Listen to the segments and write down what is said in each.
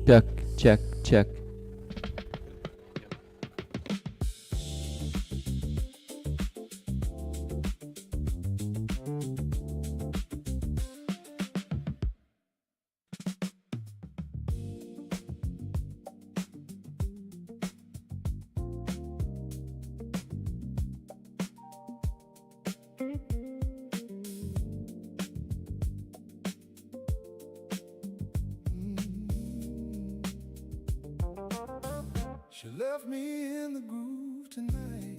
Check, check, check. She left me in the groove tonight,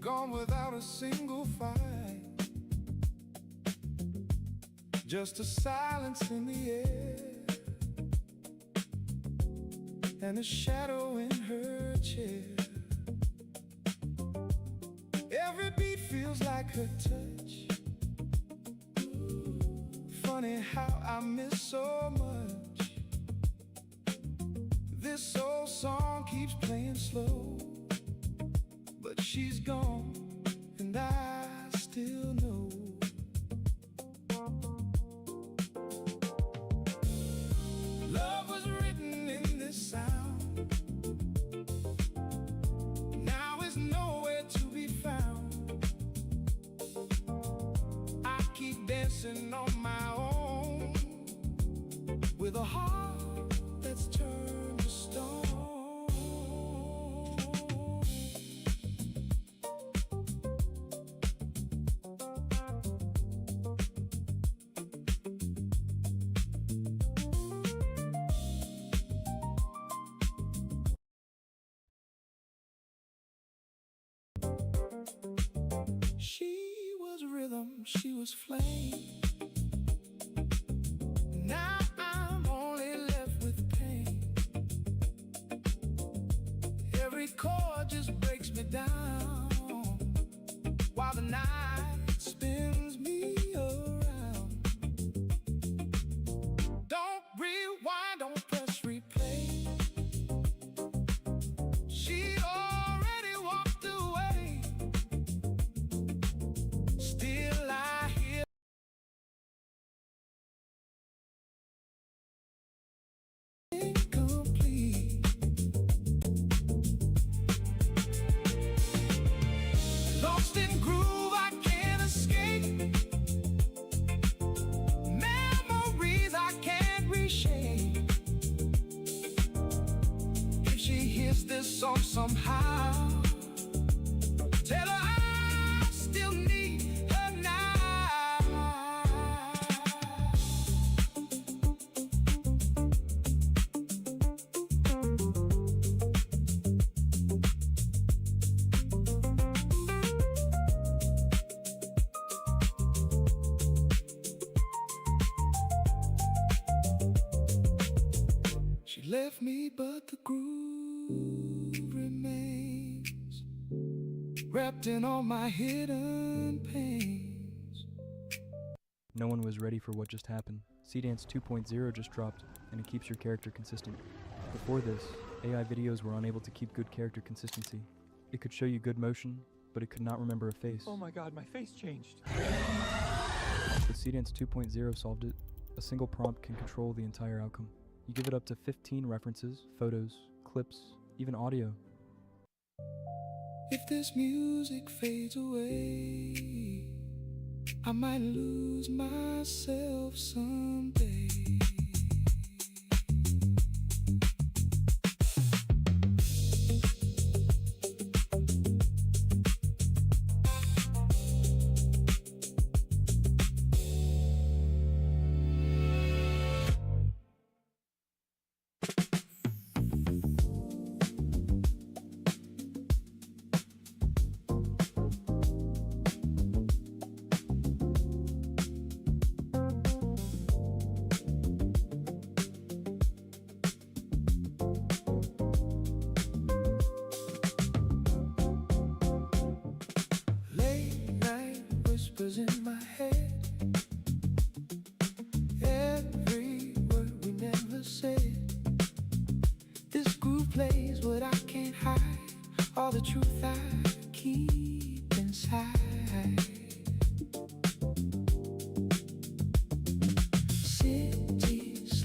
gone without a single fight, just a silence in the air and a shadow in her chair. Every beat feels like her touch. Funny how I miss so much. This old song keeps playing slow, but she's gone and I still know. Love was written in this sound, now it's nowhere to be found. I keep dancing on my own with a heart that's turned to stone. She was rhythm, she was flame. Now I'm only left with pain. Every chord just breaks me down, while the night spins me around. Don't rewind, don't press replay. She already walked away. Still I hear incomplete. Lost in groove, I can't escape. Memories I can't reshape. If she hears this song somehow, tell her I still need her now. She left me, but the groove remains, wrapped in all my hidden pains. No one was ready for what just happened. Dance 2.0 just dropped, and it keeps your character consistent. Before this, AI videos were unable to keep good character consistency. It could show you good motion, but it could not remember a face. Oh my god, my face changed. But Dance 2.0 solved it. A single prompt can control the entire outcome. You give it up to 15 references, photos, clips, even audio. If this music fades away, I might lose myself someday. Whispers in my head, every word we never said. This groove plays what I can't hide, all the truth I keep inside. Cities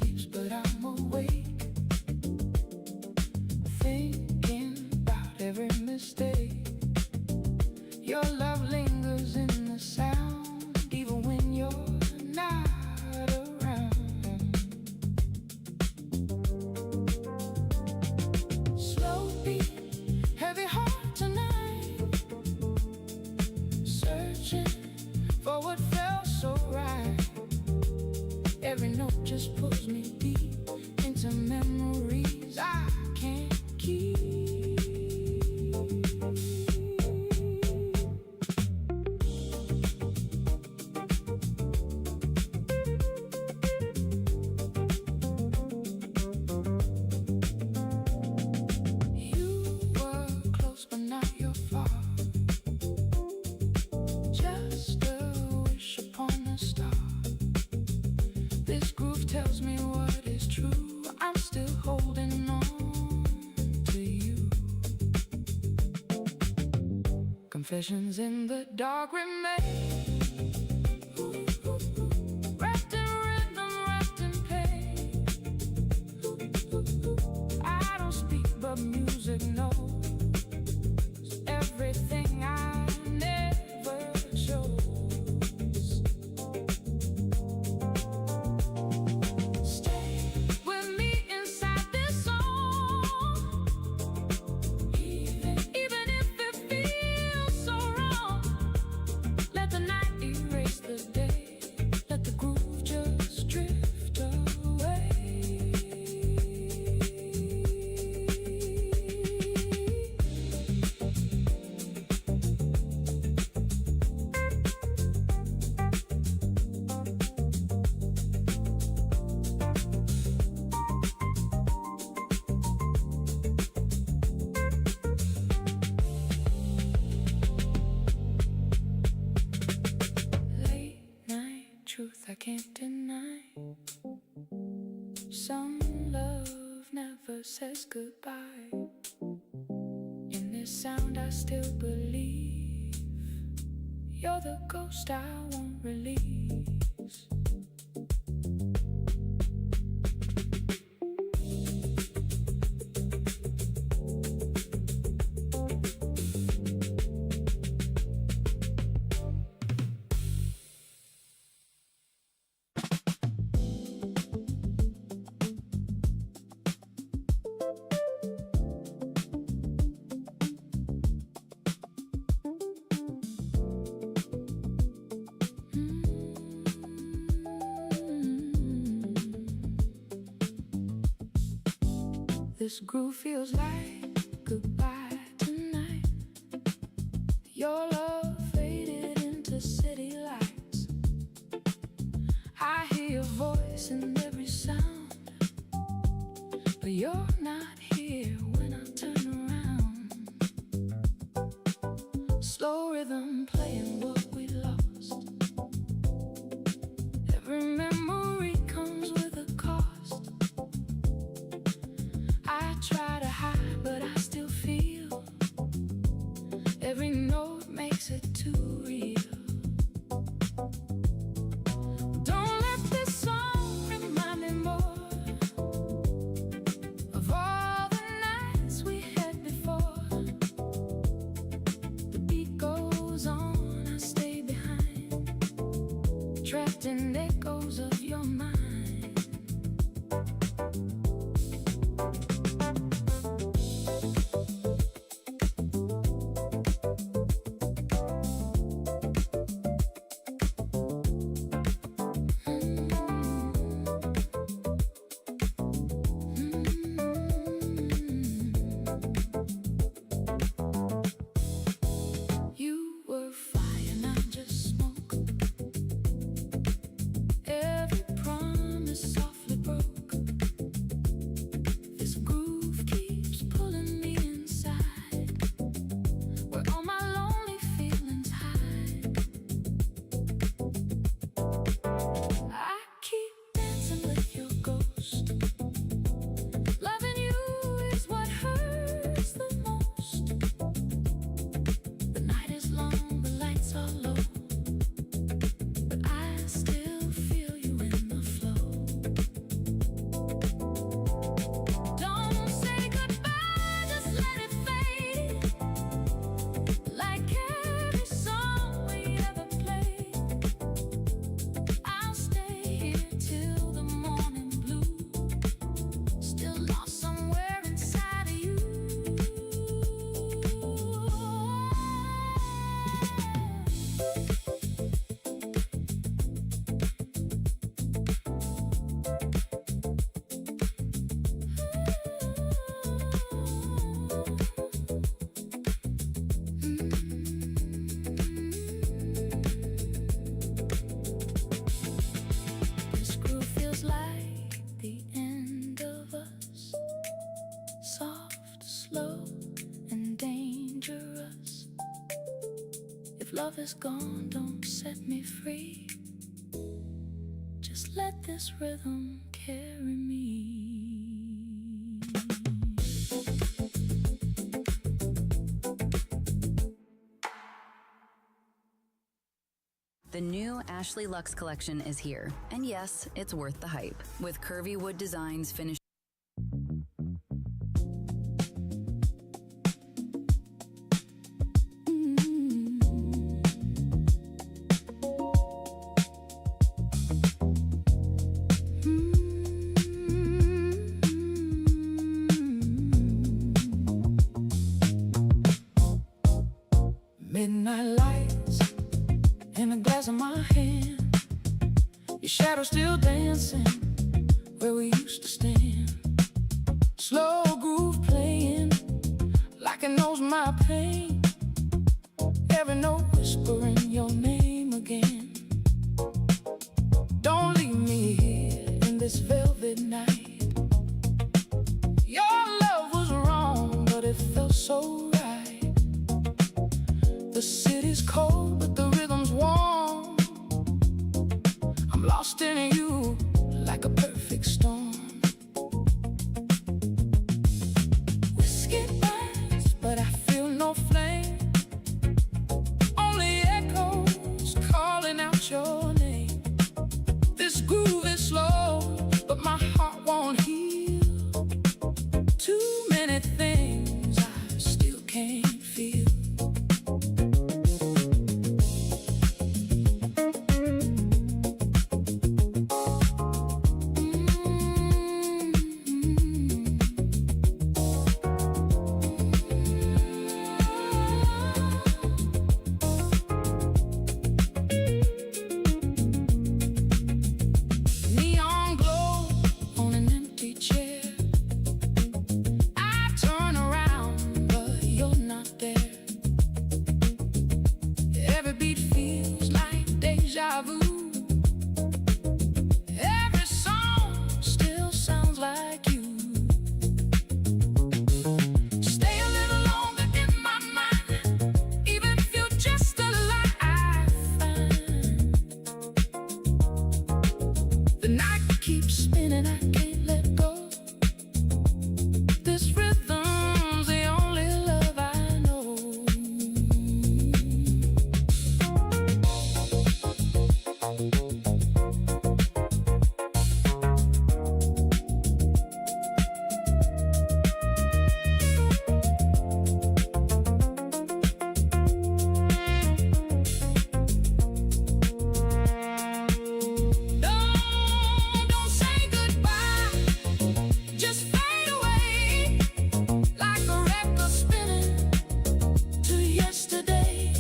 memories I can't keep. You were close but not your far. Just a wish upon a star. This groove tells me what is true. I'm still holding on to you. Confessions in the dark remain, wrapped in rhythm, wrapped in pain. I don't speak, but music knows everything I never chose. Stay with me inside this song, even if it feels so wrong. Let the night erase the day. Let the groove just drift away. Late night truth I can't deny. Some love never says goodbye. In this sound I still believe. You're the ghost I won't release. This groove feels like goodbye tonight. Your love faded into city lights. I hear your voice in every sound, but you're not here when I turn around. Slow rhythm playing what we lost. Every memory comes with a cost. I try to hide, but I still feel. Every note makes it too real. Don't let this song remind me more of all the nights we had before. The beat goes slow and dangerous. If love is gone, don't set me free. Just let this rhythm carry me. The new Ashley Luxe collection is here, and yes, it's worth the hype, with curvy wood designs finished. Midnight lights in a glass in my hand, your shadow still dancing where we used to stand. Slow groove playing like it knows my pain, every note whispering your name again. Don't leave me here in this velvet night. Your love was wrong, but it felt so right. The city's cold, but the rhythm's warm. I'm lost in you like a perfect storm. Whiskey burns, but I feel no flame. Only echoes calling out your name. This groove is slow, but my heart won't heal. Too many things I still can't feel. Neon glow on an empty chair. I turn around, but you're not there. Every beat feels like deja vu. Every song still sounds like you. Stay a little longer in my mind, even if you're just alive. The night keeps spinning, I can't let go. This rhythm's the only love I know. Don't say goodbye, just fade away like a record spinning to yesterday.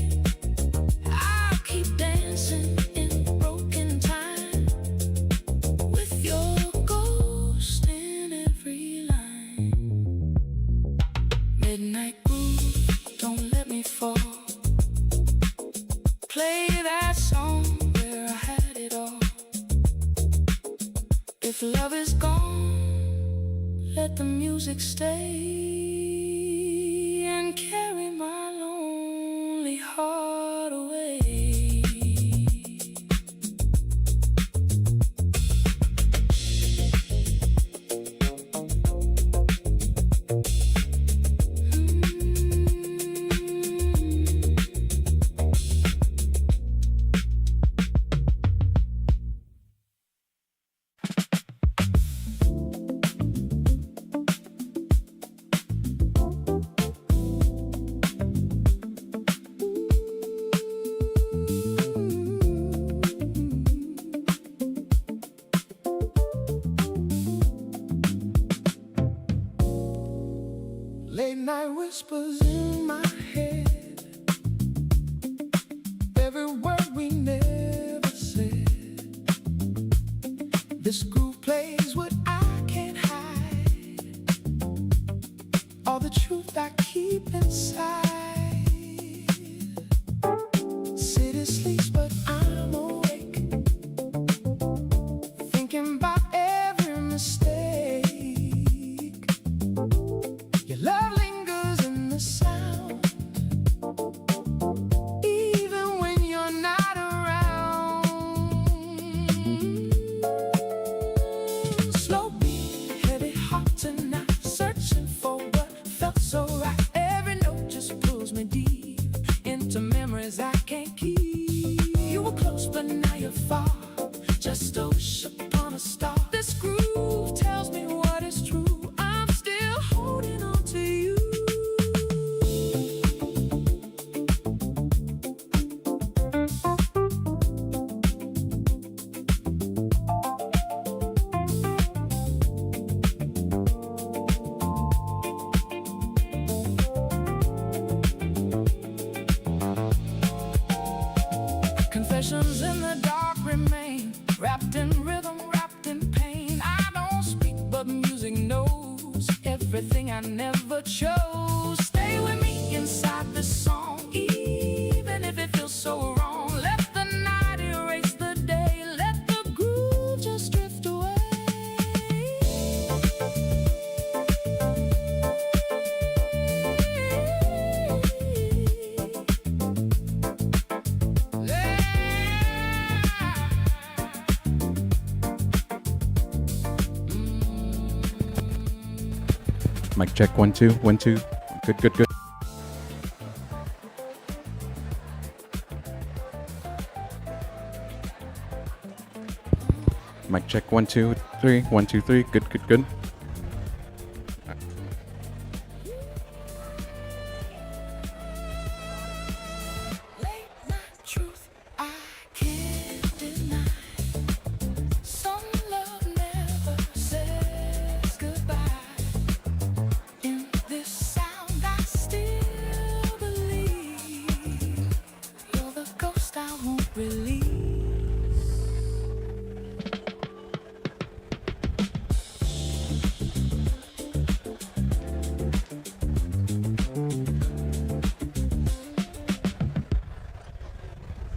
I'll keep dancing in broken time with your ghost in every line. Midnight groove, don't let me fall. Play that song where I had it all. If love is gone, let the music stay and carry my lonely heart away. Late night whispers in my head, every word we never said. This groove plays what I can't hide, all the truth I keep inside. City sleeps, but I'm awake, thinking about every mistake. Your love lingers thing I never chose. Stay with me inside the song, even if it feels so wrong. Let the night erase the day, let the groove just drift away. Mic check, 1 2 1 2. Good. Mic check, 1 2 3 1 2 3. Good. Late night truth I can't deny. Some love never says goodbye. In this sound I still believe you're the ghost I won't release.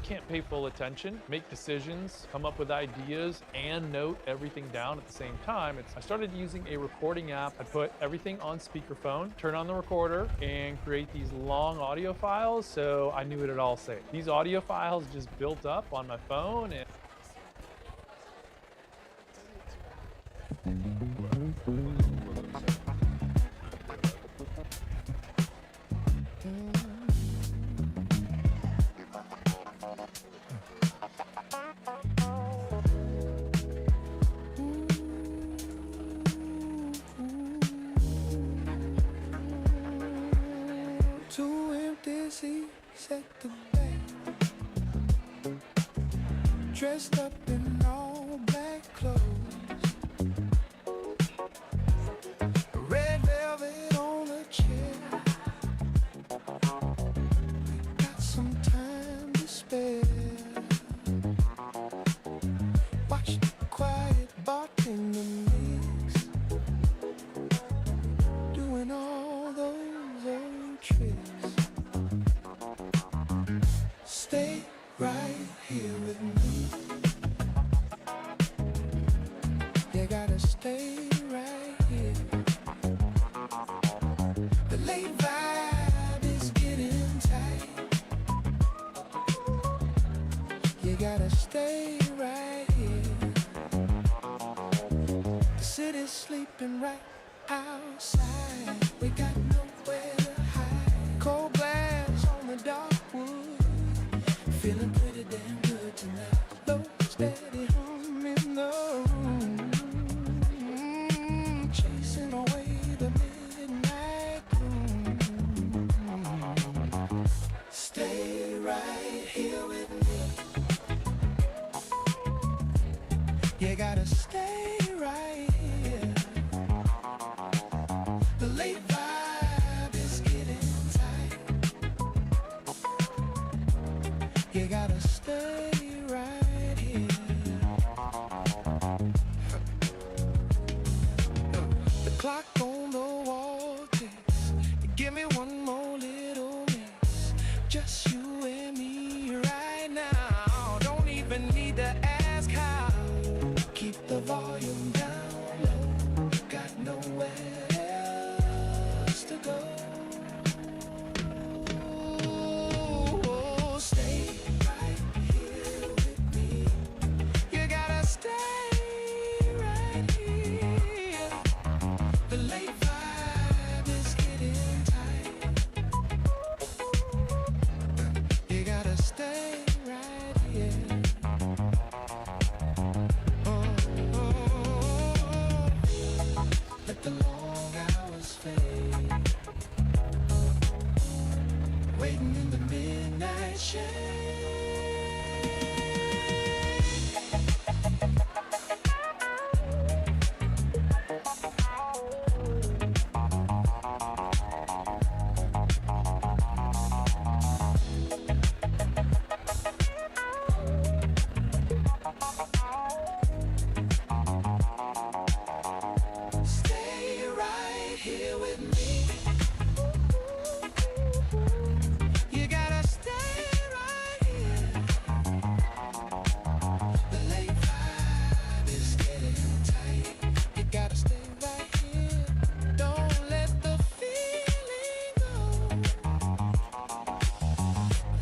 Can't pay full attention, make decisions, come up with ideas, and note everything down at the same time. I started using a recording app. I put everything on speakerphone, turn on the recorder, and create these long audio files so I knew it had all saved. These audio files just built up on my phone, and Two empty seats at the back, dressed up in all black clothes. Red velvet on a chair. We got some time to spare. Watch the quiet bartender mix, doing all those old tricks. Stay right here with me. You gotta stay right here. The late vibe is getting tight. You gotta stay right here. The city's sleeping right outside. We got nowhere to hide. Cold glass on the dark wood. Feeling pretty damn good tonight. Low steady hum in the room. Chasing away the midnight gloom. Stay right here with me. You gotta stay right here. The late vibe is getting tight. You gotta stay right here. The clock on the wall ticks. Give me one more little mix. Just you and me right now. Don't even need to ask how. Keep the volume down low. Got nowhere else to go. Stay right here with me. You gotta stay right here. The late vibe is getting tight. You gotta stay right here. Let the long hours fade. Waiting in the midnight shade. Stay right here with with me. You gotta stay right here. The late vibe is getting tight. You gotta stay right here. Don't let the feeling go.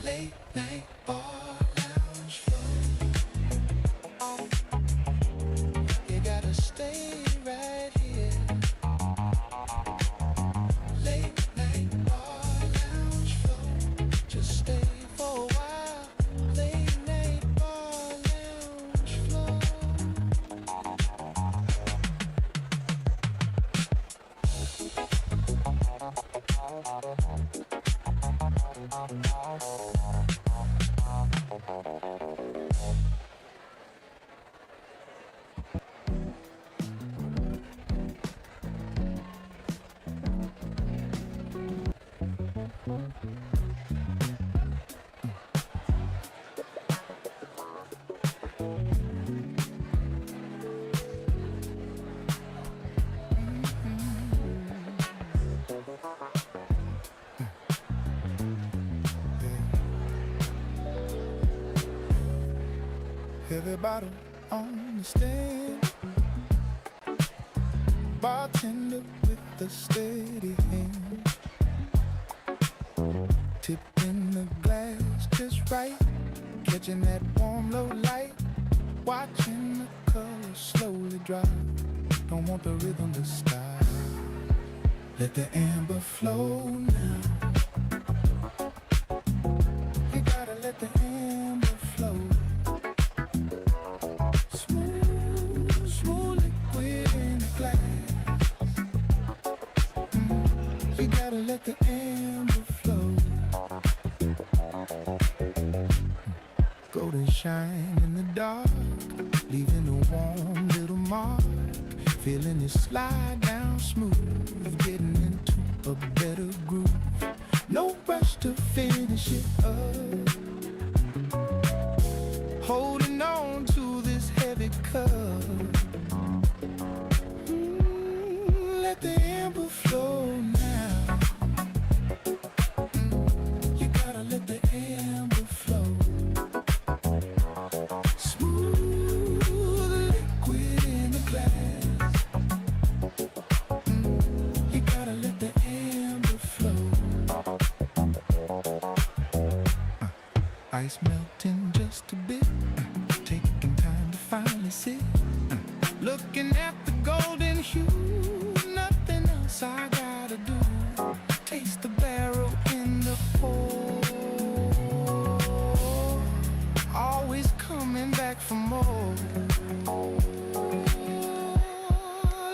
Late night bar lounge floor. You gotta stay right here. Late night bar lounge floor. Just stay for a while. Late night bar lounge floor. Everybody on the stand, bartender with a steady hand, tipping the glass just right, catching that warm low light, watching the color slowly drop. Don't want the rhythm to stop. Let the amber flow now. You gotta let the amber flow. Smooth liquid in the glass. You gotta let the amber flow. Golden shine in the dark, leaving a warm little mark. Feeling it slide down smooth, getting into a better groove. No rush to finish it up. Holding on to this heavy cup. Let the amber flow now. You gotta let the amber flow. Smooth liquid in the glass. You gotta let the amber flow. Ice melting just a bit. Taking time to finally sit. Looking at the golden hue. Nothing else I gotta do. Taste the barrel in the pour. Always coming back for more.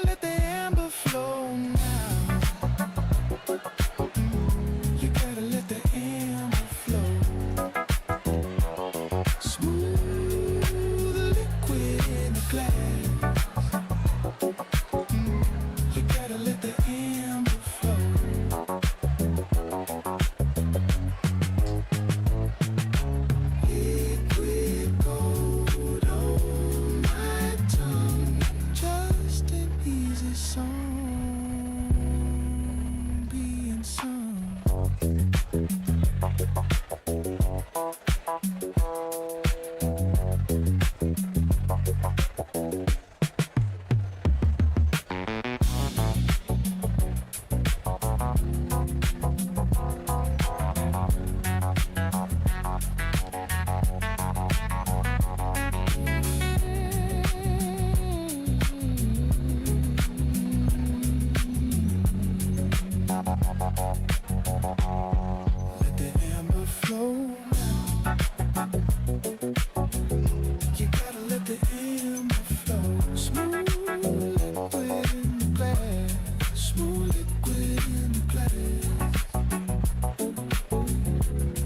Let the amber flow now. You gotta let the amber flow. Smooth liquid in the glass. You gotta let the amber flow. Liquid gold on my tongue. Just an easy song being sung. Let the amber flow. You gotta let the amber flow. Smooth liquid in the glass. Smooth liquid in the glass.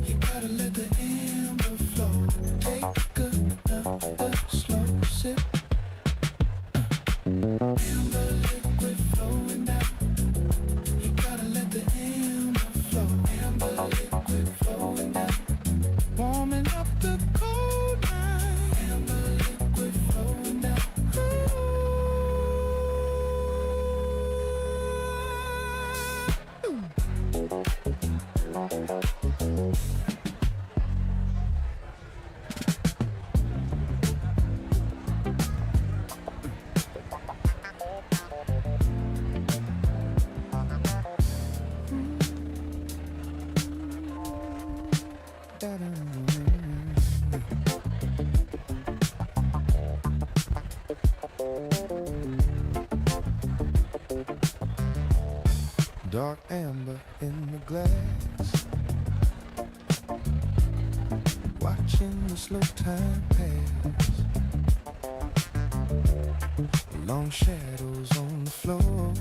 You gotta let the amber flow. Take another slow sip. Amber liquid flowing down. You gotta let the dark amber in the glass, watching the slow time pass, long shadows on the floor.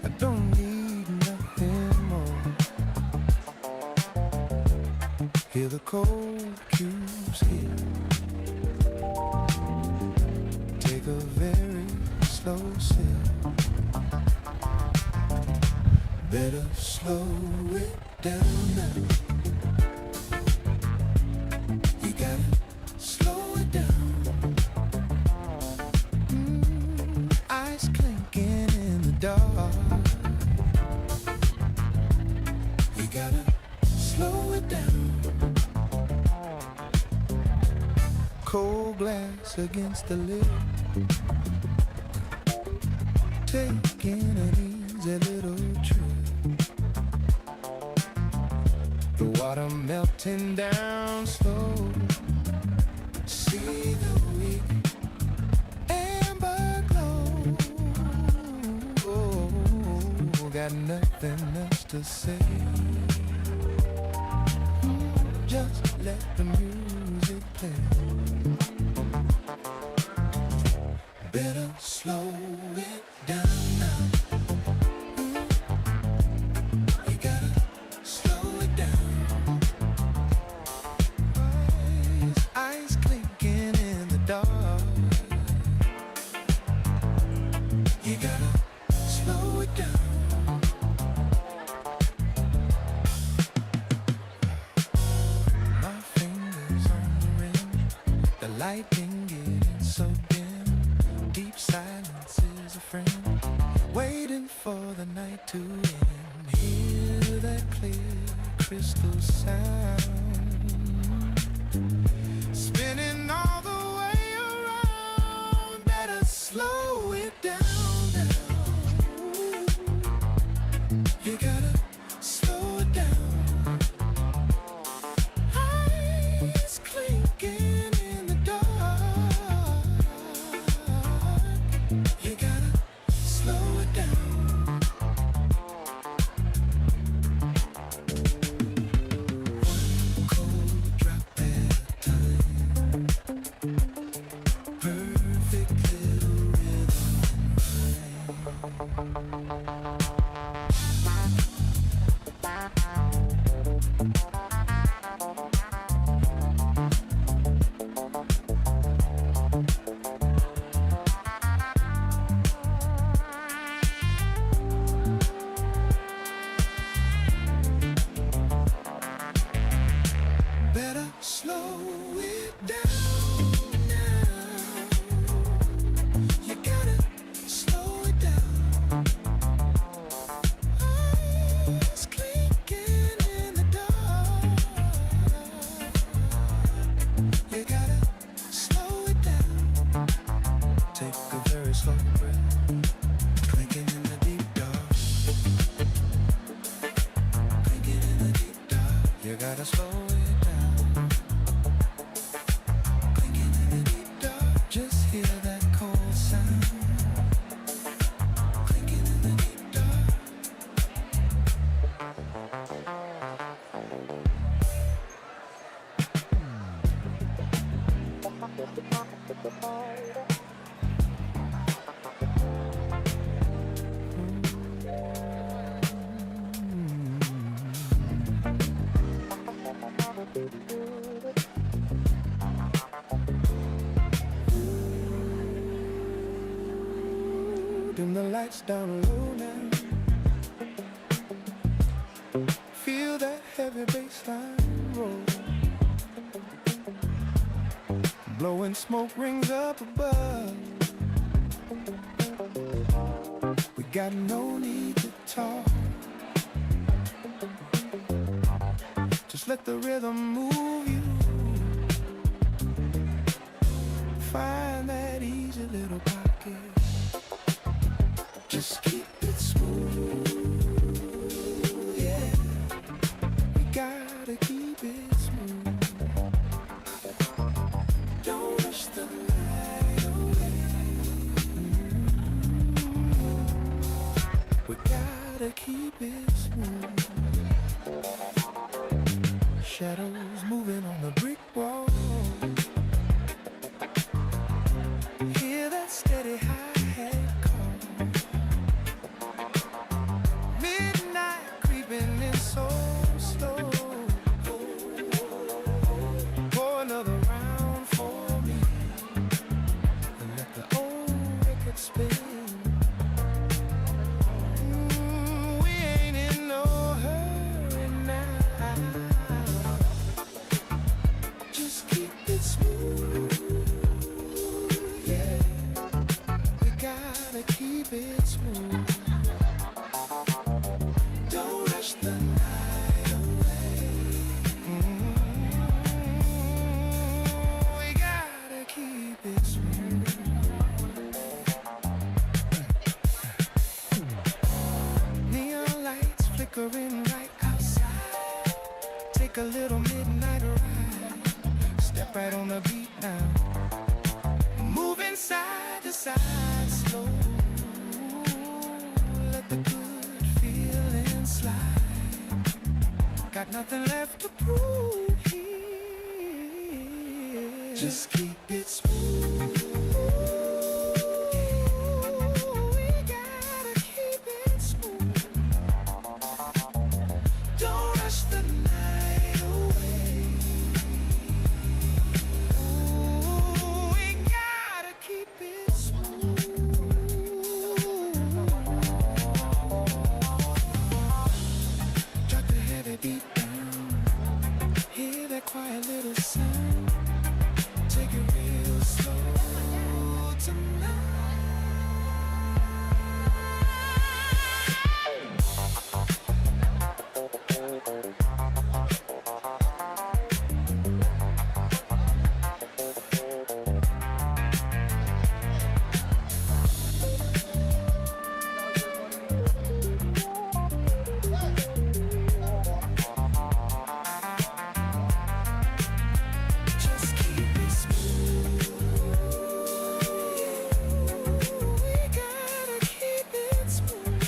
I don't need nothing more. Hear the cold cues hit, take a very slow sip. Better slow it down now. You gotta slow it down. Ice clinking in the dark. You gotta slow it down. Cold glass against the lid, taking an easy little trip. The water melting down slow. See the weak amber glow. Oh, got nothing else to say. Just let the music play. Better slow it down now. You gotta slow it down. Ice clinking in the dark. You gotta slow it down. My fingers on the rim, the lighting getting so dim. Deep silence is a friend, waiting for the night to end. Hear that clear crystal sound, spinning all the way around. Better slow it down now. You gotta slow it down. Ice clinking in the dark. You gotta slow it down. One cold drop at a time. Perfect little rhythm in mind. Better slow it down now. You gotta slow it down. Ice clinking in the dark. You gotta slow it down. Take a very slow breath, clinking in the deep dark. Clinking in the deep dark. You gotta slow it down. Clinking in the deep dark. Just hear that cold sound. Clinking in the deep dark. Dim the lights down low now. Feel that heavy bassline roll. Blowing smoke rings up above. We got no need to talk. Just let the rhythm move you. Find that easy little pocket. Just keep it smooth, yeah. We gotta keep it smooth. Don't rush the night away. gotta keep it smooth. Shadows moving on the brick wall. Hear that steady hi-hat call. Midnight creeping in so slow. Pour another round for me and let the old record spin. We ain't in no hurry now. Just keep it smooth. Yeah, we gotta keep it smooth. Don't rush the night away. We gotta keep it smooth. Neon lights flickering right outside. Take a little midnight ride. Step right on the beat now. Moving side to side slow. Let the good feeling slide. Got nothing left to prove here. Just keep it smooth. We gotta keep it smooth. Don't rush the night away. We gotta keep it smooth. Drop the heavy beat down. Hear that quiet little sound. Take it real slow tonight. Just keep it smooth. We gotta keep it smooth.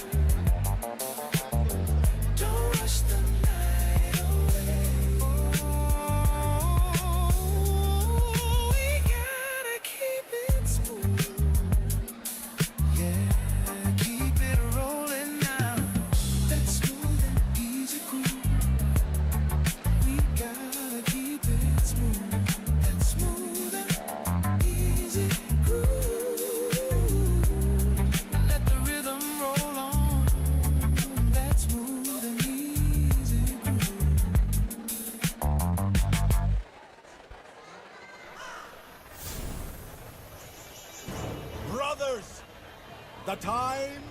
Don't rush the night away. We gotta keep it smooth. Yeah, keep it rolling now. That smooth and easy groove. We gotta keep it smooth. That smooth and easy groove. Let the rhythm roll on. That smooth and easy groove. Brothers, the time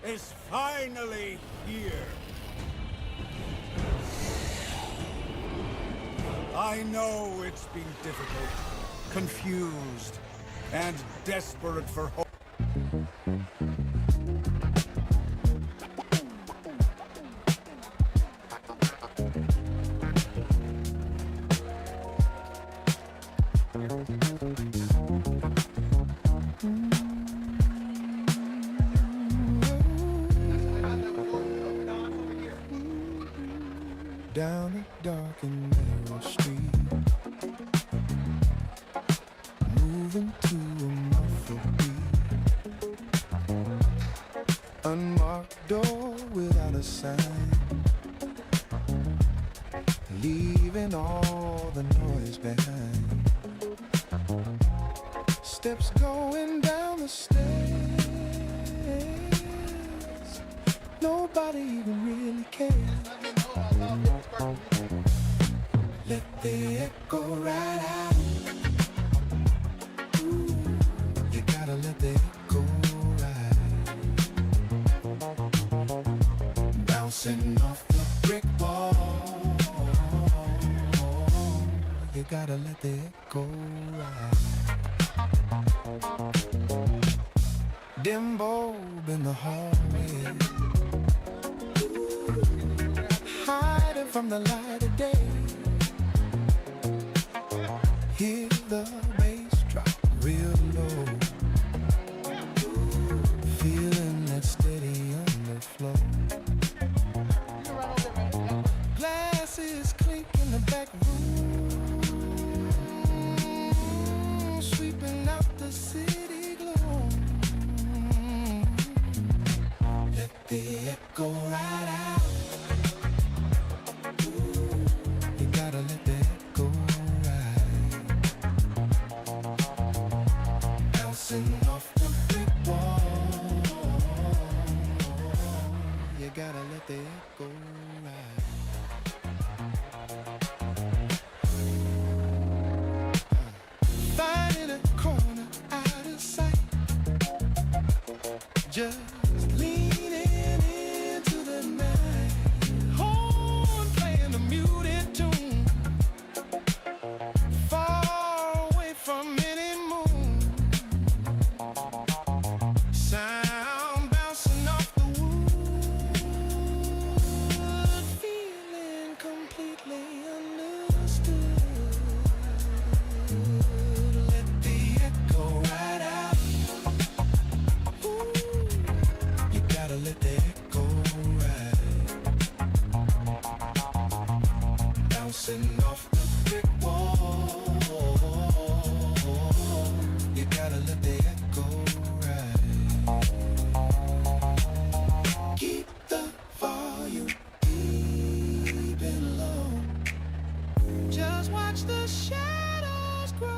is finally here. I know it's been difficult, confused, and desperate for hope. Down a dark and narrow street, moving to a muffled beat. Unmarked door without a sign, leaving all the noise behind. Steps going down the stairs, nobody even really cares. Let the echo ride out. Ooh, you gotta let the echo ride. Bouncing off the brick wall. You gotta let the echo ride. Dim bulb in the hallway, hiding from the light of day. Hear the bass drop real low, feeling that steady on the floor. the echo right out. Ooh, you gotta let the echo ride. Bouncing off the brick wall. You gotta let the echo ride. Finding a corner out of sight. Just leaning into the night. Horn playing a muted tune. Far away from any moon. Sound bouncing off the wood. Feeling completely understood. Let the echo ride out. Ooh, you gotta let the echo ride. Bouncing off the brick wall. You gotta let the echo ride. Keep the volume even low. Just watch the shadows grow.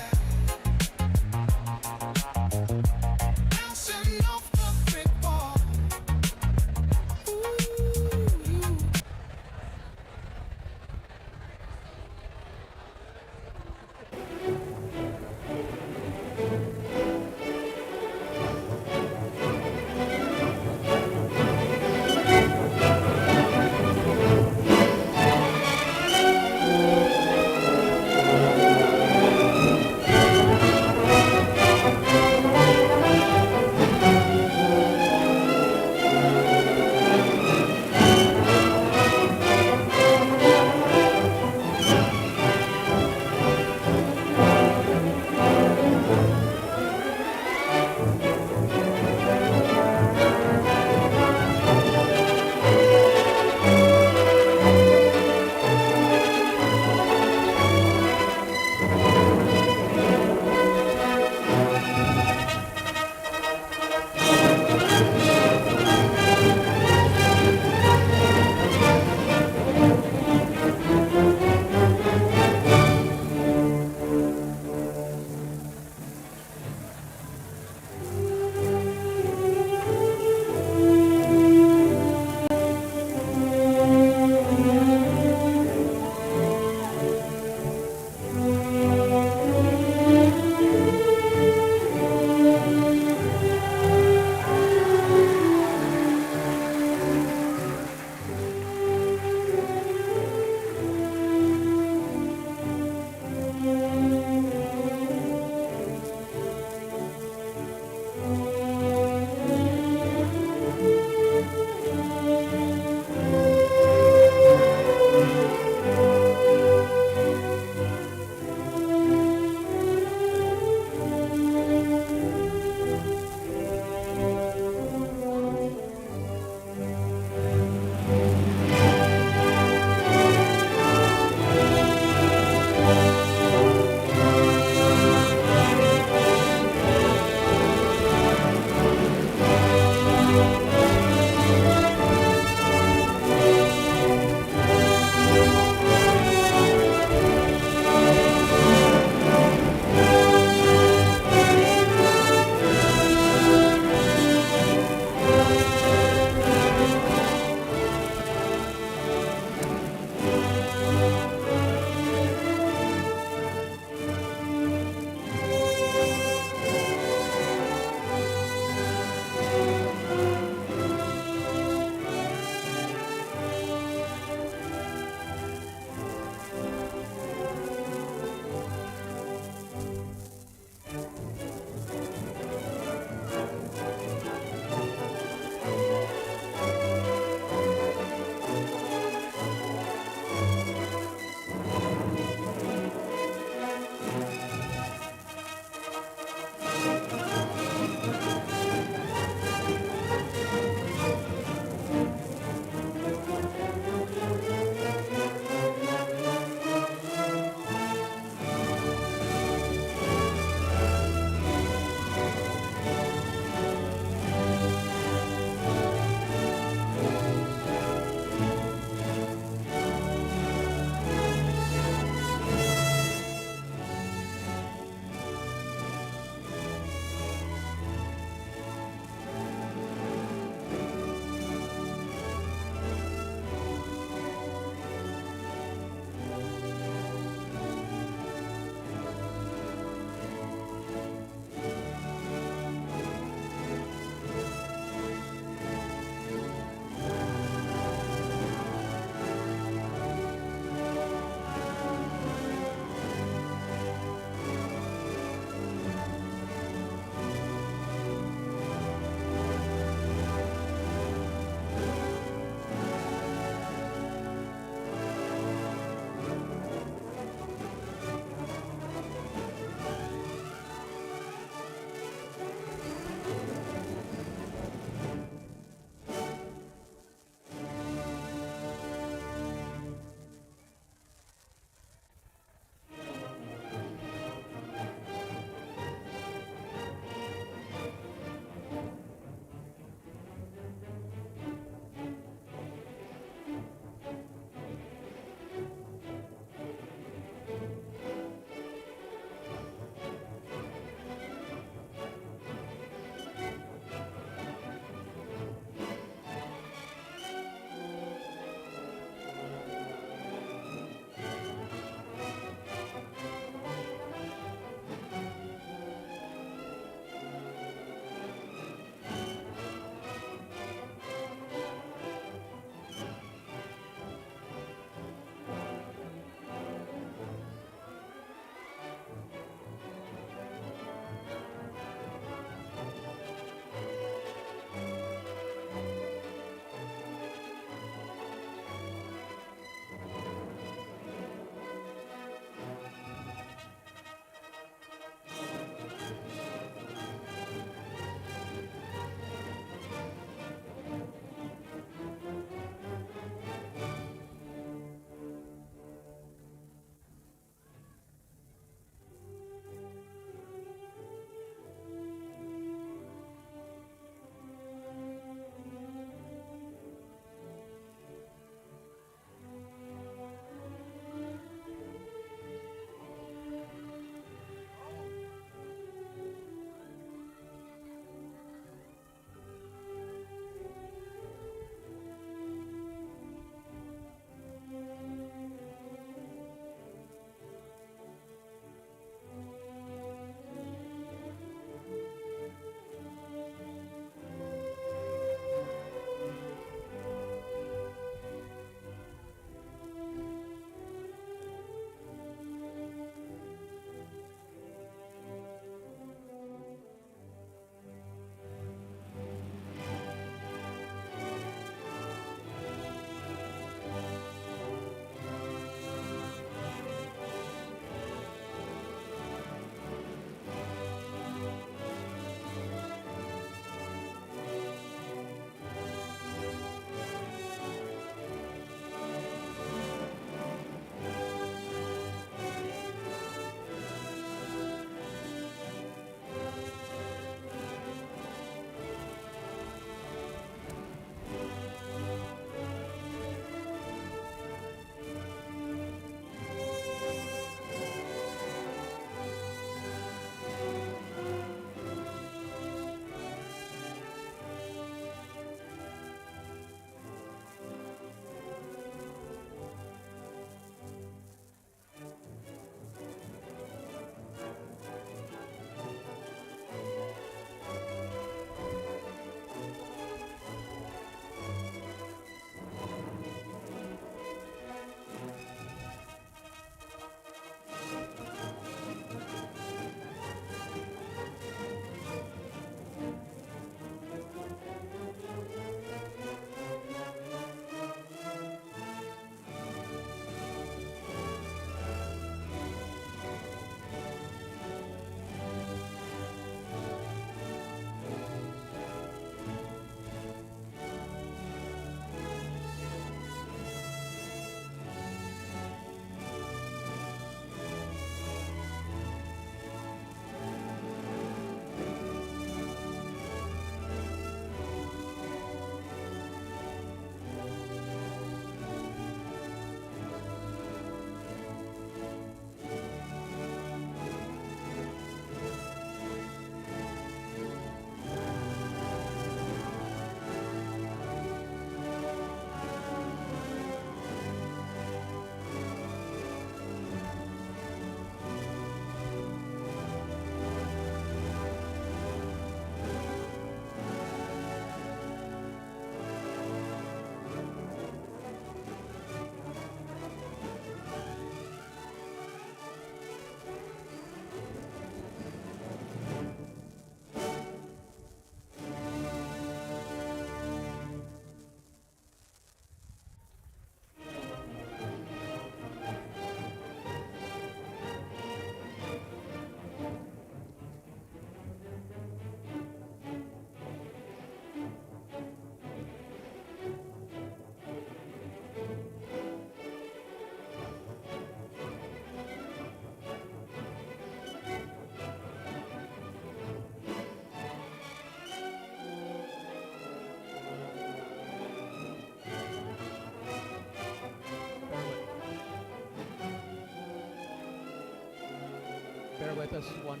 with us one.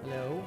Hello.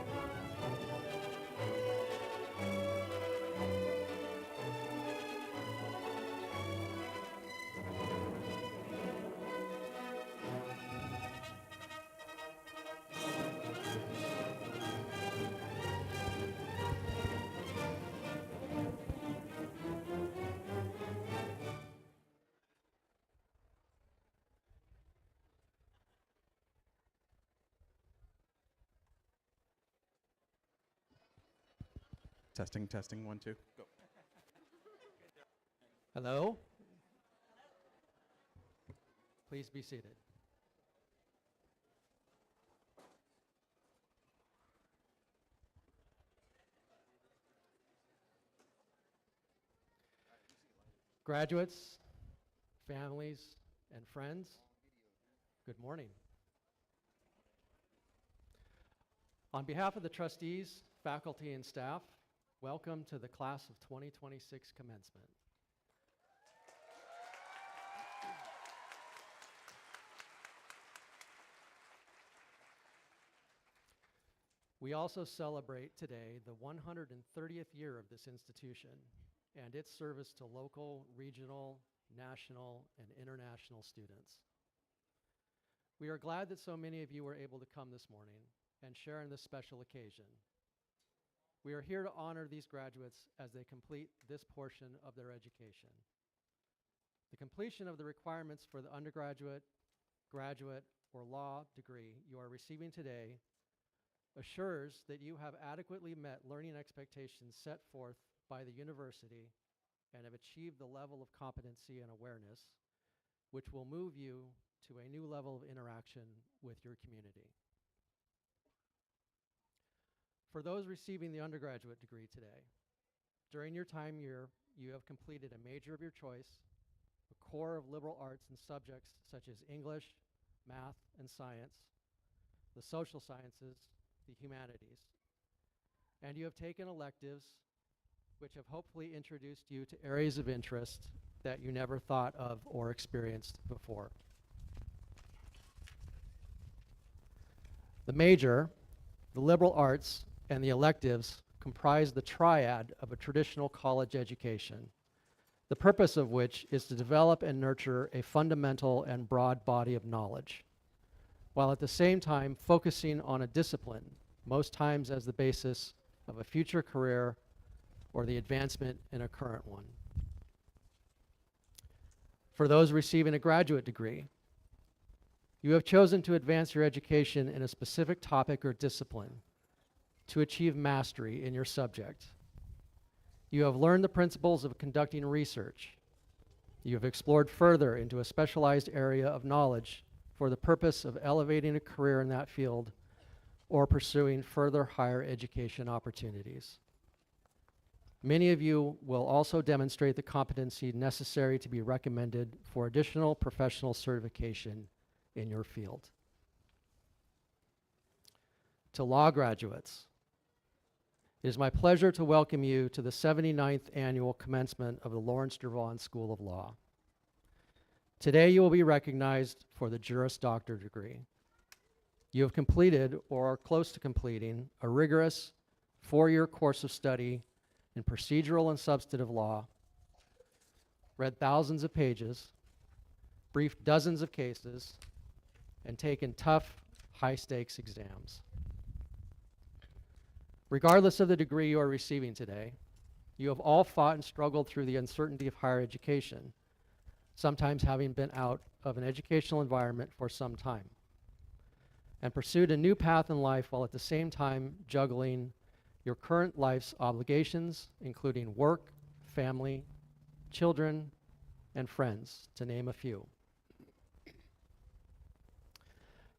Testing, testing, 1, 2. Go. Hello. Please be seated. Graduates, families, and friends, good morning. On behalf of the trustees, faculty, and staff, welcome to the class of 2026 commencement. We also celebrate today the 130th year of this institution and its service to local, regional, national, and international students. We are glad that so many of you were able to come this morning and share in this special occasion. We are here to honor these graduates as they complete this portion of their education. The completion of the requirements for the undergraduate, graduate, or law degree you are receiving today assures that you have adequately met learning expectations set forth by the university and have achieved the level of competency and awareness which will move you to a new level of interaction with your community. For those receiving the undergraduate degree today, during your time here, you have completed a major of your choice, a core of liberal arts and subjects such as English, math, and science, the social sciences, the humanities, and you have taken electives which have hopefully introduced you to areas of interest that you never thought of or experienced before. The major, the liberal arts, and the electives comprise the triad of a traditional college education, the purpose of which is to develop and nurture a fundamental and broad body of knowledge, while at the same time focusing on a discipline, most times as the basis of a future career or the advancement in a current one. For those receiving a graduate degree, you have chosen to advance your education in a specific topic or discipline to achieve mastery in your subject. You have learned the principles of conducting research. You have explored further into a specialized area of knowledge for the purpose of elevating a career in that field or pursuing further higher education opportunities. Many of you will also demonstrate the competency necessary to be recommended for additional professional certification in your field. To law graduates, it is my pleasure to welcome you to the 79th annual commencement of the Lawrence Dervon School of Law. Today you will be recognized for the Juris Doctor degree. You have completed or are close to completing a rigorous 4-year course of study in procedural and substantive law, read thousands of pages, briefed dozens of cases, and taken tough, high-stakes exams. Regardless of the degree you are receiving today, you have all fought and struggled through the uncertainty of higher education, sometimes having been out of an educational environment for some time, and pursued a new path in life while at the same time juggling your current life's obligations, including work, family, children, and friends, to name a few.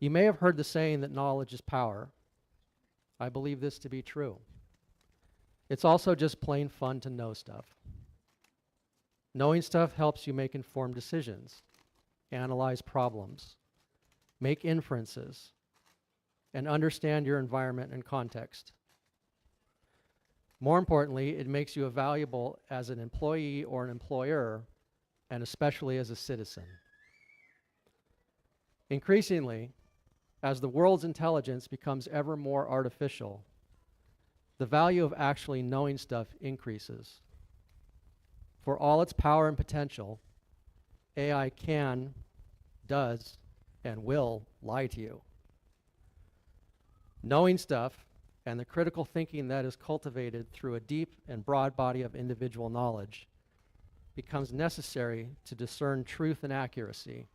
You may have heard the saying that knowledge is power. I believe this to be true. It's also just plain fun to know stuff. Knowing stuff helps you make informed decisions, analyze problems, make inferences, and understand your environment and context. More importantly, it makes you valuable as an employee or an employer, and especially as a citizen. Increasingly, as the world's intelligence becomes ever more artificial, the value of actually knowing stuff increases. For all its power and potential, AI can, does, and will lie to you. Knowing stuff and the critical thinking that is cultivated through a deep and broad body of individual knowledge becomes necessary to discern truth and accuracy,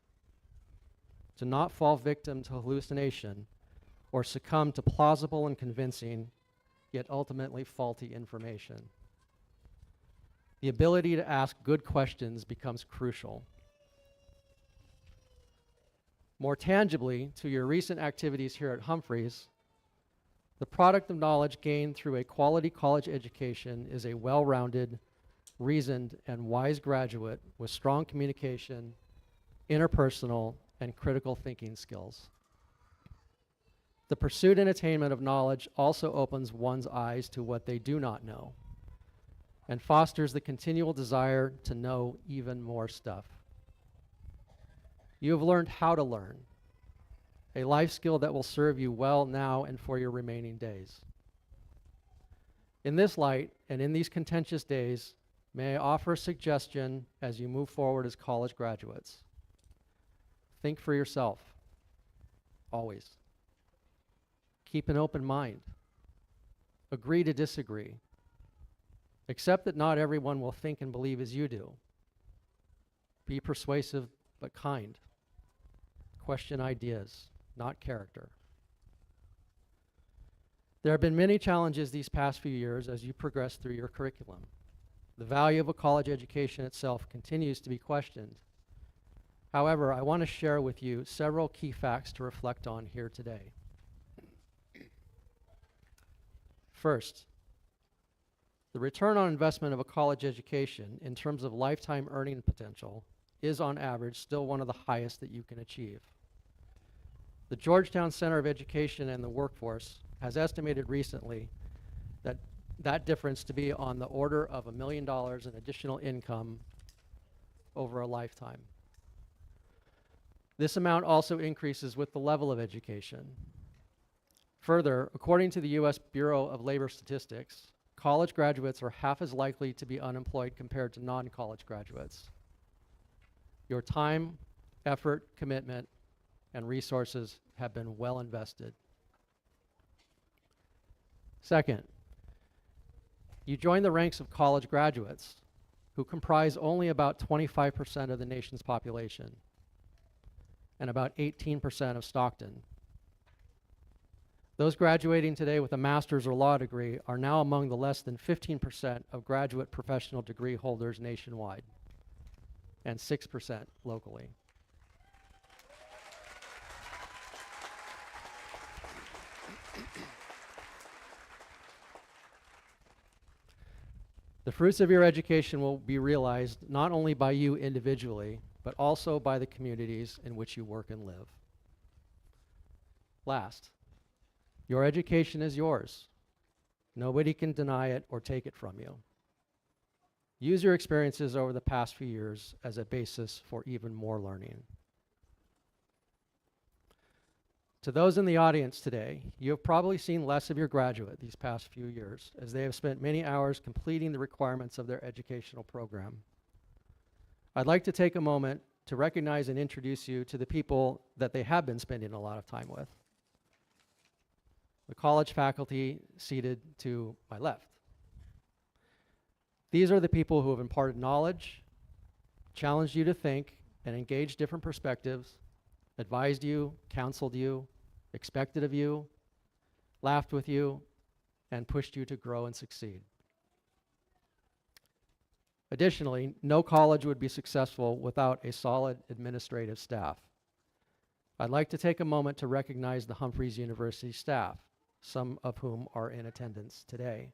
to not fall victim to hallucination or succumb to plausible and convincing, yet ultimately faulty information. The ability to ask good questions becomes crucial. More tangibly, to your recent activities here at Humphreys, the product of knowledge gained through a quality college education is a well-rounded, reasoned, and wise graduate with strong communication, interpersonal, and critical thinking skills. The pursuit and attainment of knowledge also opens one's eyes to what they do not know and fosters the continual desire to know even more stuff. You have learned how to learn, a life skill that will serve you well now and for your remaining days. In this light, and in these contentious days, may I offer a suggestion as you move forward as college graduates. Think for yourself, always. Keep an open mind. Agree to disagree. Accept that not everyone will think and believe as you do. Be persuasive but kind. Question ideas, not character. There have been many challenges these past few years as you progress through your curriculum. The value of a college education itself continues to be questioned. However, I want to share with you several key facts to reflect on here today. First, the return on investment of a college education in terms of lifetime earning potential is on average still one of the highest that you can achieve. The Georgetown Center of Education and the Workforce has estimated recently that difference to be on the order of $1 million in additional income over a lifetime. This amount also increases with the level of education. Further, according to the U.S. Bureau of Labor Statistics, college graduates are half as likely to be unemployed compared to non-college graduates. Your time, effort, commitment, and resources have been well invested. Second, you join the ranks of college graduates who comprise only about 25% of the nation's population and about 18% of Stockton. Those graduating today with a master's or law degree are now among the less than 15% of graduate professional degree holders nationwide, and 6% locally. The fruits of your education will be realized not only by you individually, but also by the communities in which you work and live. Last, your education is yours. Nobody can deny it or take it from you. Use your experiences over the past few years as a basis for even more learning. To those in the audience today, you have probably seen less of your graduate these past few years, as they have spent many hours completing the requirements of their educational program. I'd like to take a moment to recognize and introduce you to the people that they have been spending a lot of time with. The college faculty seated to my left. These are the people who have imparted knowledge, challenged you to think, and engaged different perspectives, advised you, counseled you, expected of you, laughed with you, and pushed you to grow and succeed. Additionally, no college would be successful without a solid administrative staff. I'd like to take a moment to recognize the Humphreys University staff, some of whom are in attendance today.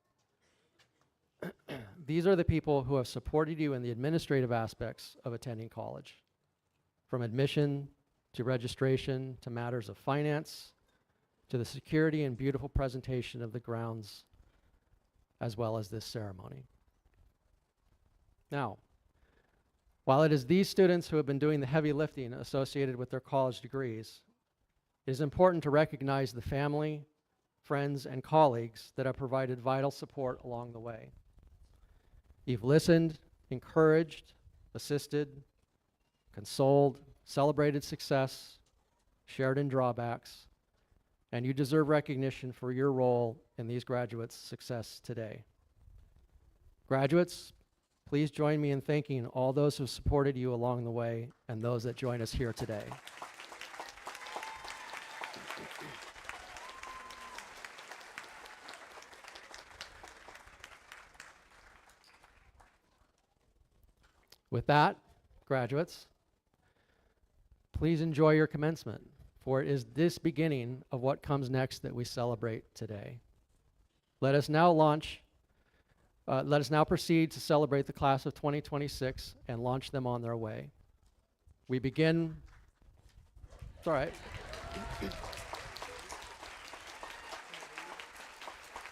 These are the people who have supported you in the administrative aspects of attending college, from admission to registration, to matters of finance, to the security and beautiful presentation of the grounds, as well as this ceremony. Now, while it is these students who have been doing the heavy lifting associated with their college degrees, it is important to recognize the family, friends, and colleagues that have provided vital support along the way. You've listened, encouraged, assisted, consoled, celebrated success, shared in drawbacks, and you deserve recognition for your role in these graduates' success today. Graduates, please join me in thanking all those who supported you along the way and those that join us here today. With that, graduates, please enjoy your commencement, for it is this beginning of what comes next that we celebrate today. Let us now proceed to celebrate the class of 2026 and launch them on their way. We begin, it's all right.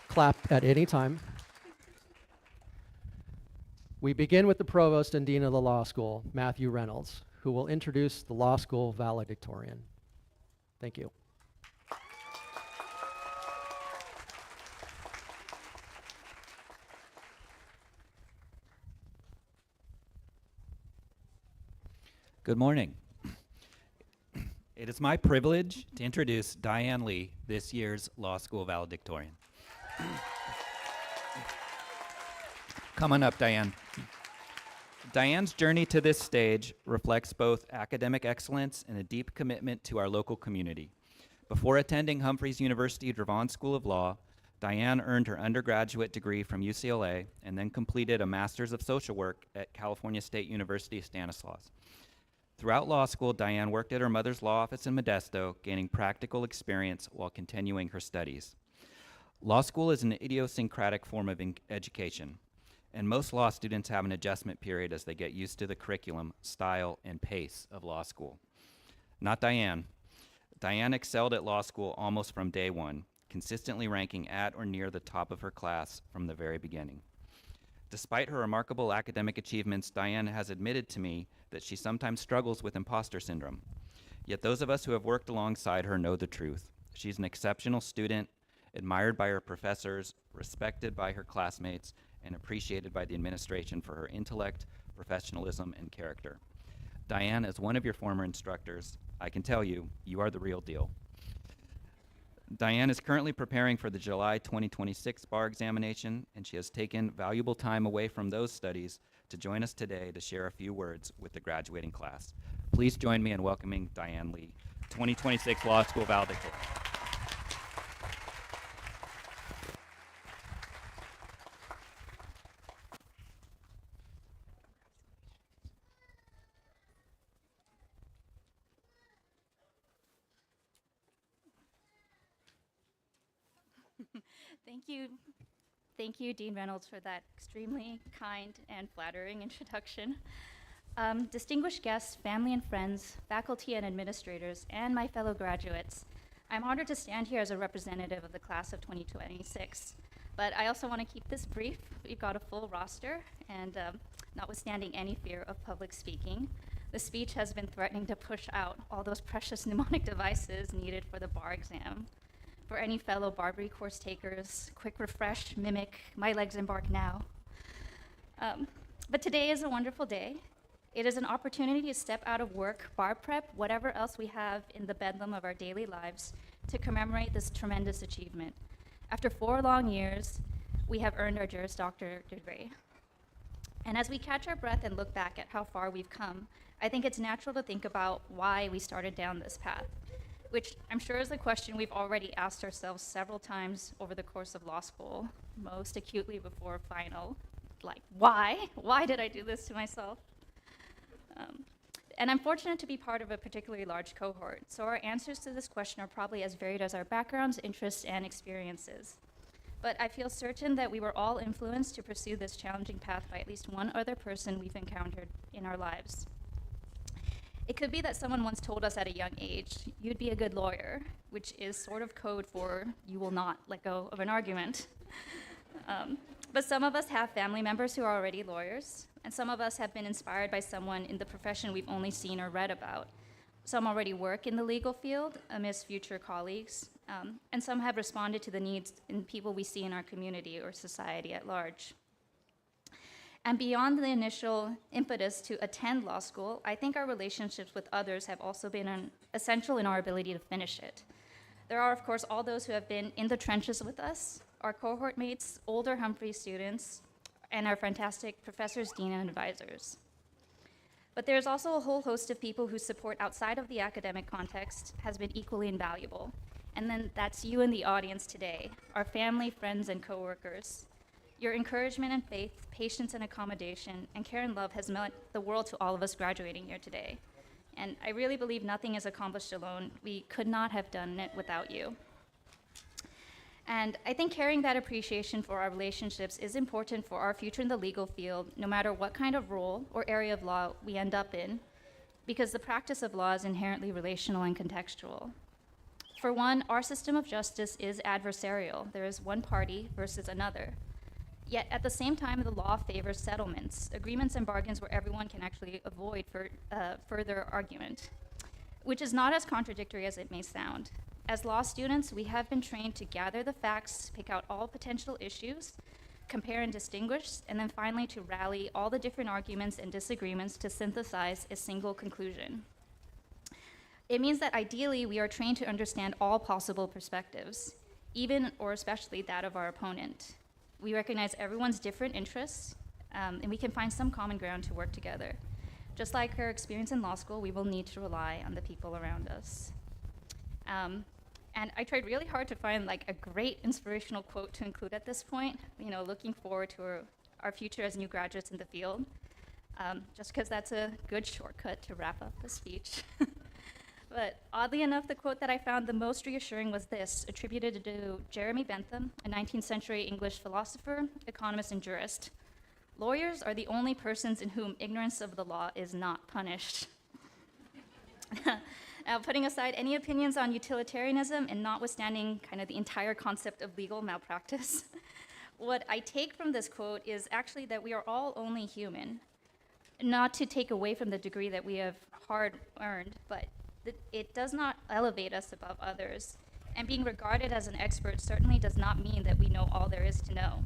Clap at any time. We begin with the Provost and Dean of the Law School, Matthew Reynolds, who will introduce the Law School valedictorian. Thank you. Good morning. It is my privilege to introduce Diane Lee, this year's Law School valedictorian. Come on up, Diane. Diane's journey to this stage reflects both academic excellence and a deep commitment to our local community. Before attending Humphreys University Dravon School of Law, Diane earned her undergraduate degree from UCLA and then completed a Master's of Social Work at California State University Stanislaus. Throughout law school, Diane worked at her mother's law office in Modesto, gaining practical experience while continuing her studies. Law school is an idiosyncratic form of education, and most law students have an adjustment period as they get used to the curriculum, style, and pace of law school. Not Diane. Diane excelled at law school almost from day one, consistently ranking at or near the top of her class from the very beginning. Despite her remarkable academic achievements, Diane has admitted to me that she sometimes struggles with imposter syndrome. Yet those of us who have worked alongside her know the truth. She's an exceptional student, admired by her professors, respected by her classmates, and appreciated by the administration for her intellect, professionalism, and character. Diane, as one of your former instructors, I can tell you, you are the real deal. Diane is currently preparing for the July 2026 bar examination, and she has taken valuable time away from those studies to join us today to share a few words with the graduating class. Please join me in welcoming Diane Lee, 2026 Law School valedictorian. Thank you, Dean Reynolds, for that extremely kind and flattering introduction. Distinguished guests, family and friends, faculty and administrators, and my fellow graduates, I'm honored to stand here as a representative of the class of 2026. But I also want to keep this brief. We've got a full roster, and notwithstanding any fear of public speaking, the speech has been threatening to push out all those precious mnemonic devices needed for the bar exam. For any fellow Barbary course takers, quick refresh, mimic, my legs embark now. But today is a wonderful day. It is an opportunity to step out of work, bar prep, whatever else we have in the bedlam of our daily lives, to commemorate this tremendous achievement. After 4 long years, we have earned our Juris Doctor degree. And as we catch our breath and look back at how far we've come, I think it's natural to think about why we started down this path, which I'm sure is a question we've already asked ourselves several times over the course of law school, most acutely before final. Like, why? Why did I do this to myself? And I'm fortunate to be part of a particularly large cohort, so our answers to this question are probably as varied as our backgrounds, interests, and experiences. But I feel certain that we were all influenced to pursue this challenging path by at least one other person we've encountered in our lives. It could be that someone once told us at a young age, you'd be a good lawyer, which is sort of code for you will not let go of an argument. But some of us have family members who are already lawyers, and some of us have been inspired by someone in the profession we've only seen or read about. Some already work in the legal field amidst future colleagues, and some have responded to the needs in people we see in our community or society at large. And beyond the initial impetus to attend law school, I think our relationships with others have also been essential in our ability to finish it. There are, of course, all those who have been in the trenches with us, our cohort mates, older Humphrey students, and our fantastic professors, dean, and advisors. But there's also a whole host of people whose support outside of the academic context has been equally invaluable. And then that's you in the audience today, our family, friends, and coworkers. Your encouragement and faith, patience and accommodation, and care and love has meant the world to all of us graduating here today. And I really believe nothing is accomplished alone. We could not have done it without you. And I think carrying that appreciation for our relationships is important for our future in the legal field, no matter what kind of role or area of law we end up in, because the practice of law is inherently relational and contextual. For one, our system of justice is adversarial. There is one party versus another. Yet at the same time, the law favors settlements, agreements and bargains where everyone can actually avoid further argument, which is not as contradictory as it may sound. As law students, we have been trained to gather the facts, pick out all potential issues, compare and distinguish, and then finally to rally all the different arguments and disagreements to synthesize a single conclusion. It means that ideally, we are trained to understand all possible perspectives, even or especially that of our opponent. We recognize everyone's different interests, and we can find some common ground to work together. Just like our experience in law school, we will need to rely on the people around us. And I tried really hard to find like a great inspirational quote to include at this point, looking forward to our future as new graduates in the field, just because that's a good shortcut to wrap up the speech. But oddly enough, the quote that I found the most reassuring was this, attributed to Jeremy Bentham, a 19th century English philosopher, economist, and jurist. Lawyers are the only persons in whom ignorance of the law is not punished. Now, putting aside any opinions on utilitarianism and notwithstanding kind of the entire concept of legal malpractice, what I take from this quote is actually that we are all only human. Not to take away from the degree that we have hard earned, but it does not elevate us above others. And being regarded as an expert certainly does not mean that we know all there is to know.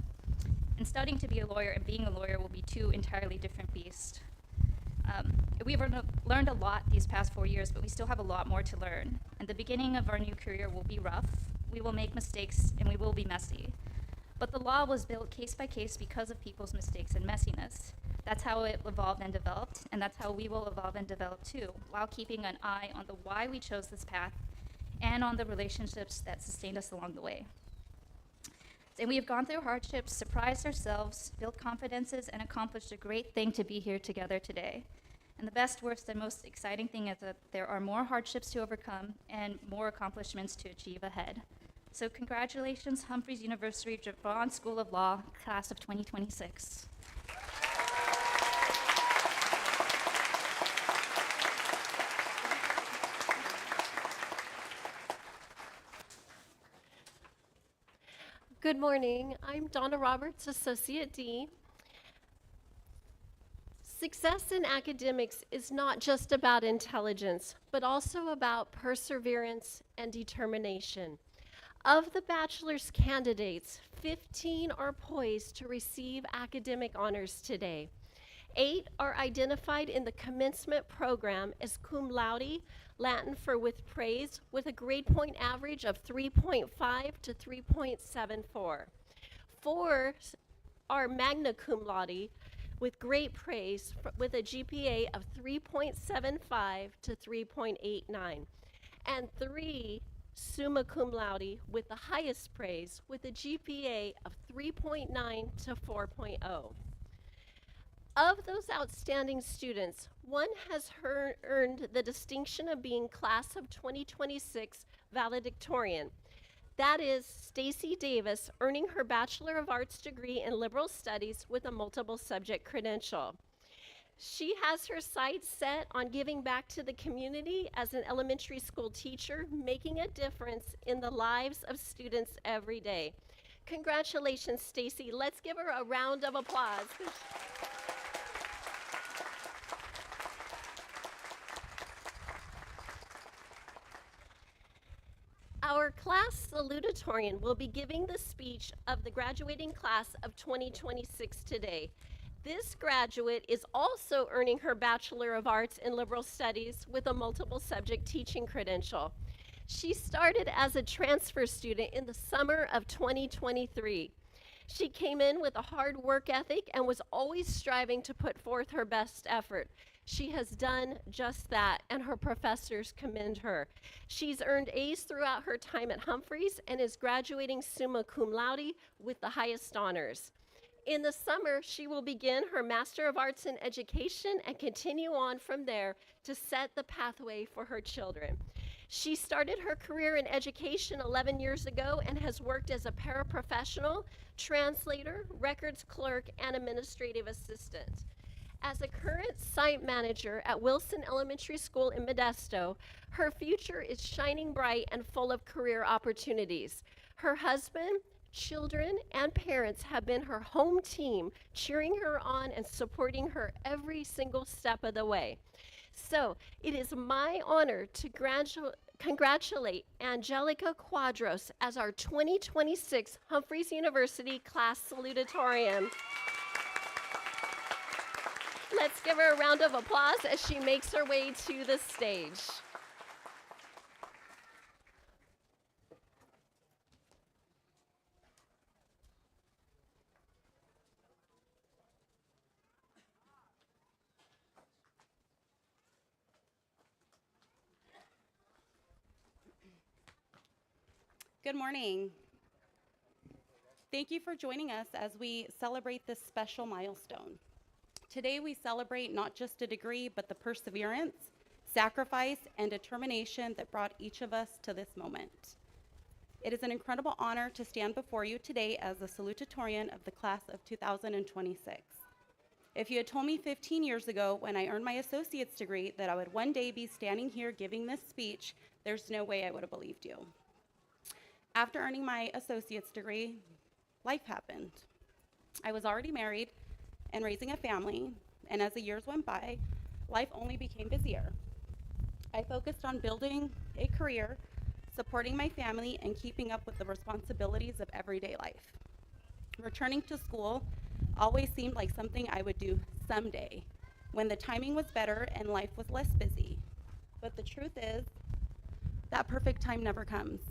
And studying to be a lawyer and being a lawyer will be two entirely different beasts. We've learned a lot these past 4 years, but we still have a lot more to learn. And the beginning of our new career will be rough, we will make mistakes, and we will be messy. But the law was built case by case because of people's mistakes and messiness. That's how it evolved and developed, and that's how we will evolve and develop too, while keeping an eye on the why we chose this path and on the relationships that sustained us along the way. And we have gone through hardships, surprised ourselves, built confidences, and accomplished a great thing to be here together today. And the best, worst, and most exciting thing is that there are more hardships to overcome and more accomplishments to achieve ahead. So congratulations, Humphreys University Javon School of Law, class of 2026. Good morning. I'm Donna Roberts, Associate Dean. Success in academics is not just about intelligence, but also about perseverance and determination. Of the bachelor's candidates, 15 are poised to receive academic honors today. 8 are identified in the commencement program as cum laude, Latin for with praise, with a grade point average of 3.5 to 3.74. 4 are magna cum laude, with great praise, with a GPA of 3.75 to 3.89. And 3 summa cum laude, with the highest praise, with a GPA of 3.9 to 4.0. Of those outstanding students, one has earned the distinction of being class of 2026 valedictorian. That is Stacy Davis, earning her Bachelor of Arts degree in Liberal Studies with a multiple subject credential. She has her sights set on giving back to the community as an elementary school teacher, making a difference in the lives of students every day. Congratulations, Stacy. Let's give her a round of applause. Our class salutatorian will be giving the speech of the graduating class of 2026 today. This graduate is also earning her Bachelor of Arts in Liberal Studies with a multiple subject teaching credential. She started as a transfer student in the summer of 2023. She came in with a hard work ethic and was always striving to put forth her best effort. She has done just that, and her professors commend her. She's earned A's throughout her time at Humphreys and is graduating summa cum laude with the highest honors. In the summer, she will begin her Master of Arts in Education and continue on from there to set the pathway for her children. She started her career in education 11 years ago and has worked as a paraprofessional, translator, records clerk, and administrative assistant. As a current site manager at Wilson Elementary School in Modesto, her future is shining bright and full of career opportunities. Her husband, children, and parents have been her home team, cheering her on and supporting her every single step of the way. So it is my honor to congratulate Angelica Quadros as our 2026 Humphreys University Class Salutatorian. Let's give her a round of applause as she makes her way to the stage. Good morning. Thank you for joining us as we celebrate this special milestone. Today we celebrate not just a degree, but the perseverance, sacrifice, and determination that brought each of us to this moment. It is an incredible honor to stand before you today as the salutatorian of the class of 2026. If you had told me 15 years ago when I earned my associate's degree that I would one day be standing here giving this speech, there's no way I would have believed you. After earning my associate's degree, life happened. I was already married and raising a family, and as the years went by, life only became busier. I focused on building a career, supporting my family, and keeping up with the responsibilities of everyday life. Returning to school always seemed like something I would do someday, when the timing was better and life was less busy. But the truth is, that perfect time never comes.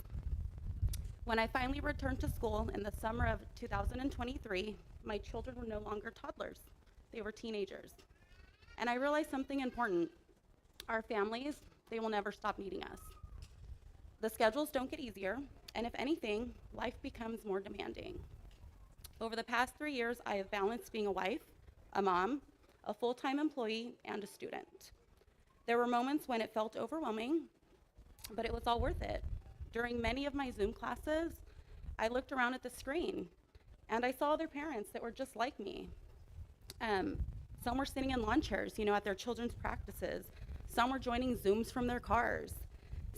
When I finally returned to school in the summer of 2023, my children were no longer toddlers. They were teenagers. And I realized something important. Our families, they will never stop needing us. The schedules don't get easier, and if anything, life becomes more demanding. Over the past 3 years, I have balanced being a wife, a mom, a full-time employee, and a student. There were moments when it felt overwhelming, but it was all worth it. During many of my Zoom classes, I looked around at the screen and I saw other parents that were just like me. Some were sitting in lawn chairs, at their children's practices. Some were joining Zooms from their cars.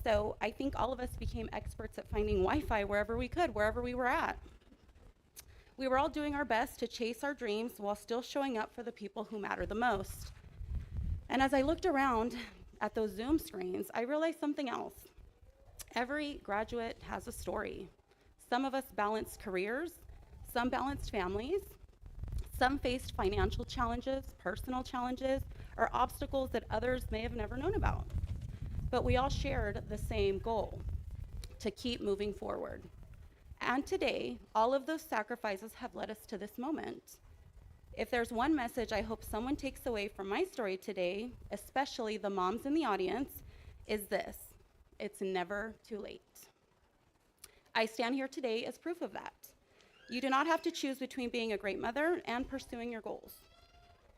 So I think all of us became experts at finding Wi-Fi wherever we could, wherever we were at. We were all doing our best to chase our dreams while still showing up for the people who matter the most. And as I looked around at those Zoom screens, I realized something else. Every graduate has a story. Some of us balanced careers, some balanced families, some faced financial challenges, personal challenges, or obstacles that others may have never known about. But we all shared the same goal, to keep moving forward. And today, all of those sacrifices have led us to this moment. If there's one message I hope someone takes away from my story today, especially the moms in the audience, is this: it's never too late. I stand here today as proof of that. You do not have to choose between being a great mother and pursuing your goals.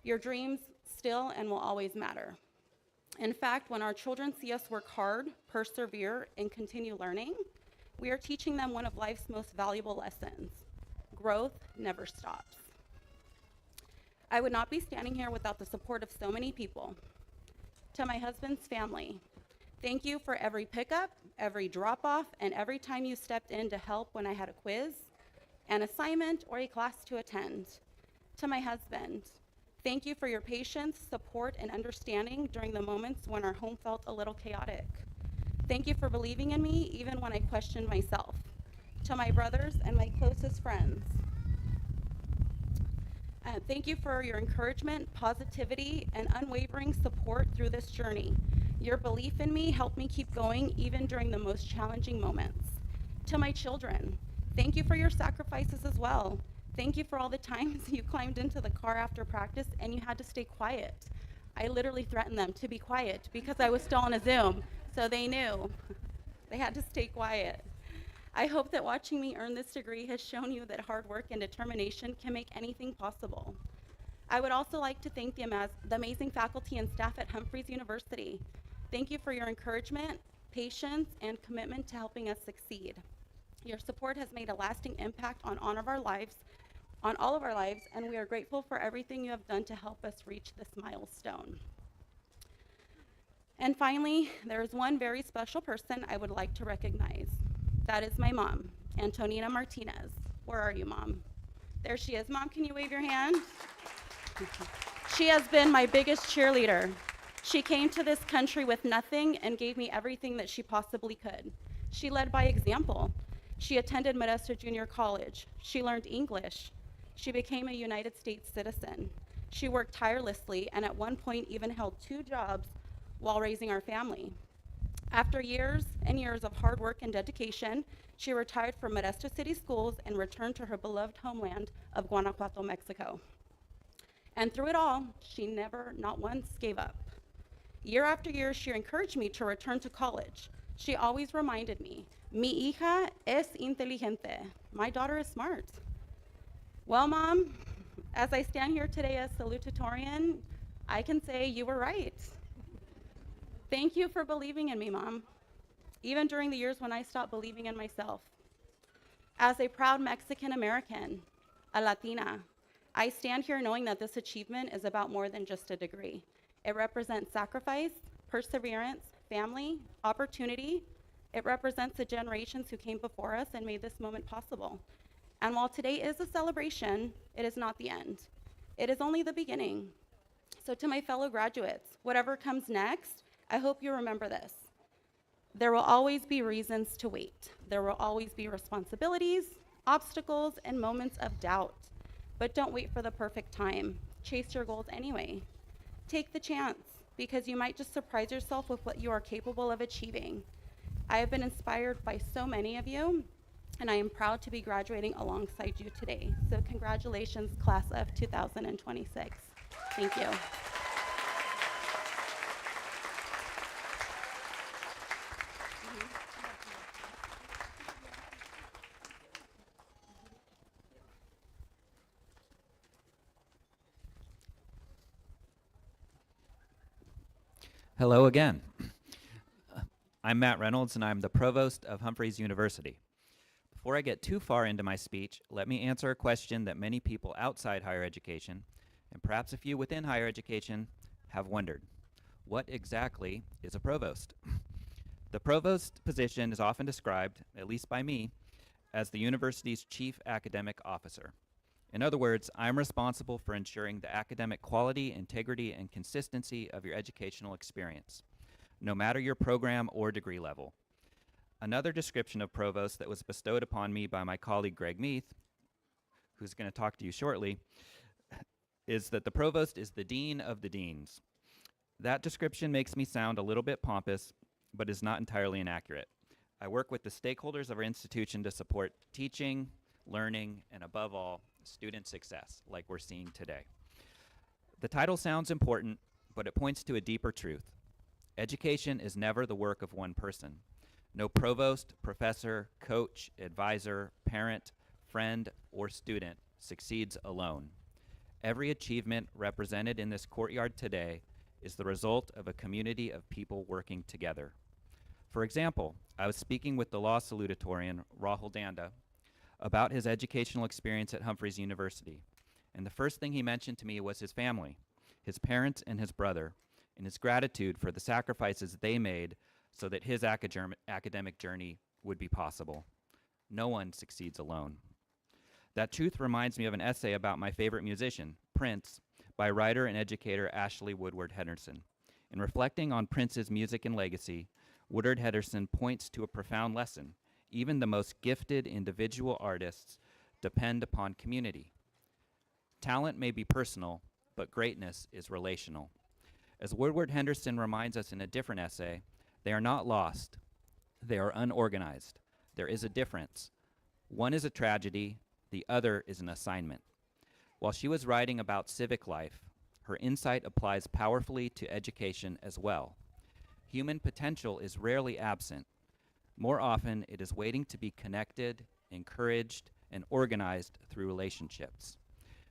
Your dreams still and will always matter. In fact, when our children see us work hard, persevere, and continue learning, we are teaching them one of life's most valuable lessons: growth never stops. I would not be standing here without the support of so many people. To my husband's family, thank you for every pickup, every drop-off, and every time you stepped in to help when I had a quiz. an assignment, or a class to attend. To my husband, thank you for your patience, support, and understanding during the moments when our home felt a little chaotic. Thank you for believing in me even when I questioned myself. To my brothers and my closest friends, thank you for your encouragement, positivity, and unwavering support through this journey. Your belief in me helped me keep going even during the most challenging moments. To my children, thank you for your sacrifices as well. Thank you for all the times you climbed into the car after practice and you had to stay quiet. I literally threatened them to be quiet because I was still on a Zoom, so they knew they had to stay quiet. I hope that watching me earn this degree has shown you that hard work and determination can make anything possible. I would also like to thank the amazing faculty and staff at Humphreys University. Thank you for your encouragement, patience, and commitment to helping us succeed. Your support has made a lasting impact on all of our lives, and we are grateful for everything you have done to help us reach this milestone. And finally, there is one very special person I would like to recognize. That is my mom, Antonina Martinez. Where are you, Mom? There she is. Mom, can you wave your hand? She has been my biggest cheerleader. She came to this country with nothing and gave me everything that she possibly could. She led by example. She attended Modesto Junior College. She learned English. She became a United States citizen. She worked tirelessly and at one point even held 2 jobs while raising our family. After years and years of hard work and dedication, she retired from Modesto City Schools and returned to her beloved homeland of Guanajuato, Mexico. And through it all, she never, not once, gave up. Year after year, she encouraged me to return to college. She always reminded me, mi hija es inteligente. My daughter is smart. Well, Mom, as I stand here today as salutatorian, I can say you were right. Thank you for believing in me, Mom, even during the years when I stopped believing in myself. As a proud Mexican American, a Latina, I stand here knowing that this achievement is about more than just a degree. It represents sacrifice, perseverance, family, opportunity. It represents the generations who came before us and made this moment possible. And while today is a celebration, it is not the end. It is only the beginning. So to my fellow graduates, whatever comes next, I hope you remember this. There will always be reasons to wait. There will always be responsibilities, obstacles, and moments of doubt. But don't wait for the perfect time. Chase your goals anyway. Take the chance, because you might just surprise yourself with what you are capable of achieving. I have been inspired by so many of you, and I am proud to be graduating alongside you today. So congratulations, class of 2026. Thank you. Hello again. I'm Matt Reynolds, and I'm the Provost of Humphreys University. Before I get too far into my speech, let me answer a question that many people outside higher education, and perhaps a few within higher education, have wondered. What exactly is a provost? The provost position is often described, at least by me, as the university's chief academic officer. In other words, I'm responsible for ensuring the academic quality, integrity, and consistency of your educational experience, no matter your program or degree level. Another description of provost that was bestowed upon me by my colleague Greg Meath, who's going to talk to you shortly, is that the provost is the dean of the deans. That description makes me sound a little bit pompous, but is not entirely inaccurate. I work with the stakeholders of our institution to support teaching, learning, and above all, student success, like we're seeing today. The title sounds important, but it points to a deeper truth. Education is never the work of one person. No provost, professor, coach, advisor, parent, friend, or student succeeds alone. Every achievement represented in this courtyard today is the result of a community of people working together. For example, I was speaking with the law salutatorian, Rahul Danda, about his educational experience at Humphreys University. And the first thing he mentioned to me was his family, his parents and his brother, and his gratitude for the sacrifices they made so that his academic journey would be possible. No one succeeds alone. That truth reminds me of an essay about my favorite musician, Prince, by writer and educator Ashley Woodward Henderson. In reflecting on Prince's music and legacy, Woodward Henderson points to a profound lesson. Even the most gifted individual artists depend upon community. Talent may be personal, but greatness is relational. As Woodward Henderson reminds us in a different essay, they are not lost. They are unorganized. There is a difference. One is a tragedy, the other is an assignment. While she was writing about civic life, her insight applies powerfully to education as well. Human potential is rarely absent. More often, it is waiting to be connected, encouraged, and organized through relationships.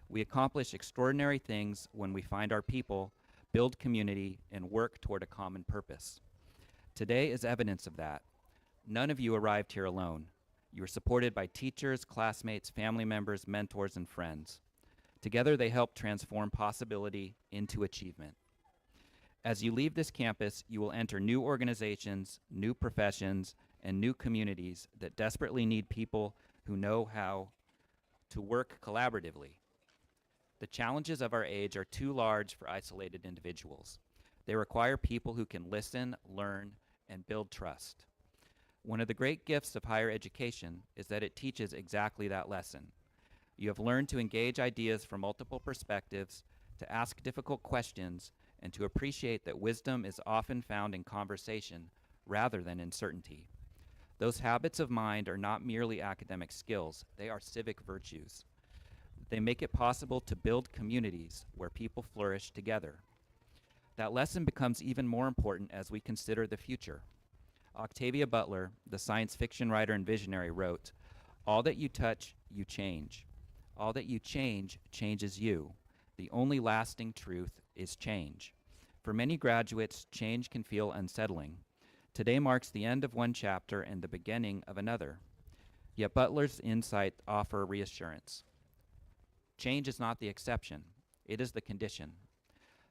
We accomplish extraordinary things when we find our people, build community, and work toward a common purpose. Today is evidence of that. None of you arrived here alone. You are supported by teachers, classmates, family members, mentors, and friends. Together, they help transform possibility into achievement. As you leave this campus, you will enter new organizations, new professions, and new communities that desperately need people who know how to work collaboratively. The challenges of our age are too large for isolated individuals. They require people who can listen, learn, and build trust. One of the great gifts of higher education is that it teaches exactly that lesson. You have learned to engage ideas from multiple perspectives, to ask difficult questions, and to appreciate that wisdom is often found in conversation rather than in certainty. Those habits of mind are not merely academic skills, they are civic virtues. They make it possible to build communities where people flourish together. That lesson becomes even more important as we consider the future. Octavia Butler, the science fiction writer and visionary, wrote, "All that you touch, you change. All that you change, changes you. The only lasting truth is change." For many graduates, change can feel unsettling. Today marks the end of one chapter and the beginning of another. Yet Butler's insights offer reassurance. Change is not the exception, it is the condition.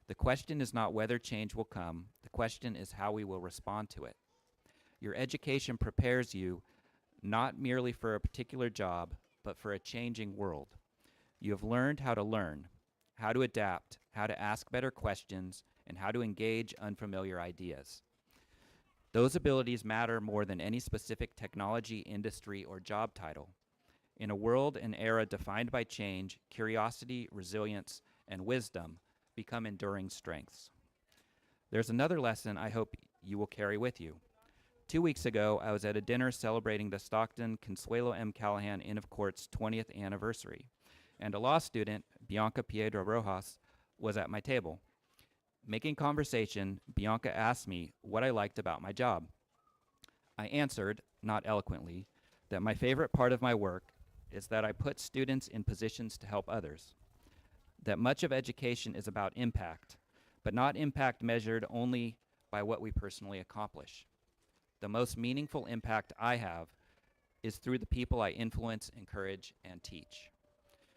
The question is not whether change will come, the question is how we will respond to it. Your education prepares you not merely for a particular job, but for a changing world. You have learned how to adapt, how to ask better questions, and how to engage unfamiliar ideas. Those abilities matter more than any specific technology, industry, or job title. In a world and era defined by change, curiosity, resilience, and wisdom become enduring strengths. There's another lesson I hope you will carry with you. 2 weeks ago, I was at a dinner celebrating the Stockton Consuelo M. Callahan Inn of Court's 20th anniversary, and a law student, Bianca Piedra Rojas, was at my table. Making conversation, Bianca asked me what I liked about my job. I answered, not eloquently, that my favorite part of my work is that I put students in positions to help others. That much of education is about impact, but not impact measured only by what we personally accomplish. The most meaningful impact I have is through the people I influence, encourage, and teach.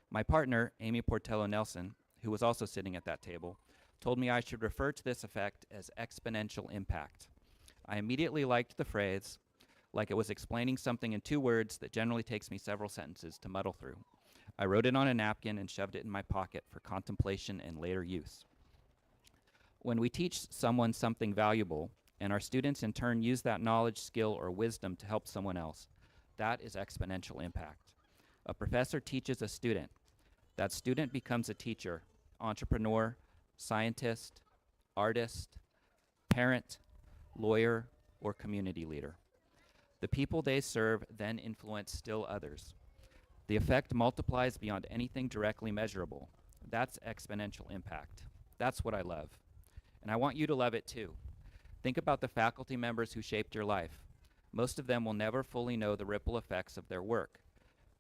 My partner, Amy Portello Nelson, who was also sitting at that table, told me I should refer to this effect as exponential impact. I immediately liked the phrase, like it was explaining something in 2 words that generally takes me several sentences to muddle through. I wrote it on a napkin and shoved it in my pocket for contemplation and later use. When we teach someone something valuable, and our students in turn use that knowledge, skill, or wisdom to help someone else, that is exponential impact. A professor teaches a student. That student becomes a teacher, entrepreneur, scientist, artist, parent, lawyer, or community leader. The people they serve then influence still others. The effect multiplies beyond anything directly measurable. That's exponential impact. That's what I love. And I want you to love it too. Think about the faculty members who shaped your life. Most of them will never fully know the ripple effects of their work.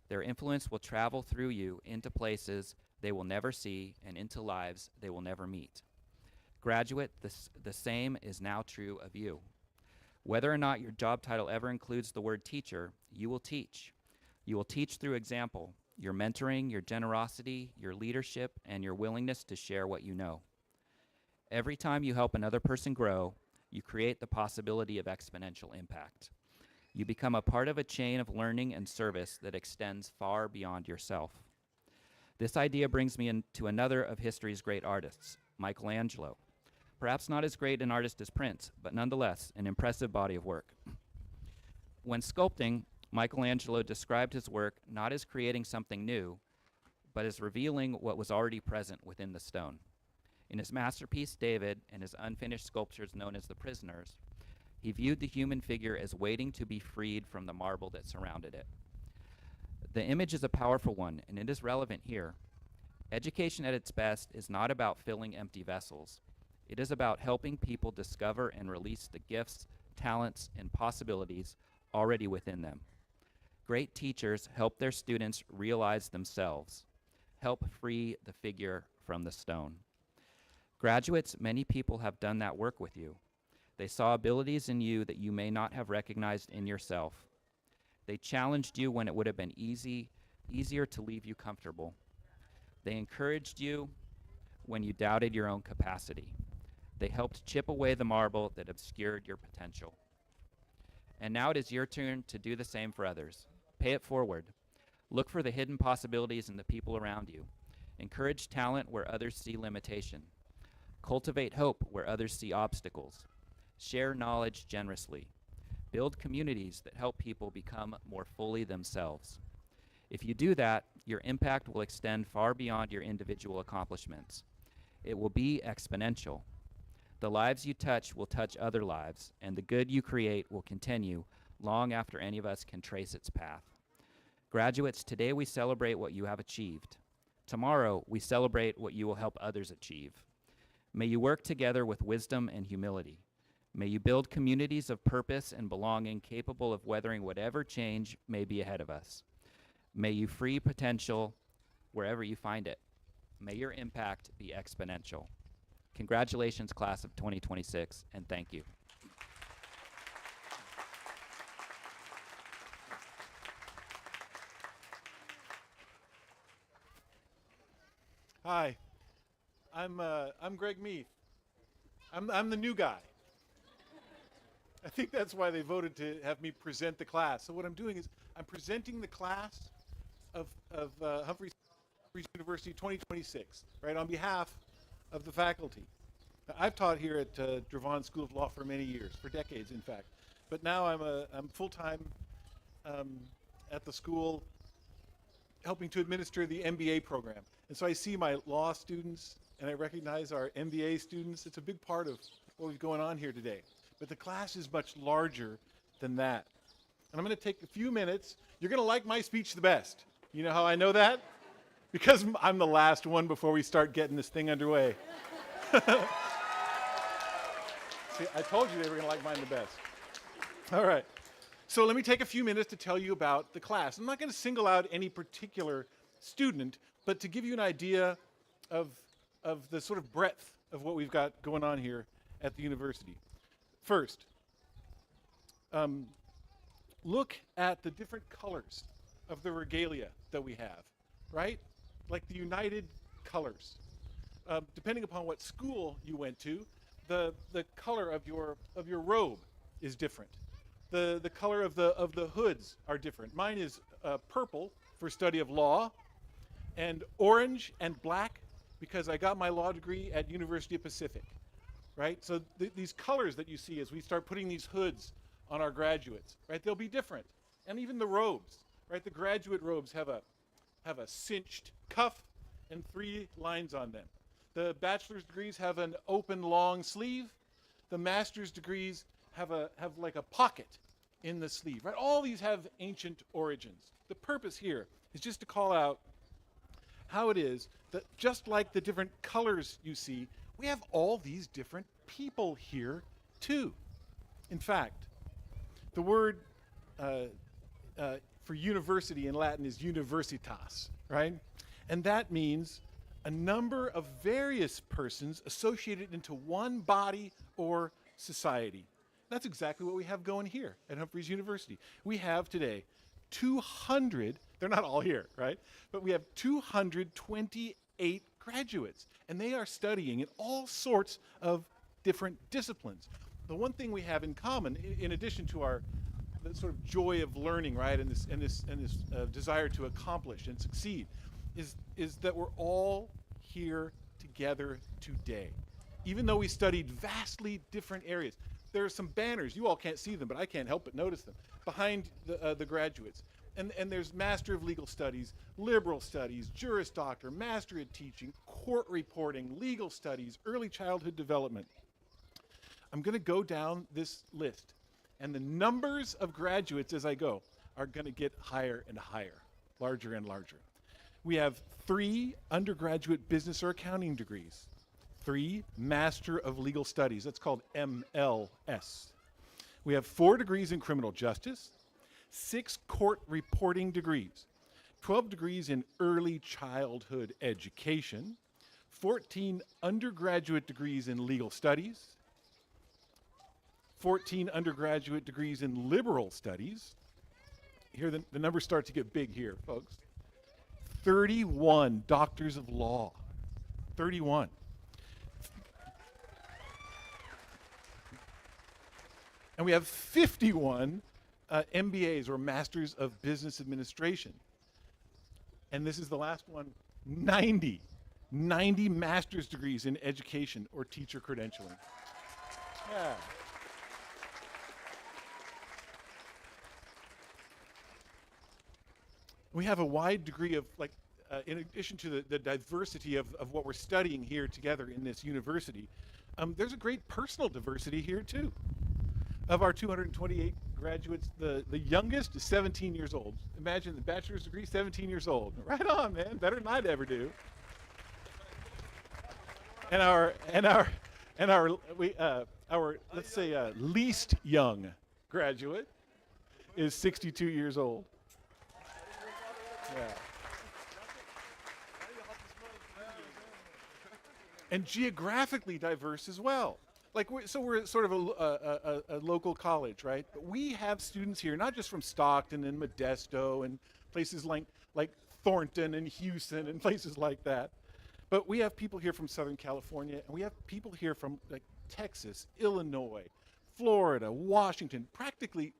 Their influence will travel through you into places they will never see and into lives they will never meet. Graduate, the same is now true of you. Whether or not your job title ever includes the word teacher, you will teach. You will teach through example, your mentoring, your generosity, your leadership, and your willingness to share what you know. Every time you help another person grow, you create the possibility of exponential impact. You become a part of a chain of learning and service that extends far beyond yourself. This idea brings me into another of history's great artists, Michelangelo. Perhaps not as great an artist as Prince, but nonetheless an impressive body of work. When sculpting, Michelangelo described his work not as creating something new, but as revealing what was already present within the stone. In his masterpiece, David, and his unfinished sculptures known as the Prisoners, he viewed the human figure as waiting to be freed from the marble that surrounded it. The image is a powerful one, and it is relevant here. Education at its best is not about filling empty vessels. It is about helping people discover and release the gifts, talents, and possibilities already within them. Great teachers help their students realize themselves, help free the figure from the stone. Graduates, many people have done that work with you. They saw abilities in you that you may not have recognized in yourself. They challenged you when it would have been easier to leave you comfortable. They encouraged you when you doubted your own capacity. They helped chip away the marble that obscured your potential. And now it is your turn to do the same for others. Pay it forward. Look for the hidden possibilities in the people around you. Encourage talent where others see limitation. Cultivate hope where others see obstacles. Share knowledge generously. Build communities that help people become more fully themselves. If you do that, your impact will extend far beyond your individual accomplishments. It will be exponential. The lives you touch will touch other lives, and the good you create will continue long after any of us can trace its path. Graduates, today we celebrate what you have achieved. Tomorrow, we celebrate what you will help others achieve. May you work together with wisdom and humility. May you build communities of purpose and belonging capable of weathering whatever change may be ahead of us. May you free potential wherever you find it. May your impact be exponential. Congratulations, class of 2026, and thank you. Hi, I'm Greg Meath. I'm the new guy. I think that's why they voted to have me present the class. So what I'm doing is I'm presenting the class of Humphreys University 2026, right, on behalf of the faculty. I've taught here at Dravon School of Law for many years, for decades, in fact. But now I'm full-time at the school, helping to administer the MBA program. And so I see my law students, and I recognize our MBA students. It's a big part of what we've going on here today. But the class is much larger than that. And I'm going to take a few minutes. You're going to like my speech the best. You know how I know that? Because I'm the last one before we start getting this thing underway. See, I told you they were going to like mine the best. All right. So let me take a few minutes to tell you about the class. I'm not going to single out any particular student, but to give you an idea of the sort of breadth of what we've got going on here at the university. First, look at the different colors of the regalia that we have, right? Like the United colors. Depending upon what school you went to, the color of your robe is different. The color of the hoods are different. Mine is purple for study of law, and orange and black because I got my law degree at University of Pacific, right? So these colors that you see as we start putting these hoods on our graduates, right? They'll be different. And even the robes, right? The graduate robes have a cinched cuff and 3 lines on them. The bachelor's degrees have an open long sleeve. The master's degrees have like a pocket in the sleeve, right? All these have ancient origins. The purpose here is just to call out how it is that just like the different colors you see, we have all these different people here too. In fact, the word for university in Latin is universitas, right? And that means a number of various persons associated into one body or society. That's exactly what we have going here at Humphreys University. We have today 200, they're not all here, right? But we have 228 graduates, and they are studying in all sorts of different disciplines. The one thing we have in common, in addition to our the sort of joy of learning, right, and this desire to accomplish and succeed, is that we're all here together today, even though we studied vastly different areas. There are some banners, you all can't see them, but I can't help but notice them, behind the graduates. And there's Master of Legal Studies, Liberal Studies, Juris Doctor, Master of Teaching, Court Reporting, Legal Studies, Early Childhood Development. I'm going to go down this list, and the numbers of graduates as I go are going to get higher and higher, larger and larger. We have 3 undergraduate business or accounting degrees, 3 Master of Legal Studies, that's called MLS. We have 4 degrees in criminal justice, 6 court reporting degrees, 12 degrees in early childhood education, 14 undergraduate degrees in legal studies, 14 undergraduate degrees in liberal studies. Here the numbers start to get big here, folks. 31 doctors of law, 31. And we have 51 MBAs, or Masters of Business Administration. And this is the last one, 90 master's degrees in education or teacher credentialing. Yeah. We have a wide degree of, in addition to the diversity of what we're studying here together in this university, there's a great personal diversity here too. Of our 228 graduates, the youngest is 17 years old. Imagine the bachelor's degree, 17 years old. Right on, man. Better than I'd ever do. And our let's say least young graduate is 62 years old. Yeah. And geographically diverse as well. So we're sort of a local college, right? But we have students here, not just from Stockton and Modesto and places like Thornton and Houston and places like that, but we have people here from Southern California, and we have people here from Texas, Illinois, Florida, Washington, practically,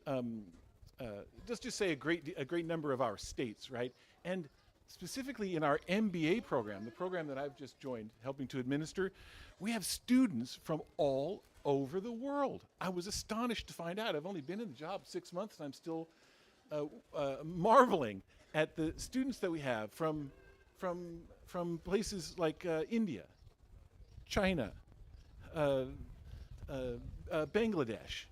let's just say a great number of our states, right? And specifically in our MBA program, the program that I've just joined, helping to administer, we have students from all over the world. I was astonished to find out. I've only been in the job 6 months, and I'm still marveling at the students that we have from places like India, China, Bangladesh,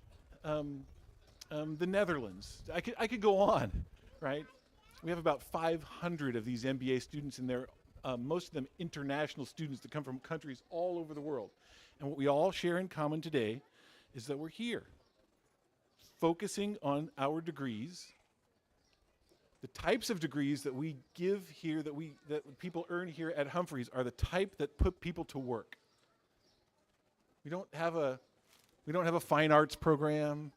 the Netherlands. I could go on, right? We have about 500 of these MBA students, and they're most of them international students that come from countries all over the world. And what we all share in common today is that we're here, focusing on our degrees. The types of degrees that we give here, that people earn here at Humphreys, are the type that put people to work. We don't have a fine arts program.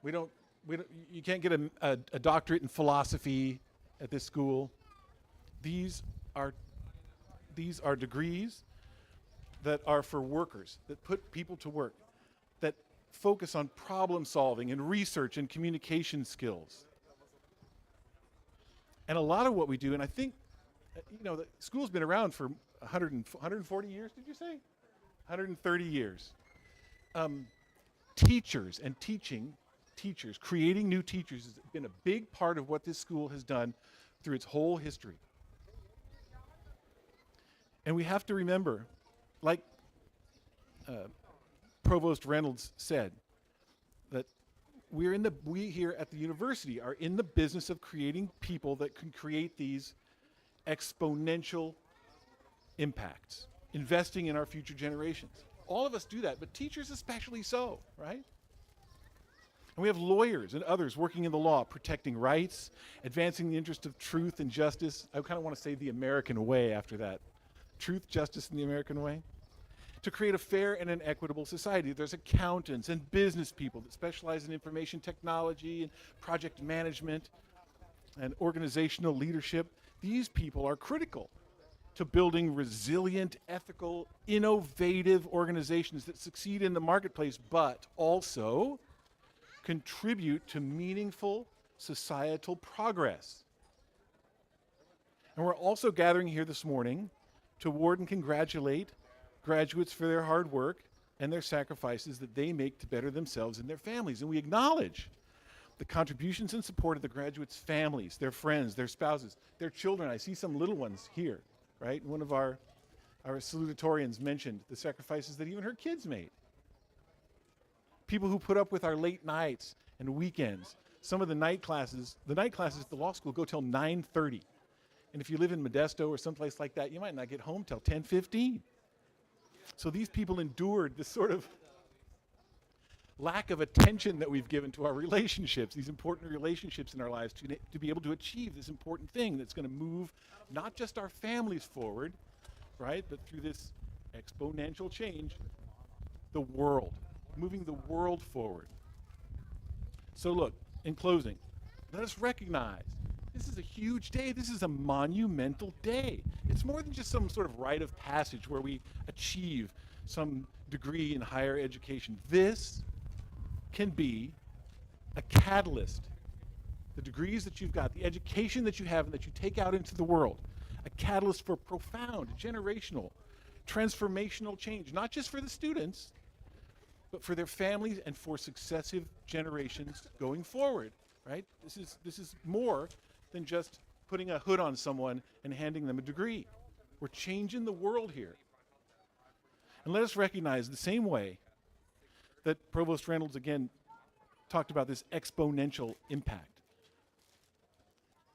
You can't get a doctorate in philosophy at this school. These are degrees that are for workers, that put people to work, that focus on problem solving and research and communication skills. And a lot of what we do, and I think, the school's been around for 140 years, did you say? 130 years. Teachers and teachers, creating new teachers has been a big part of what this school has done through its whole history. And we have to remember, like Provost Reynolds said, that we here at the university are in the business of creating people that can create these exponential impacts, investing in our future generations. All of us do that, but teachers especially so, right? And we have lawyers and others working in the law, protecting rights, advancing the interest of truth and justice. I kind of want to say the American way after that. Truth, justice, and the American way. To create a fair and an equitable society. There's accountants and business people that specialize in information technology and project management and organizational leadership. These people are critical to building resilient, ethical, innovative organizations that succeed in the marketplace, but also contribute to meaningful societal progress. And we're also gathering here this morning to award and congratulate graduates for their hard work and their sacrifices that they make to better themselves and their families. And we acknowledge the contributions and support of the graduates' families, their friends, their spouses, their children. I see some little ones here, right? One of our salutatorians mentioned the sacrifices that even her kids made. People who put up with our late nights and weekends. Some of the night classes at the law school go till 9:30. And if you live in Modesto or someplace like that, you might not get home till 10:15. So these people endured this sort of lack of attention that we've given to our relationships, these important relationships in our lives, to be able to achieve this important thing that's going to move not just our families forward, right, but through this exponential change, the world, moving the world forward. So look, in closing, let us recognize this is a huge day. This is a monumental day. It's more than just some sort of rite of passage where we achieve some degree in higher education. This can be a catalyst. The degrees that you've got, the education that you have and that you take out into the world, a catalyst for profound, generational, transformational change, not just for the students, but for their families and for successive generations going forward, right? This is more than just putting a hood on someone and handing them a degree. We're changing the world here. And let us recognize the same way that Provost Reynolds again talked about this exponential impact.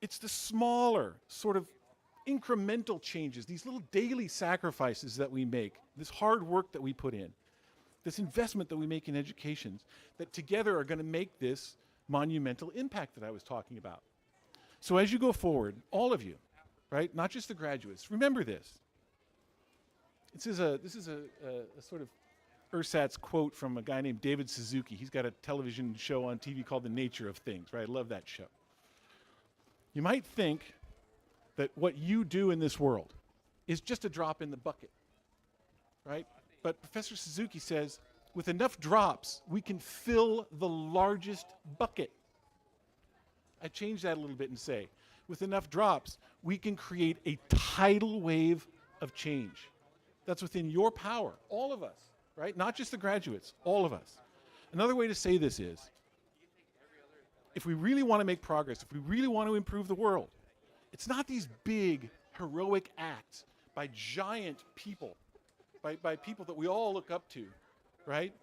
It's the smaller sort of incremental changes, these little daily sacrifices that we make, this hard work that we put in, this investment that we make in education, that together are going to make this monumental impact that I was talking about. So as you go forward, all of you, right, not just the graduates, remember this. This is a sort of ersatz quote from a guy named David Suzuki. He's got a television show on TV called The Nature of Things, right? I love that show. You might think that what you do in this world is just a drop in the bucket, right? But Professor Suzuki says, with enough drops, we can fill the largest bucket. I change that a little bit and say, with enough drops, we can create a tidal wave of change. That's within your power, all of us, right? Not just the graduates, all of us. Another way to say this is, if we really want to make progress, if we really want to improve the world, it's not these big, heroic acts by giant people, by people that we all look up to, right?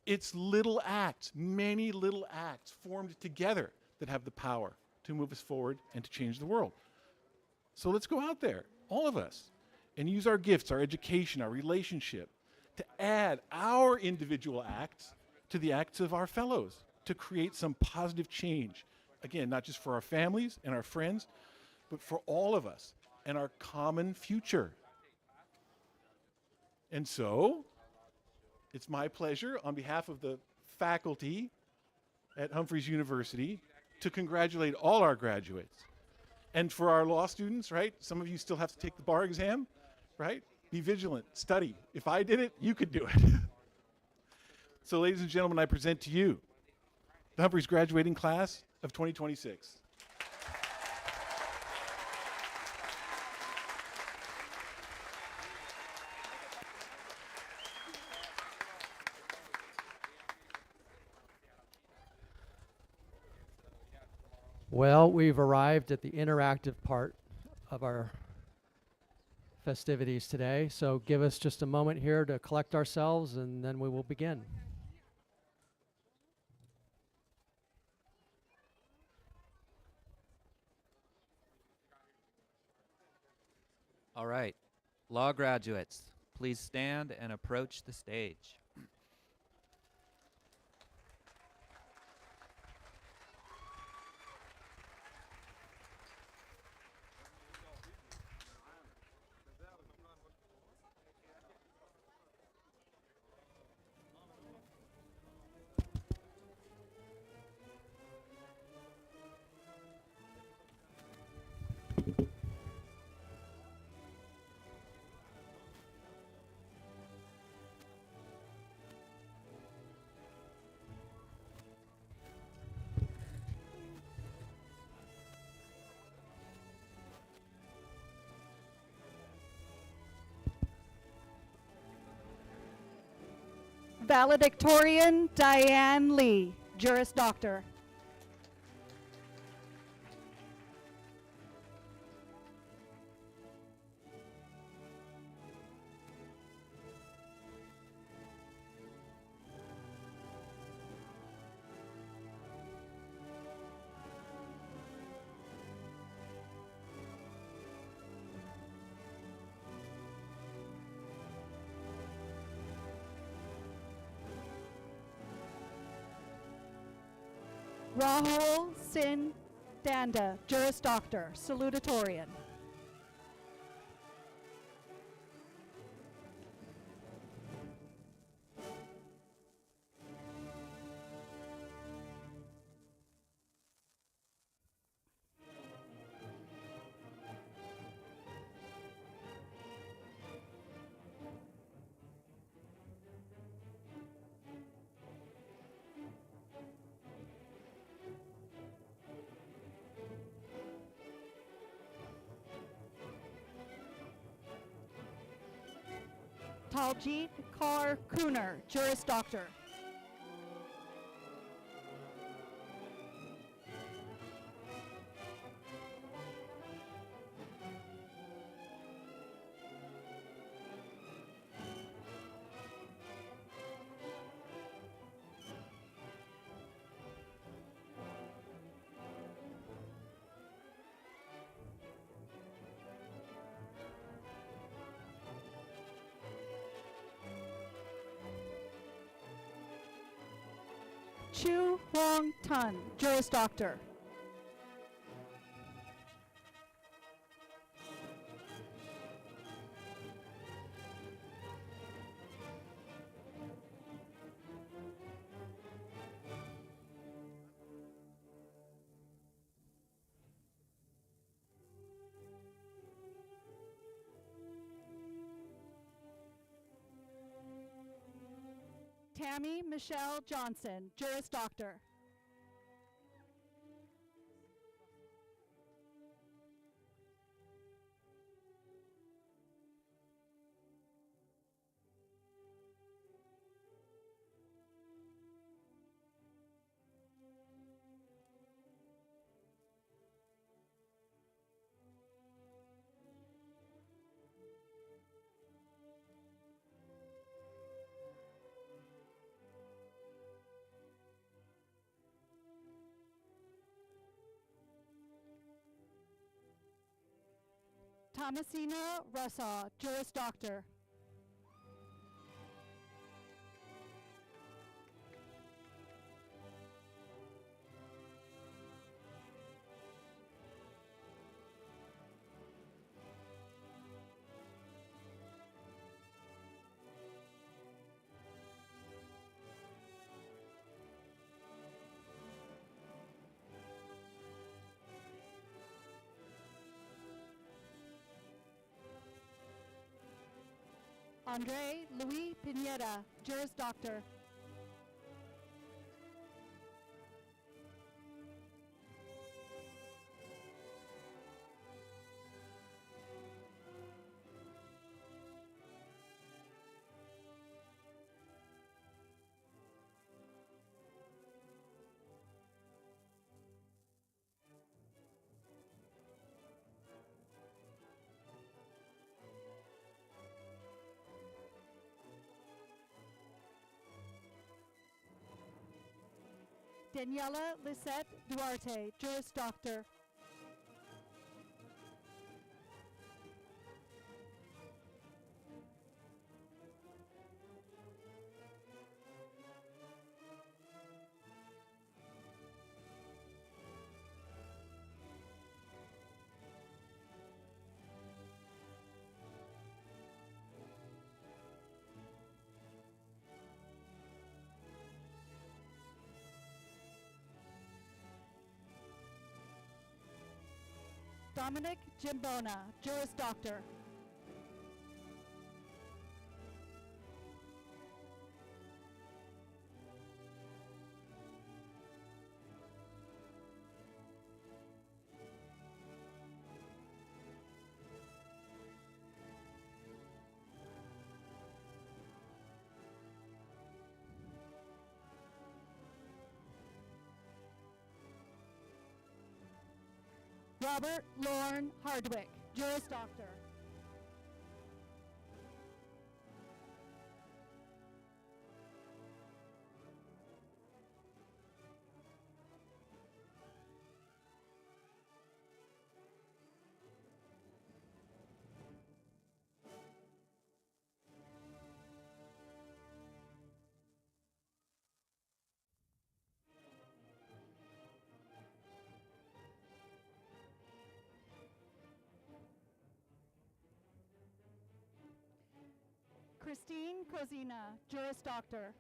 It's little acts, many little acts formed together that have the power to move us forward and to change the world. So let's go out there, all of us, and use our gifts, our education, our relationship, to add our individual acts to the acts of our fellows, to create some positive change. Again, not just for our families and our friends, but for all of us and our common future. And so, it's my pleasure, on behalf of the faculty at Humphreys University, to congratulate all our graduates. And for our law students, right, some of you still have to take the bar exam, right? Be vigilant, study. If I did it, you could do it. So ladies and gentlemen, I present to you the Humphreys graduating class of 2026. Well, we've arrived at the interactive part of our festivities today, so give us just a moment here to collect ourselves and then we will begin. All right, law graduates, please stand and approach the stage. Valedictorian Diane Lee, Juris Doctor. Rahul Sin Danda, Juris Doctor, Salutatorian. Taljit Kaur Kuner, Juris Doctor. Chu Wong Tun, Juris Doctor. Tammy Michelle Johnson, Juris Doctor. Thomasina Russa, Juris Doctor. Andre Louis Pineda, Juris Doctor. Daniela Lisette Duarte, Juris Doctor. Dominic Gimbona, Juris Doctor. Robert Lorne Hardwick, Juris Doctor. Christine Cozina, Juris Doctor.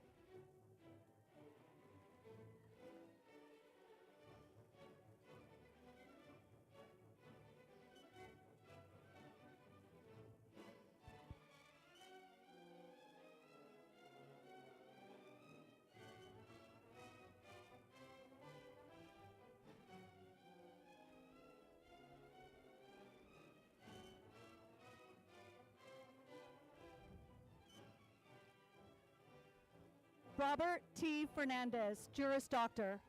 Robert T. Fernandez, Juris Doctor.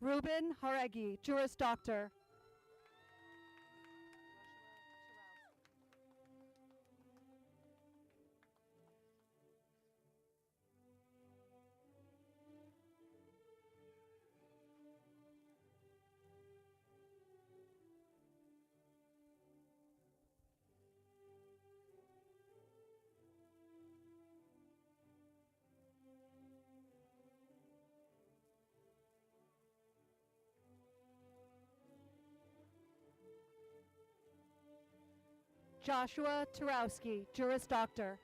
Ruben Haregi, Juris Doctor. Joshua Turowski, Juris Doctor.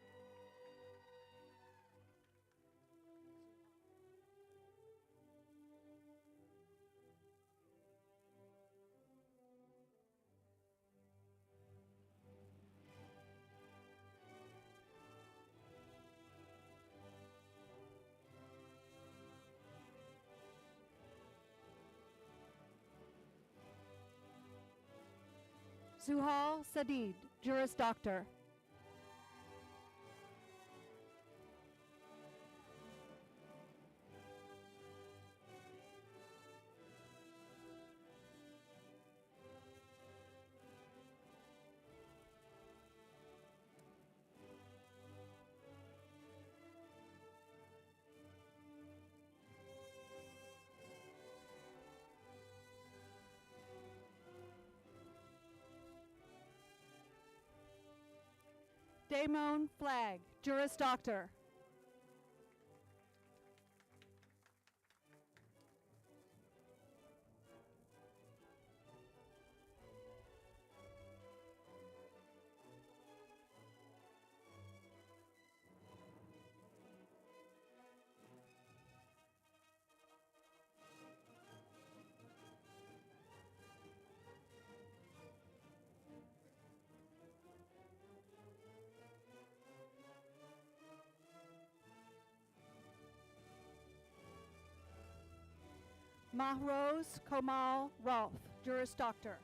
Zuhal Sadid, Juris Doctor. Damon Flagg, Juris Doctor. Mahroz Komal Rolf, Juris Doctor.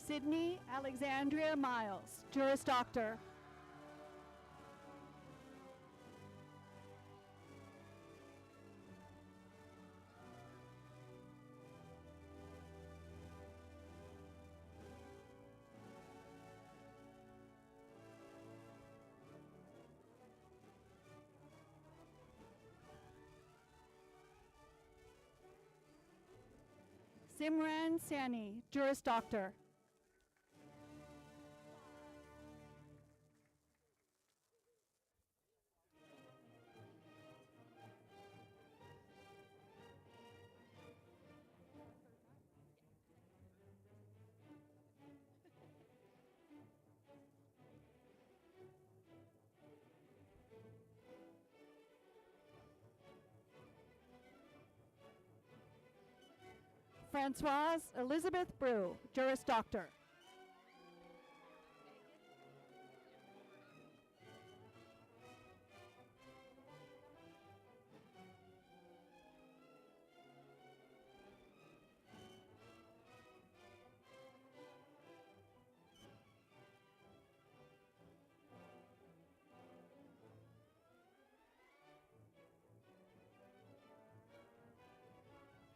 Sydney Alexandria Miles, Juris Doctor. Simran Sani, Juris Doctor. Francoise Elizabeth Brew, Juris Doctor.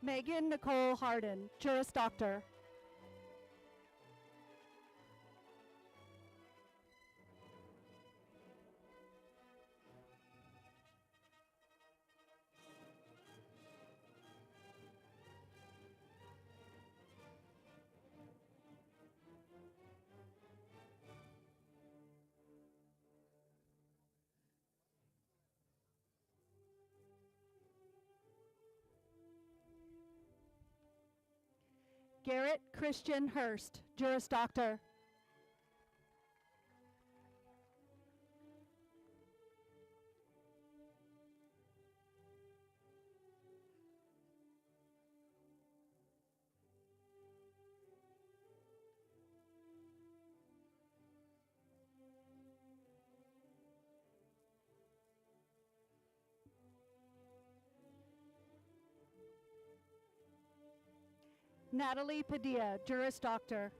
Megan Nicole Harden, Juris Doctor. Garrett Christian Hurst, Juris Doctor. Natalie Padilla, Juris Doctor.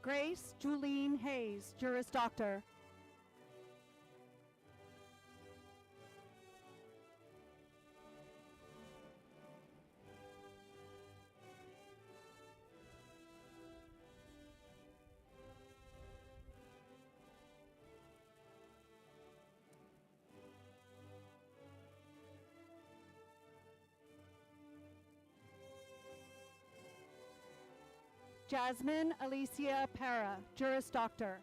Grace Julene Hayes, Juris Doctor. Jasmine Alicia Para, Juris Doctor.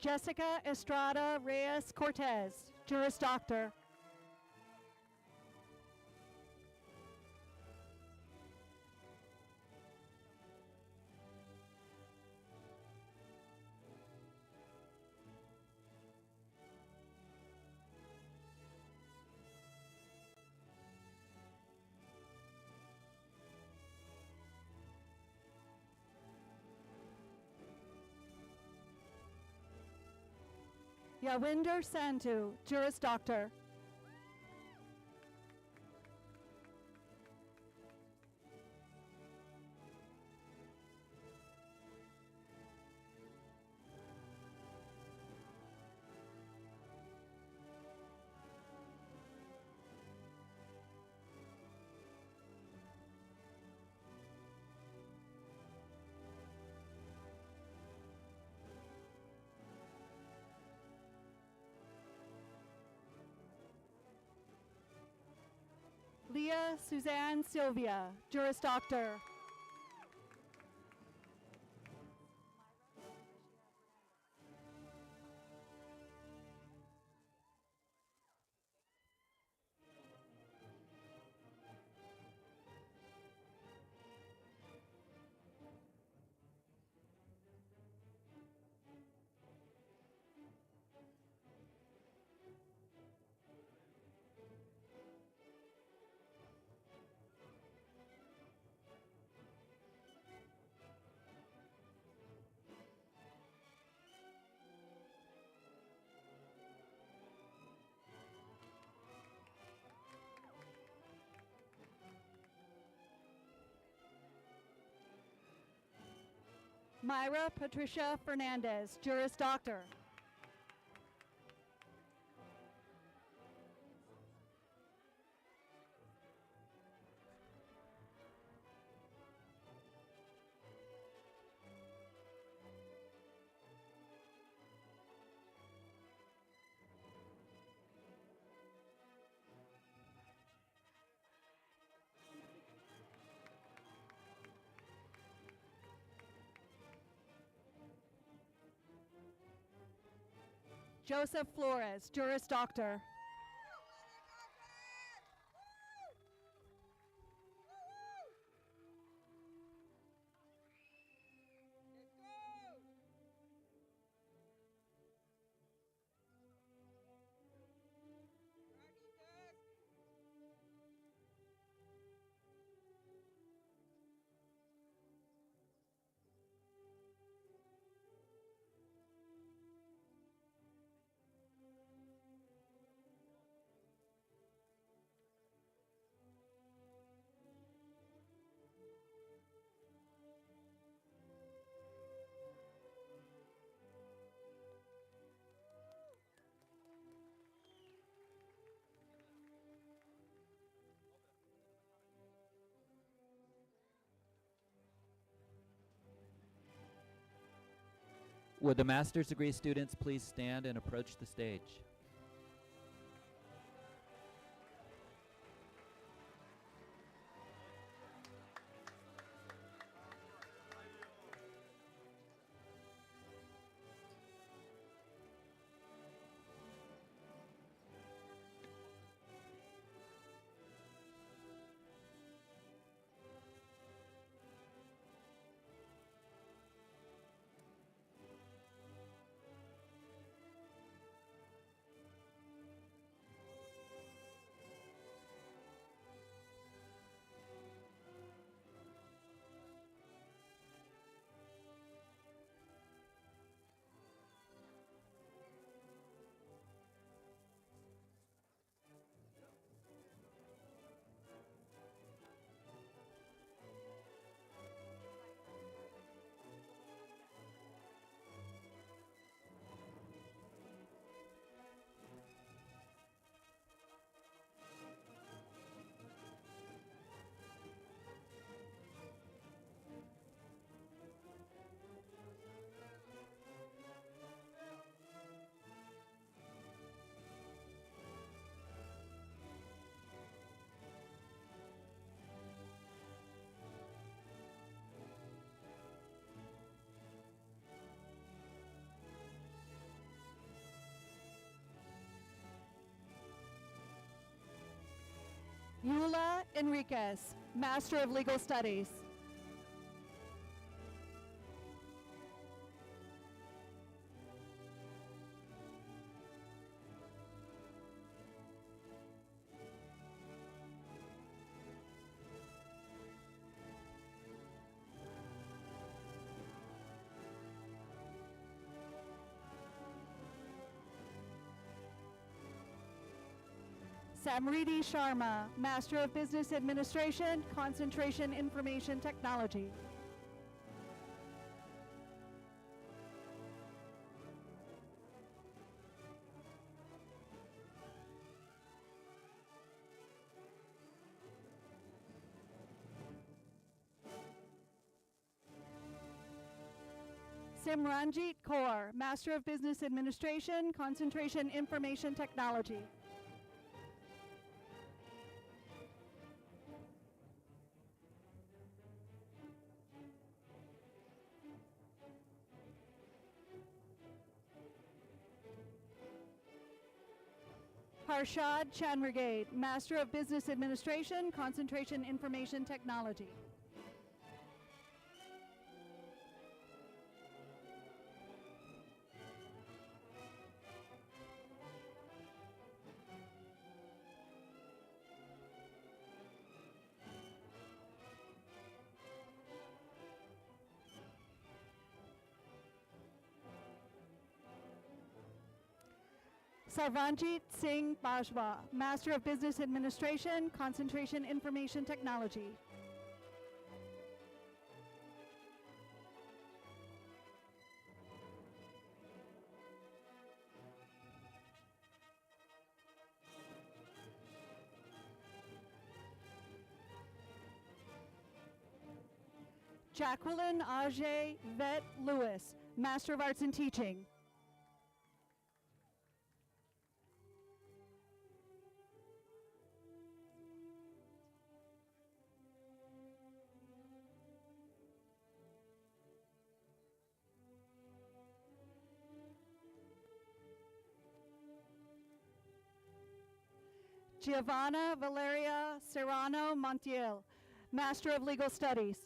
Jessica Estrada Reyes Cortez, Juris Doctor. Yawinder Santu, Juris Doctor. Leah Suzanne Sylvia, Juris Doctor. Myra Patricia Fernandez, Juris Doctor. Joseph Flores, Juris Doctor. Would the master's degree students please stand and approach the stage? Eula Enriquez, Master of Legal Studies. Samriti Sharma, Master of Business Administration, concentration Information Technology. Simranjit Kaur, Master of Business Administration, concentration Information Technology. Harshad Chanragade, Master of Business Administration, concentration Information Technology. Sarvanjit Singh Bajwa, Master of Business Administration, concentration Information Technology. Jacqueline Ajay Vet Lewis, Master of Arts in Teaching. Giovanna Valeria Serrano Montiel, Master of Legal Studies.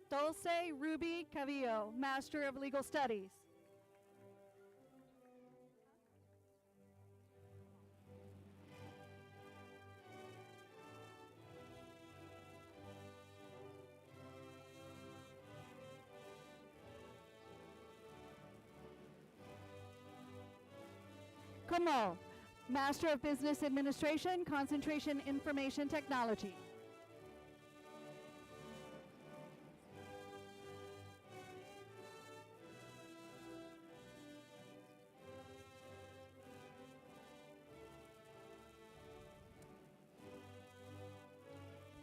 Dulce Ruby Cavillo, Master of Legal Studies. Como, Master of Business Administration, concentration Information Technology.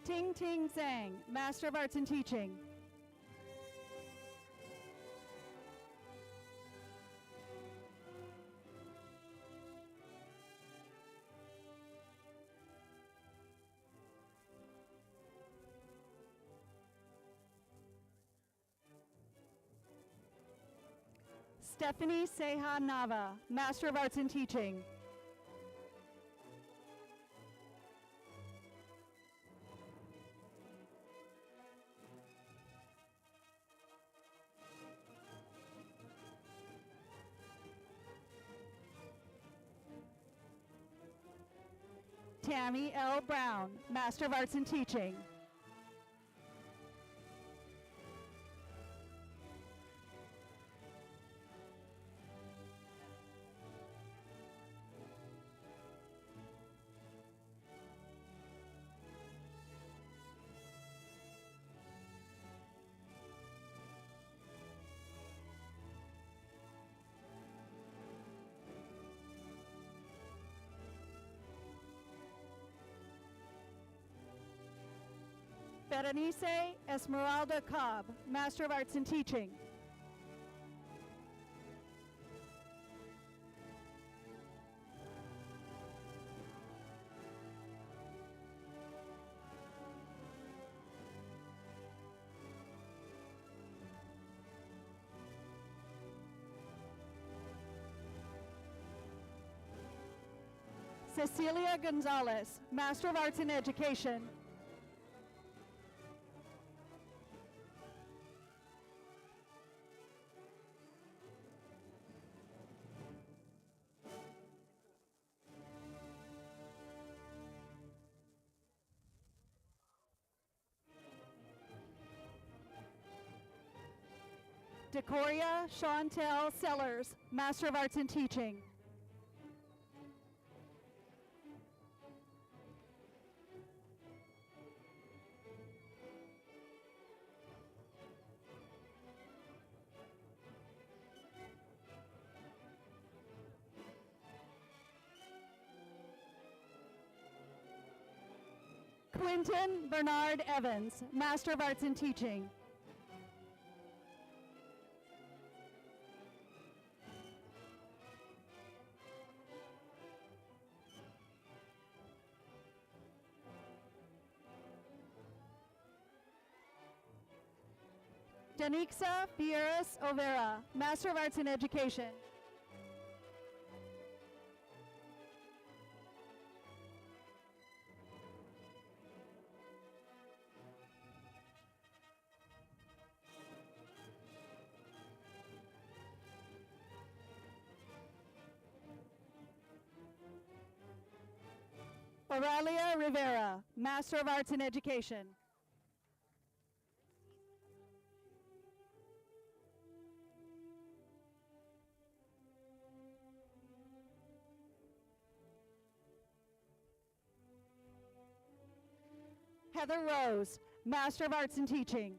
Ting Ting Zhang, Master of Arts in Teaching. Stephanie Seha Nava, Master of Arts in Teaching. Tammy L. Brown, Master of Arts in Teaching. Berenice Esmeralda Cobb, Master of Arts in Teaching. Cecilia Gonzalez, Master of Arts in Education. Decoria Chantel Sellers, Master of Arts in Teaching. Quinton Bernard Evans, Master of Arts in Teaching. Danixa Fieras Overa, Master of Arts in Education. Aurelia Rivera, Master of Arts in Education. Heather Rose, Master of Arts in Teaching.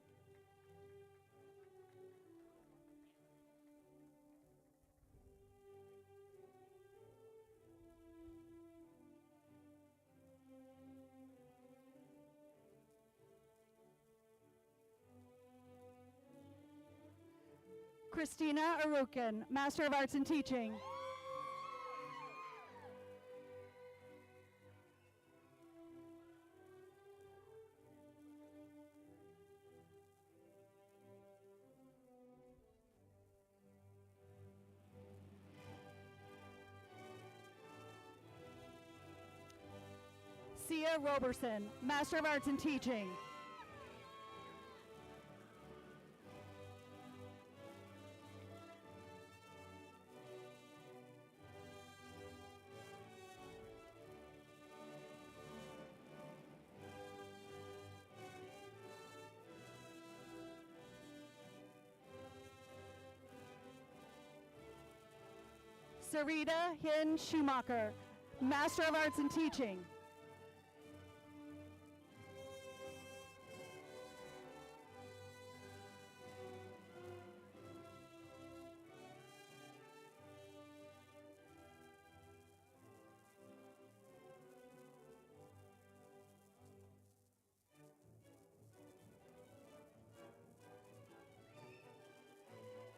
Christina Arukin, Master of Arts in Teaching. Sia Roberson, Master of Arts in Teaching. Sarita Hin Schumacher, Master of Arts in Teaching.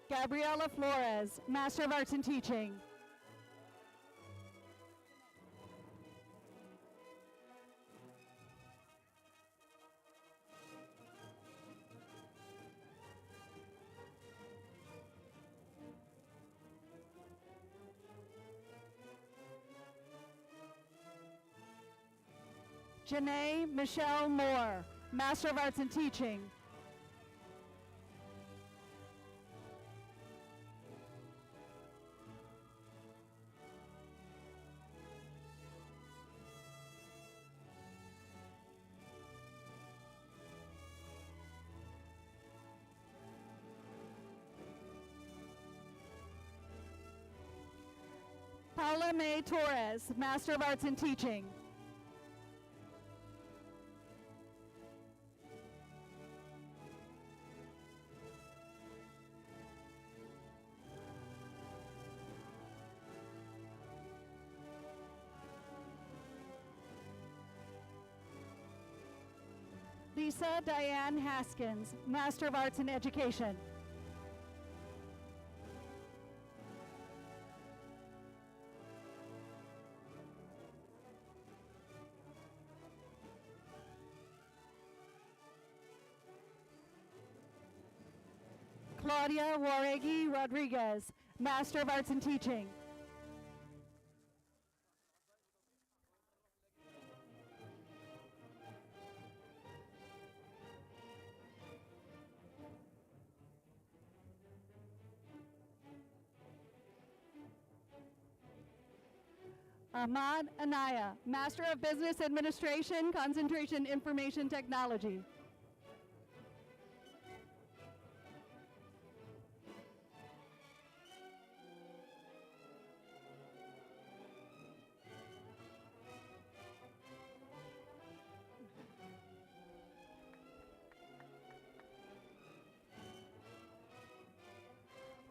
Gabriela Flores, Master of Arts in Teaching. Janae Michelle Moore, Master of Arts in Teaching. Paula May Torres, Master of Arts in Teaching. Lisa Diane Haskins, Master of Arts in Education. Claudia Waregi Rodriguez, Master of Arts in Teaching. Ahmad Anaya, Master of Business Administration, concentration Information Technology.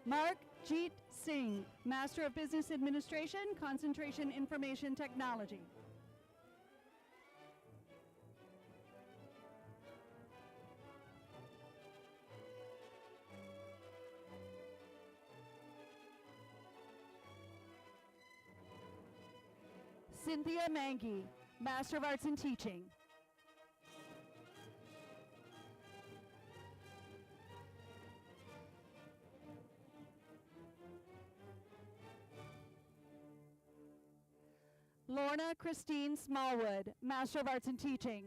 Mark Jeet Singh, Master of Business Administration, concentration Information Technology. Cynthia Mangi, Master of Arts in Teaching. Lorna Christine Smallwood, Master of Arts in Teaching.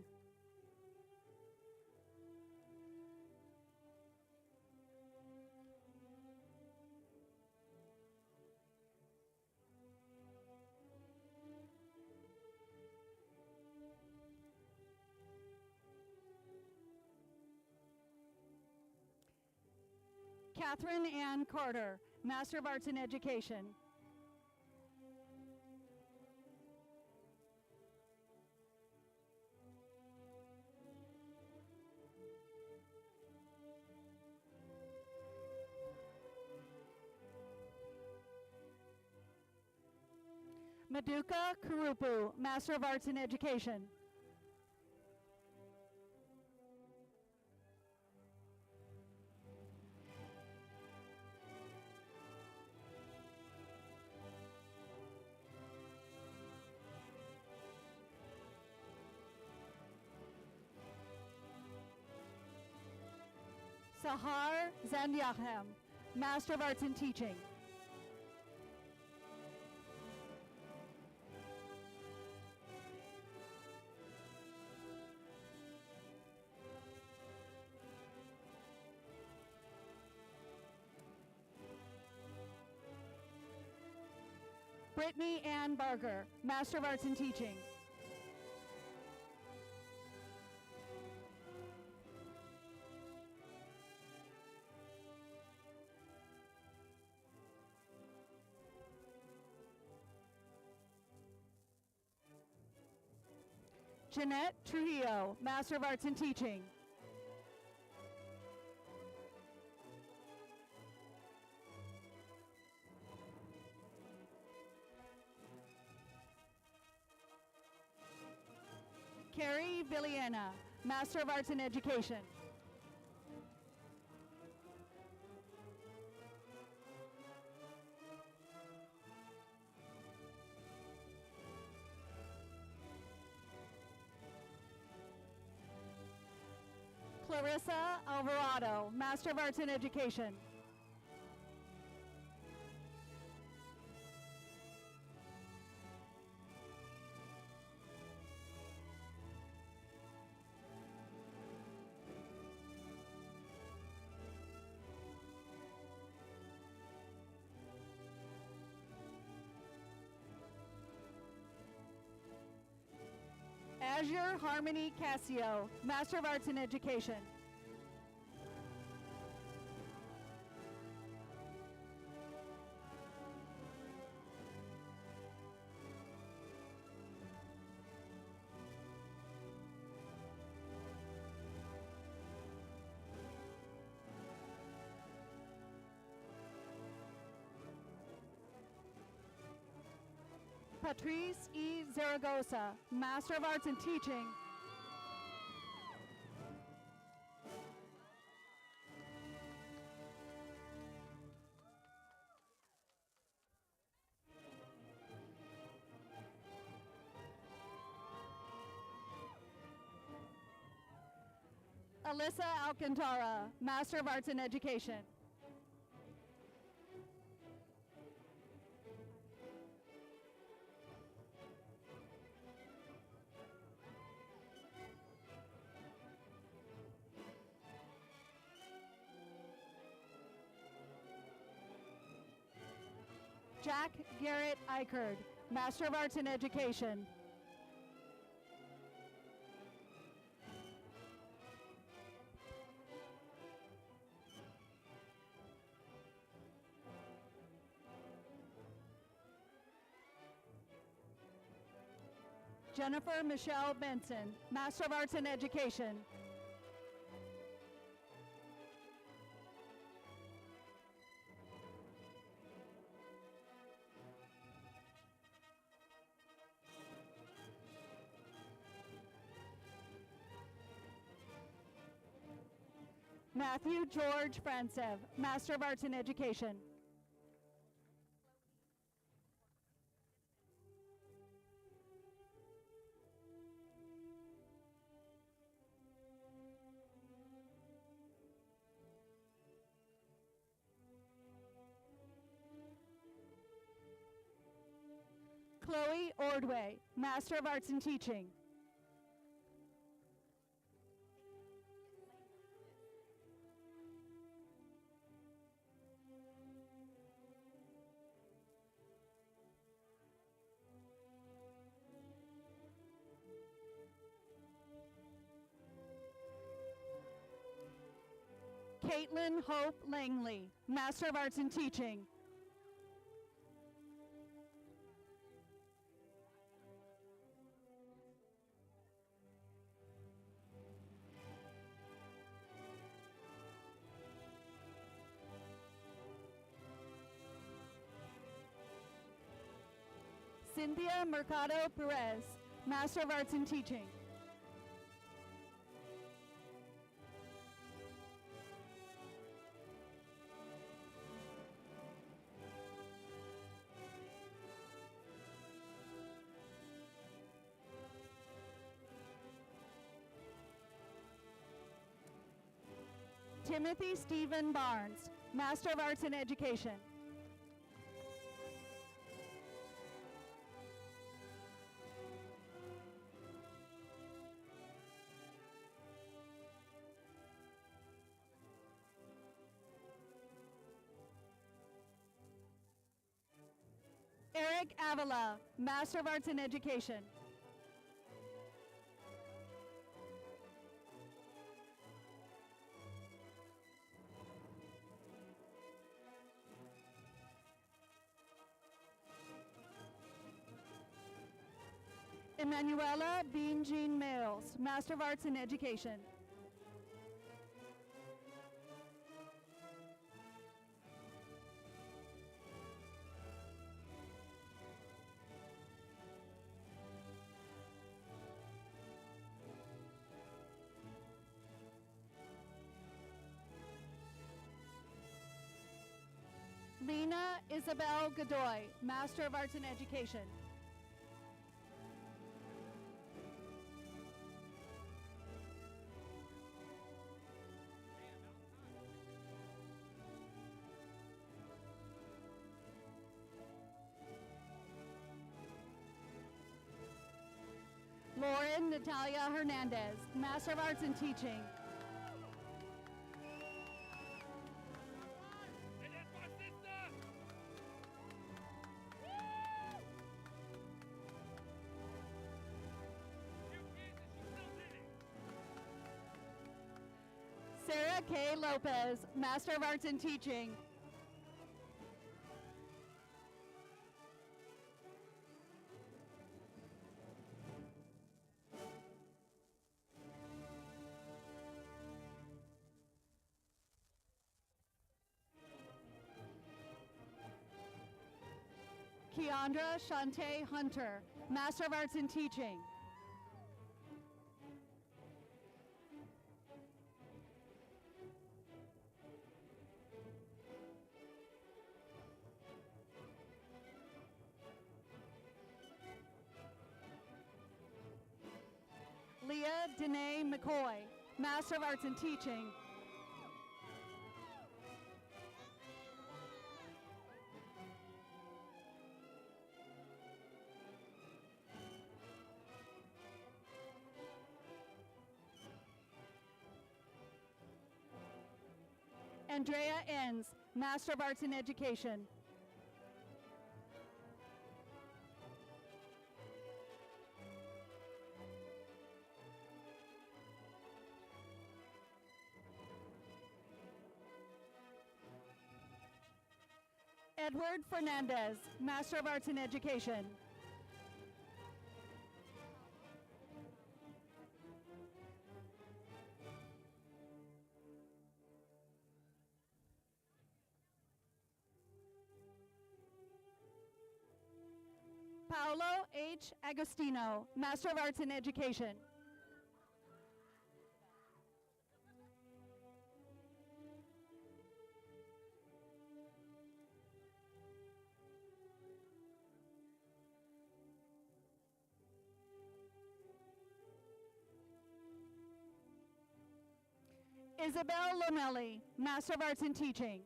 Catherine Ann Carter, Master of Arts in Education. Maduka Karupu, Master of Arts in Education. Sahar Zandiahem, Master of Arts in Teaching. Brittany Ann Barker, Master of Arts in Teaching. Jeanette Trujillo, Master of Arts in Teaching. Carrie Villiena, Master of Arts in Education. Clarissa Alvarado, Master of Arts in Education. Azure Harmony Casio, Master of Arts in Education. Patrice E. Zaragoza, Master of Arts in Teaching. Alyssa Alcantara, Master of Arts in Education. Jack Garrett Eichard, Master of Arts in Education. Jennifer Michelle Benson, Master of Arts in Education. Matthew George Francev, Master of Arts in Education. Chloe Ordway, Master of Arts in Teaching. Caitlin Hope Langley, Master of Arts in Teaching. Cynthia Mercado Perez, Master of Arts in Teaching. Timothy Stephen Barnes, Master of Arts in Education. Eric Avila, Master of Arts in Education. Emanuela Bean Jean Males, Master of Arts in Education. Lena Isabel Godoy, Master of Arts in Education. Lauren Natalia Hernandez, Master of Arts in Teaching. Sarah K. Lopez, Master of Arts in Teaching. Keandra Shante Hunter, Master of Arts in Teaching. Leah Danae McCoy, Master of Arts in Teaching. Andrea Enns, Master of Arts in Education. Edward Fernandez, Master of Arts in Education. Paolo H. Agostino, Master of Arts in Education. Isabel Lomelli, Master of Arts in Teaching.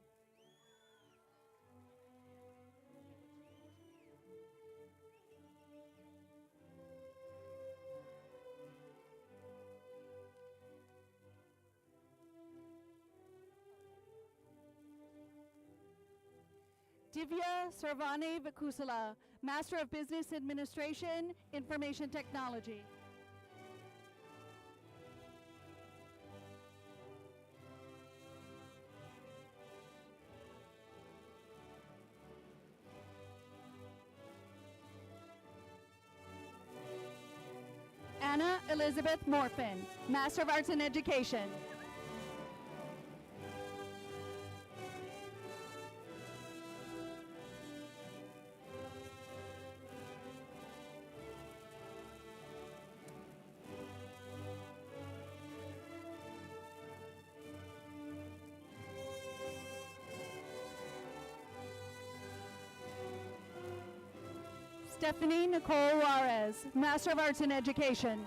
Divya Sarvani Vakusala, Master of Business Administration, Information Technology. Anna Elizabeth Morfin, Master of Arts in Education. Stephanie Nicole Juarez, Master of Arts in Education.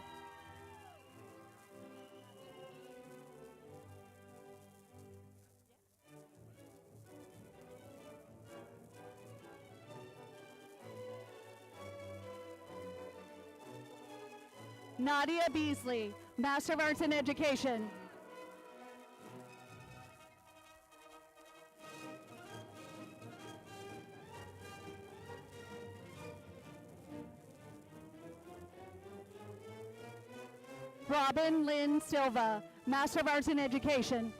Nadia Beasley, Master of Arts in Education. Robin Lynn Silva, Master of Arts in Education.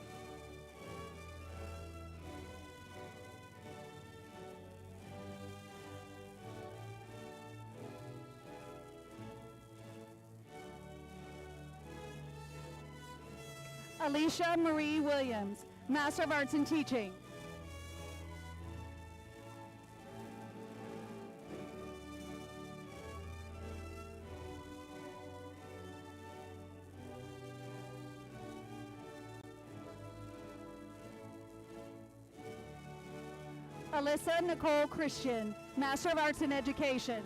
Alicia Marie Williams, Master of Arts in Teaching. Alyssa Nicole Christian, Master of Arts in Education.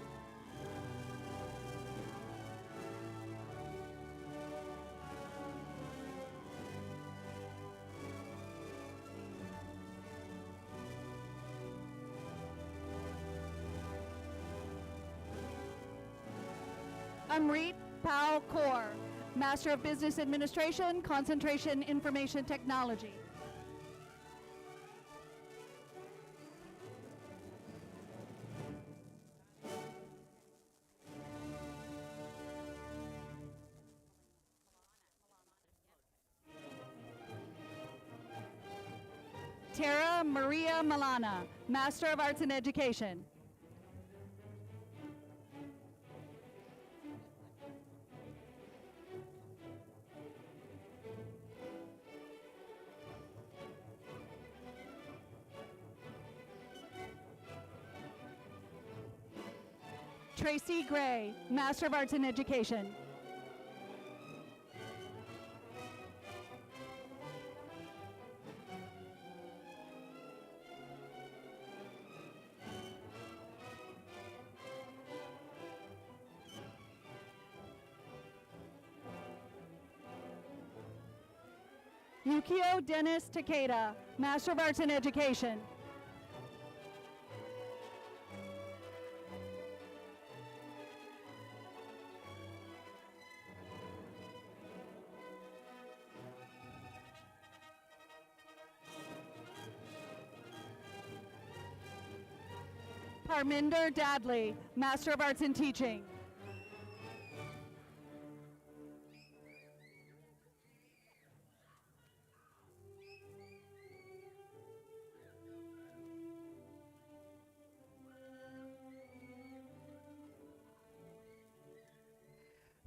Amrit Pal Kaur, Master of Business Administration, concentration Information Technology. Tara Maria Milana, Master of Arts in Education. Tracy Gray, Master of Arts in Education. Yukio Dennis Takeda, Master of Arts in Education. Parminder Dadley, Master of Arts in Teaching.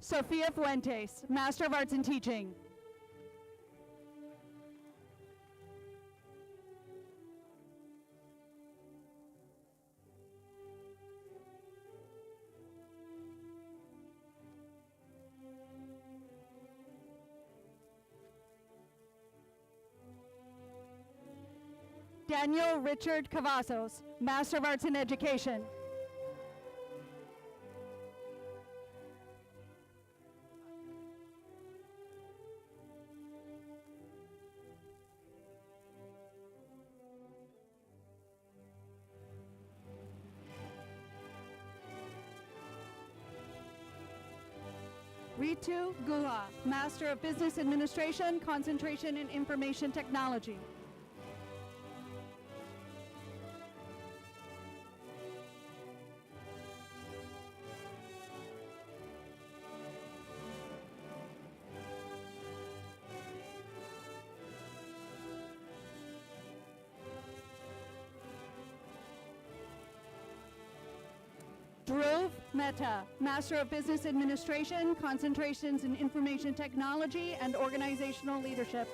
Sofia Fuentes, Master of Arts in Teaching. Daniel Richard Cavazos, Master of Arts in Education. Ritu Guha, Master of Business Administration, concentration in Information Technology. Dhruv Mehta, Master of Business Administration, concentrations in Information Technology and Organizational Leadership.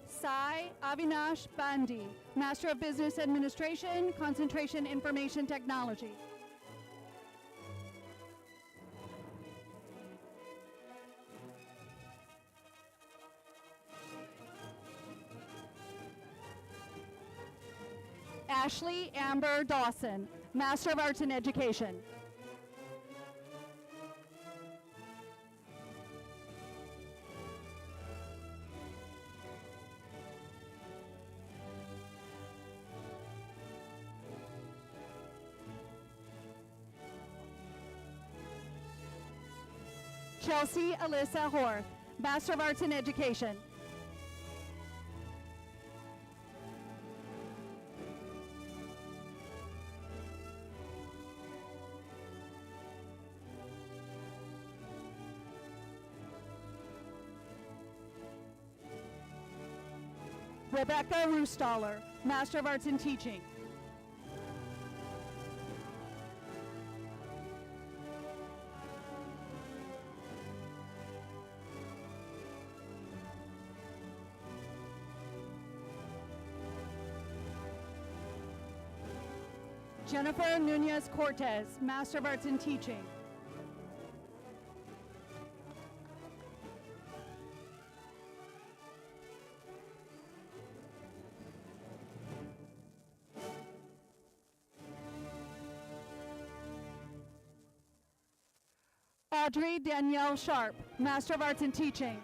Sai Avinash Bandi, Master of Business Administration, concentration Information Technology. Ashley Amber Dawson, Master of Arts in Education. Chelsea Alyssa Horth, Master of Arts in Education. Rebecca Rustaller, Master of Arts in Teaching. Jennifer Nunez Cortez, Master of Arts in Teaching. Audrey Danielle Sharp, Master of Arts in Teaching.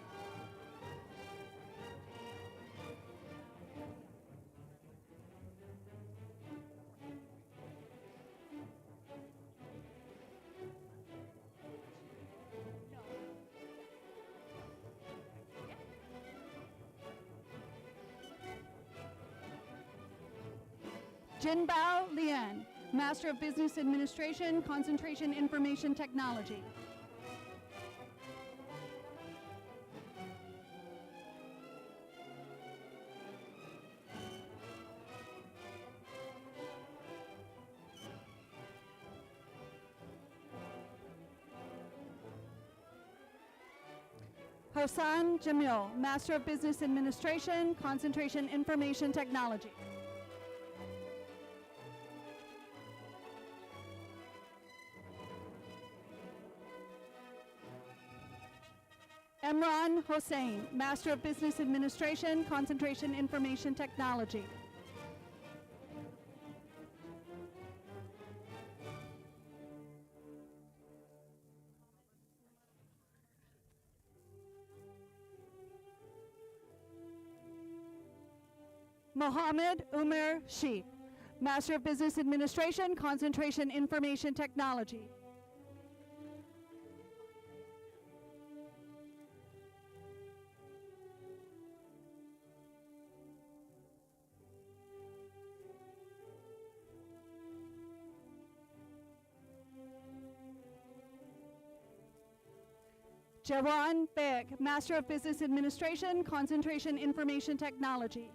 Jinbao Lian, Master of Business Administration, concentration Information Technology. Hosan Jamil, Master of Business Administration, concentration Information Technology. Emran Hossein, Master of Business Administration, concentration Information Technology. Mohammed Umar Sheikh, Master of Business Administration, concentration Information Technology. Jawan Beg, Master of Business Administration, concentration Information Technology.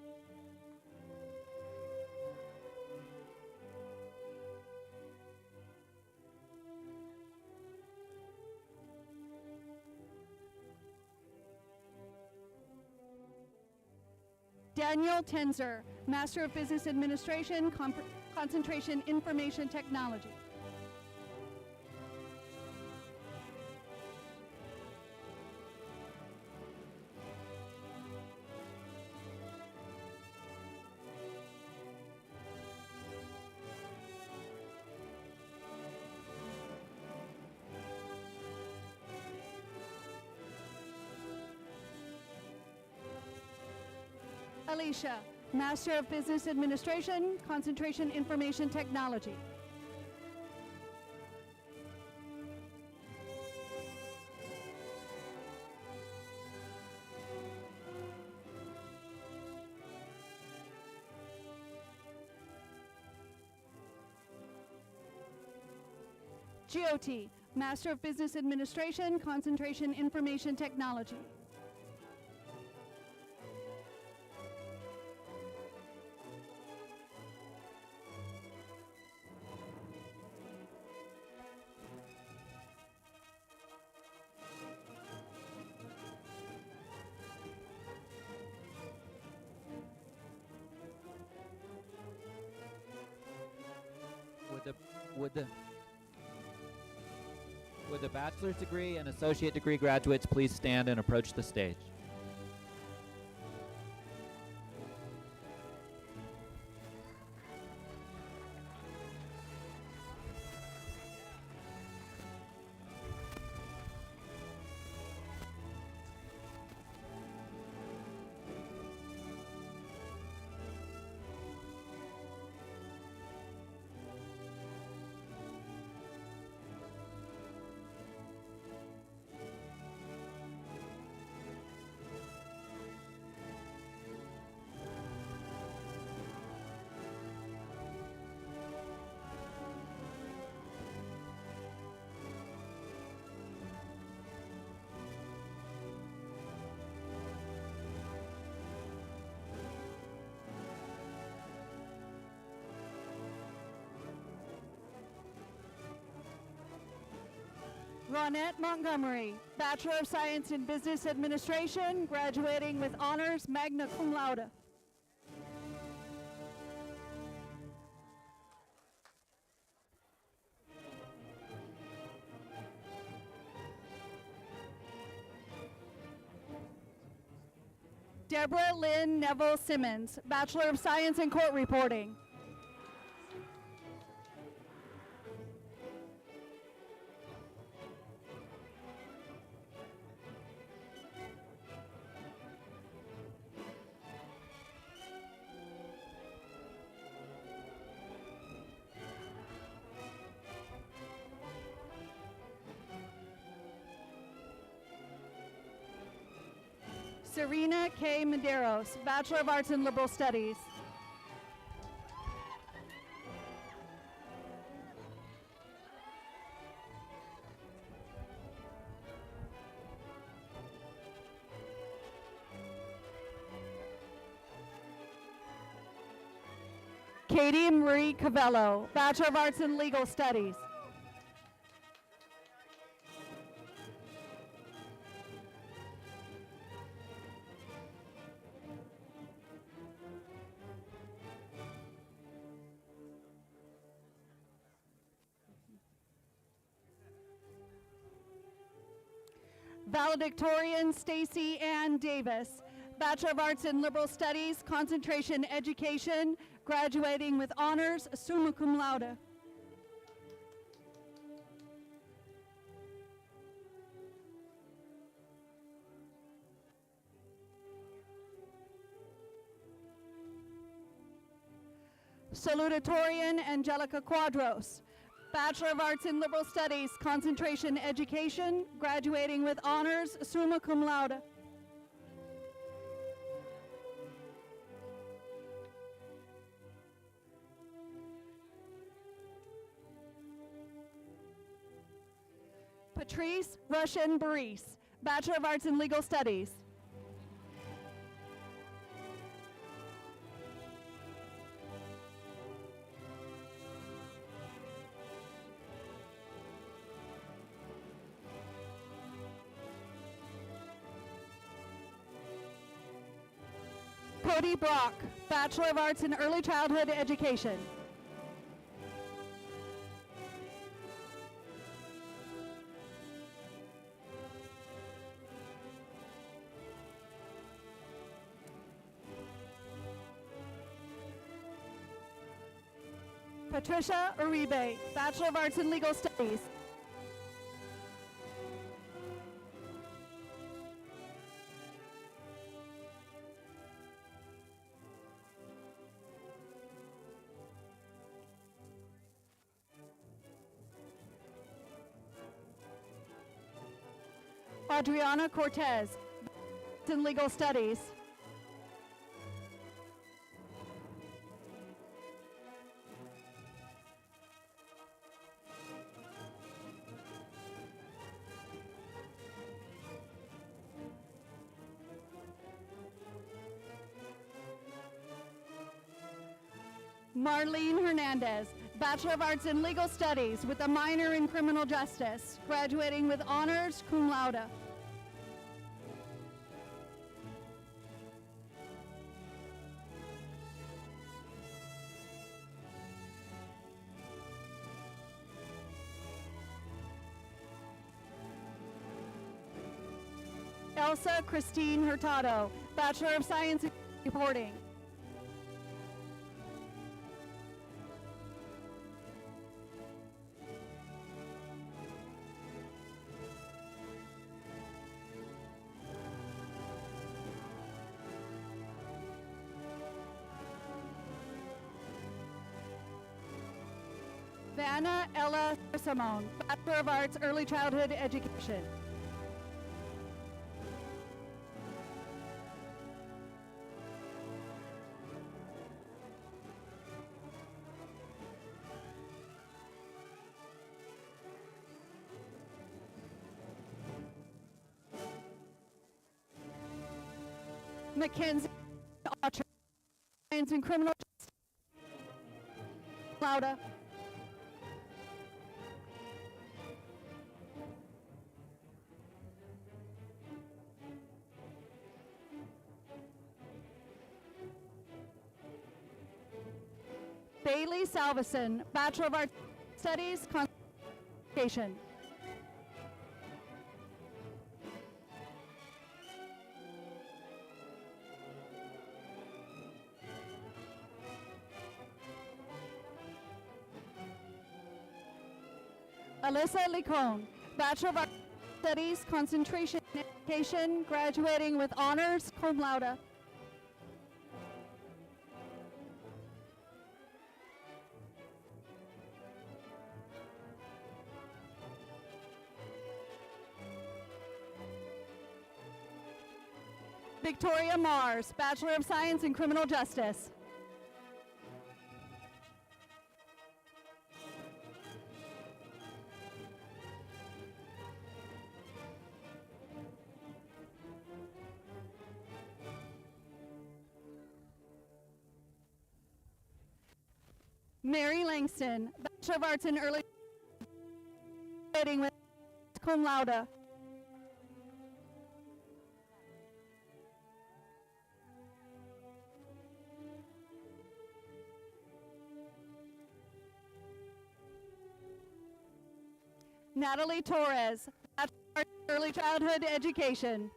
Daniel Tenzer, Master of Business Administration, concentration Information Technology. Alicia, Master of Business Administration, concentration Information Technology. Jyoti, Master of Business Administration, concentration Information Technology. Would the bachelor's degree and associate degree graduates please stand and approach the stage? Ronette Montgomery, Bachelor of Science in Business Administration, graduating with honors magna cum laude. Deborah Lynn Neville Simmons, Bachelor of Science in Court Reporting. Serena K. Medeiros, Bachelor of Arts in Liberal Studies. Katie Marie Cavello, Bachelor of Arts in Legal Studies. Valedictorian Stacy Ann Davis, Bachelor of Arts in Liberal Studies, concentration Education, graduating with honors summa cum laude. Salutatorian Angelica Quadros, Bachelor of Arts in Liberal Studies, concentration Education, graduating with honors summa cum laude. Patrice Russian Baris, Bachelor of Arts in Legal Studies. Cody Brock, Bachelor of Arts in Early Childhood Education. Patricia Uribe, Bachelor of Arts in Legal Studies. Adriana Cortez, in Legal Studies. Marlene Hernandez, Bachelor of Arts in Legal Studies with a minor in Criminal Justice, graduating with honors cum laude. Elsa Christine Hurtado, Bachelor of Science in Reporting. Vanna Ella Simone, Bachelor of Arts, Early Childhood Education. Mackenzie Autry, Science and Criminal Justice. Lauda. Bailey Salveson, Bachelor of Arts Studies, Concentration. Alyssa Licone, Bachelor of Arts Studies, Concentration in Education, graduating with honors, cum laude. Victoria Mars, Bachelor of Science in Criminal Justice. Mary Langston, Bachelor of Arts in Early Education with cum laude. Natalie Torres, Bachelor of Arts in Early Childhood Education.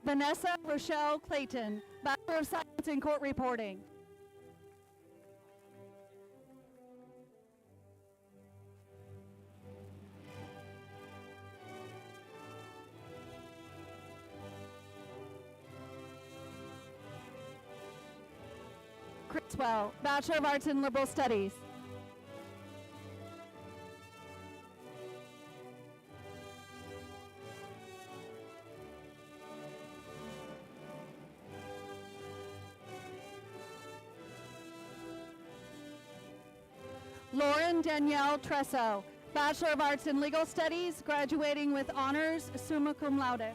Vanessa Rochelle Clayton, Bachelor of Science in Court Reporting. Criswell, Bachelor of Arts in Liberal Studies. Lauren Danielle Tresso, Bachelor of Arts in Legal Studies, graduating with honors, summa cum laude.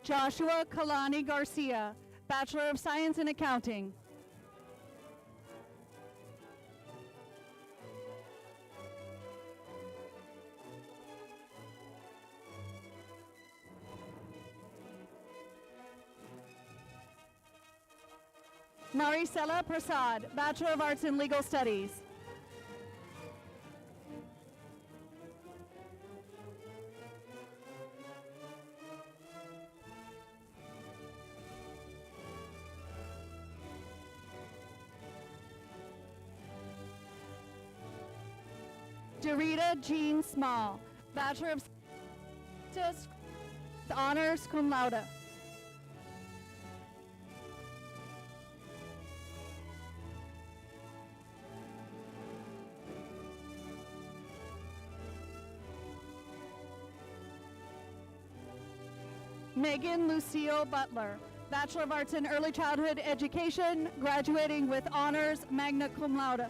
Joshua Kalani Garcia, Bachelor of Science in Accounting. Maricela Prasad, Bachelor of Arts in Legal Studies. Dorita Jean Small, Bachelor of Science, honors cum laude. Megan Lucille Butler, Bachelor of Arts in Early Childhood Education, graduating with honors, magna cum laude.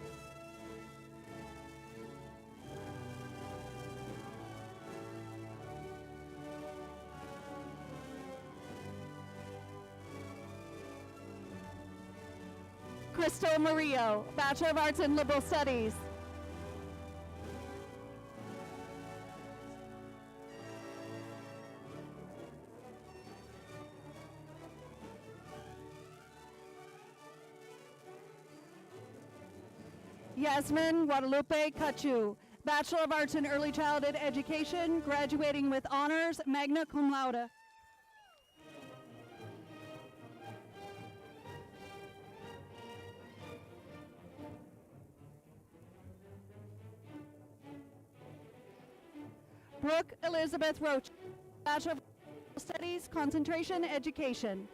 Crystal Murillo, Bachelor of Arts in Liberal Studies. Yasmin Guadalupe Cachu, Bachelor of Arts in Early Childhood Education, graduating with honors, magna cum laude. Brooke Elizabeth Roach, Bachelor of Studies, Concentration Education.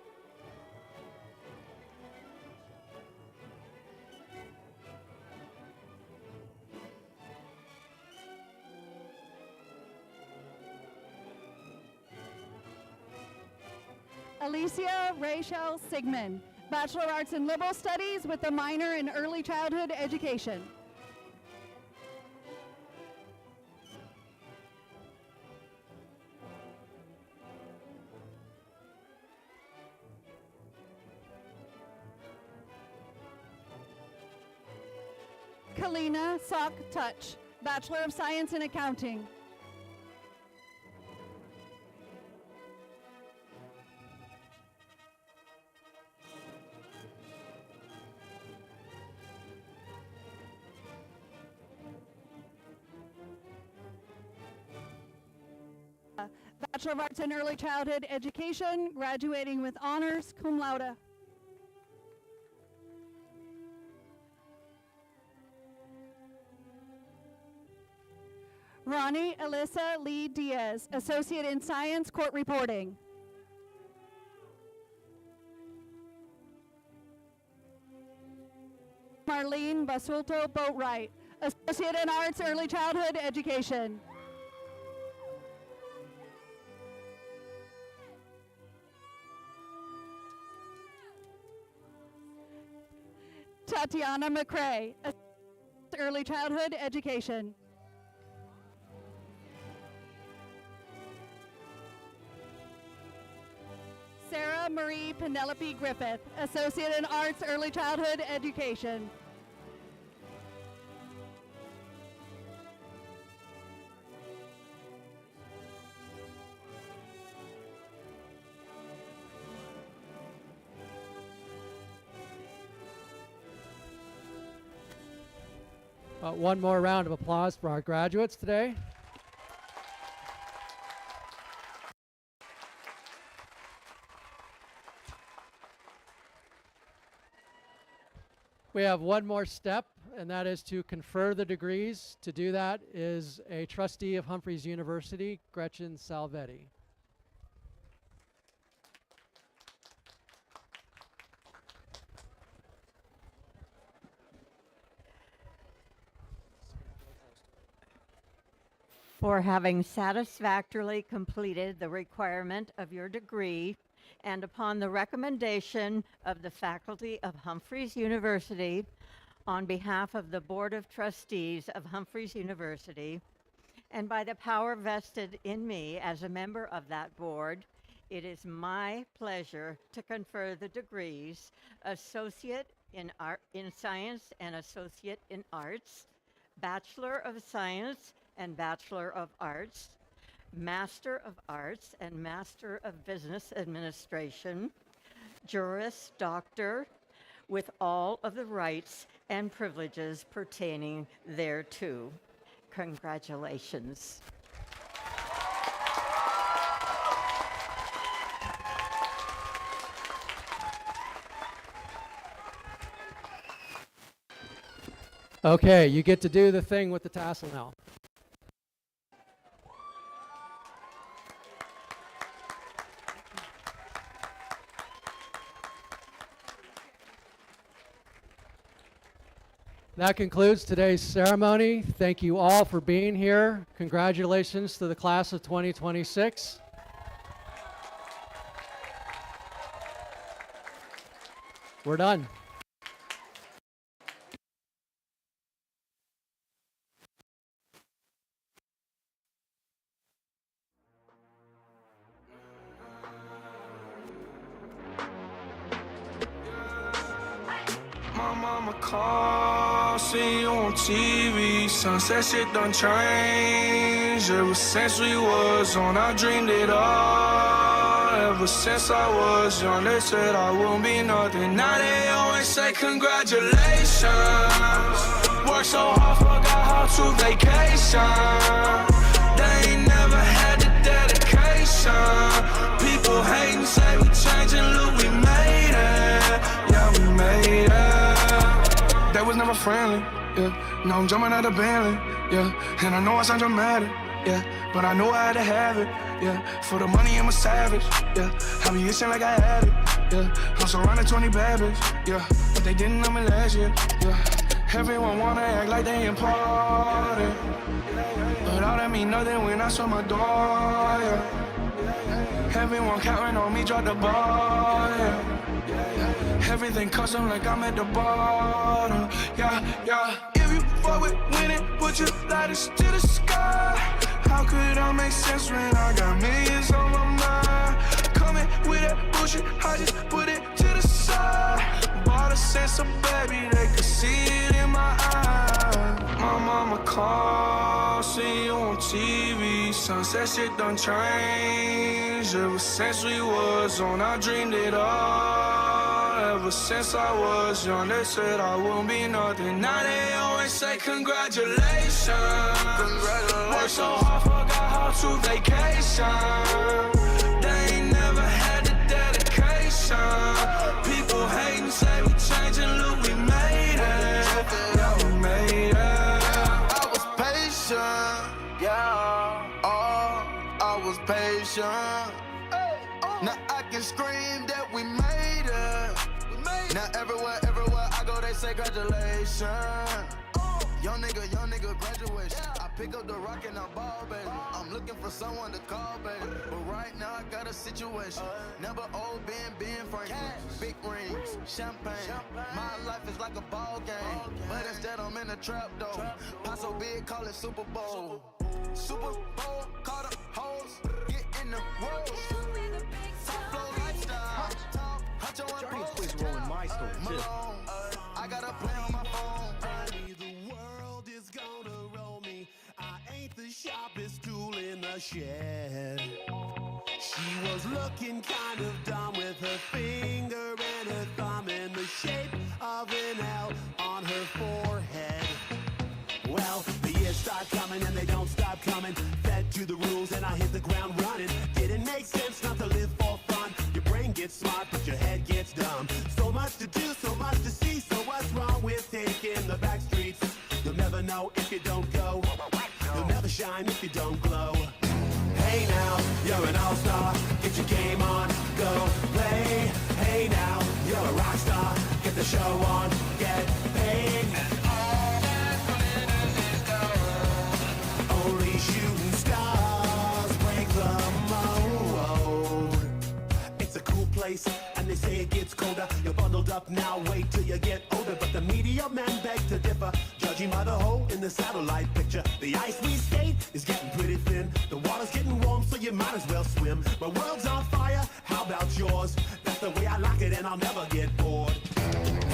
Alicia Rachel Sigmund, Bachelor of Arts in Liberal Studies with a minor in Early Childhood Education. Kalina Sok Touch, Bachelor of Science in Accounting. Bachelor of Arts in Early Childhood Education, graduating with honors, cum laude. Ronnie Alyssa Lee Diaz, Associate in Science, Court Reporting. Marlene Basulto Boatwright, Associate in Arts, Early Childhood Education. Tatiana McCrae, Early Childhood Education. Sarah Marie Penelope Griffith, Associate in Arts, Early Childhood Education. One more round of applause for our graduates today. We have one more step, and that is to confer the degrees. To do that is a trustee of Humphreys University, Gretchen Salvetti. For having satisfactorily completed the requirement of your degree, and upon the recommendation of the faculty of Humphreys University, on behalf of the Board of Trustees of Humphreys University, and by the power vested in me as a member of that board, it is my pleasure to confer the degrees Associate in Science and Associate in Arts, Bachelor of Science and Bachelor of Arts, Master of Arts and Master of Business Administration, Juris Doctor, with all of the rights and privileges pertaining thereto. Congratulations. Okay, you get to do the thing with the tassel now. That concludes today's ceremony. Thank you all for being here. Congratulations to the class of 2026. We're done. My mama called, see you on TV. Sunset shit done changed. Ever since we was on, I dreamed it all. Ever since I was young, they said I won't be nothing. Now they always say congratulations. Worked so hard, forgot how to vacation. They ain't never had the dedication. People hating, say we changing, look, we made it. Yeah, we made it. That was never friendly, yeah. Now I'm jumping out of Bentley, yeah. And I know I sound dramatic, yeah. But I know I had to have it, yeah. For the money, I'm a savage, yeah. I be itching like I had it, yeah. I'm surrounded 20 bad bitches, yeah. But they didn't know me last year, yeah. Everyone wanna act like they important, but all that mean nothing when I saw my door, yeah. Everyone counting on me, drop the ball, yeah. Everything custom like I'm at the bottom, yeah. If you fuck with winning, put your lighters to the sky. How could I make sense when I got millions on my mind? Coming with that bullshit, I just put it to the side. Bought a sense of baby, they could see it in my eyes. My mama called, see you on TV. Sunset shit done changed. Ever since we was on, I dreamed it all. Ever since I was young, they said I won't be nothing. Now they always say congratulations. Worked so hard, forgot how to vacation. They ain't never had the dedication. People hating, say we changing, look, we made it. Yeah, we made it. I was patient, yeah. Oh, I was patient. Now I can scream that we made it. Now everywhere I go, they say congratulations. Young nigga graduation. I pick up the rock and I ball, baby. I'm looking for someone to call, baby. But right now I got a situation. Never old Ben Franklin. Big rings, champagne. My life is like a ball game. But instead I'm in a trap though. Pot so big, call it Super Bowl. Super Bowl, call the hoes. Get in the road. Top flow lifestyle. Hot your Johnny's quiz rolling my story too. I got a play on my phone. The sharpest tool in the shed. She was looking kind of dumb with her finger and her thumb in the shape of an L on her forehead. Well, the years start coming and they don't stop coming. Fed to the rules and I hit the ground running. Didn't make sense not to live for fun. Your brain gets smart but your head gets dumb. So much to do, so much to see. So what's wrong with taking the back streets? You'll never know if you don't go. You'll never shine if you don't glow. Hey now, you're an all-star. Get your game on, go play. Hey now, you're a rock star. Get the show on, get paid. Only shooting stars break the mold. It's a cool place, and they say it gets colder. You're bundled up now, wait till you get older. But the media men beg to differ. Judging by the hole in the satellite picture, the ice we skate is getting pretty thin. The water's getting warm, so you might as well swim. My world's on fire, how about yours? That's the way I like it, and I'll never get bored.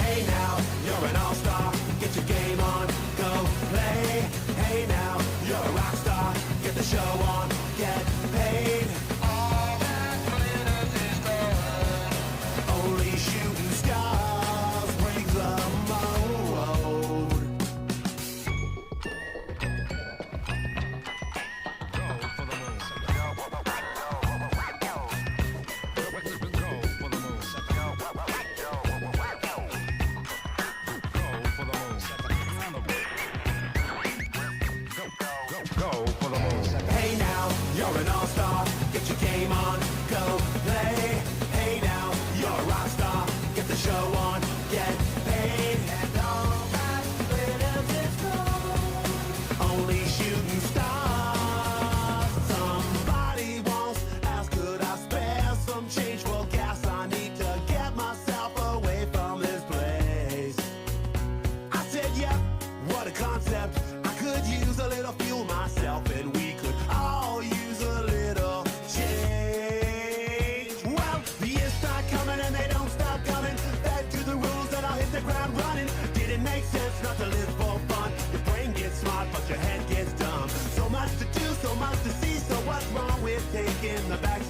Hey now, you're an all-star. Get your game on, go play. Hey now, you're a rock star. Get the show on, get paid. All that glitters is gold. Only shooting stars break the mold. Hey now, you're an all-star. Get your game on, go play. Hey now, you're a rock star. Get the show on, get paid. And all that glitters is gold. Only shooting stars. Somebody once asked, could I spare some change for gas? I need to get myself away from this place. I said, yep, what a concept. I could use a little fuel myself, and we could all use a little change. Well, the years start coming and they don't stop coming. Back to the rules and I'll hit the ground running. Didn't make sense not to live for fun. Your brain gets smart but your head gets dumb. So much to do, so much to see. So what's wrong with taking the back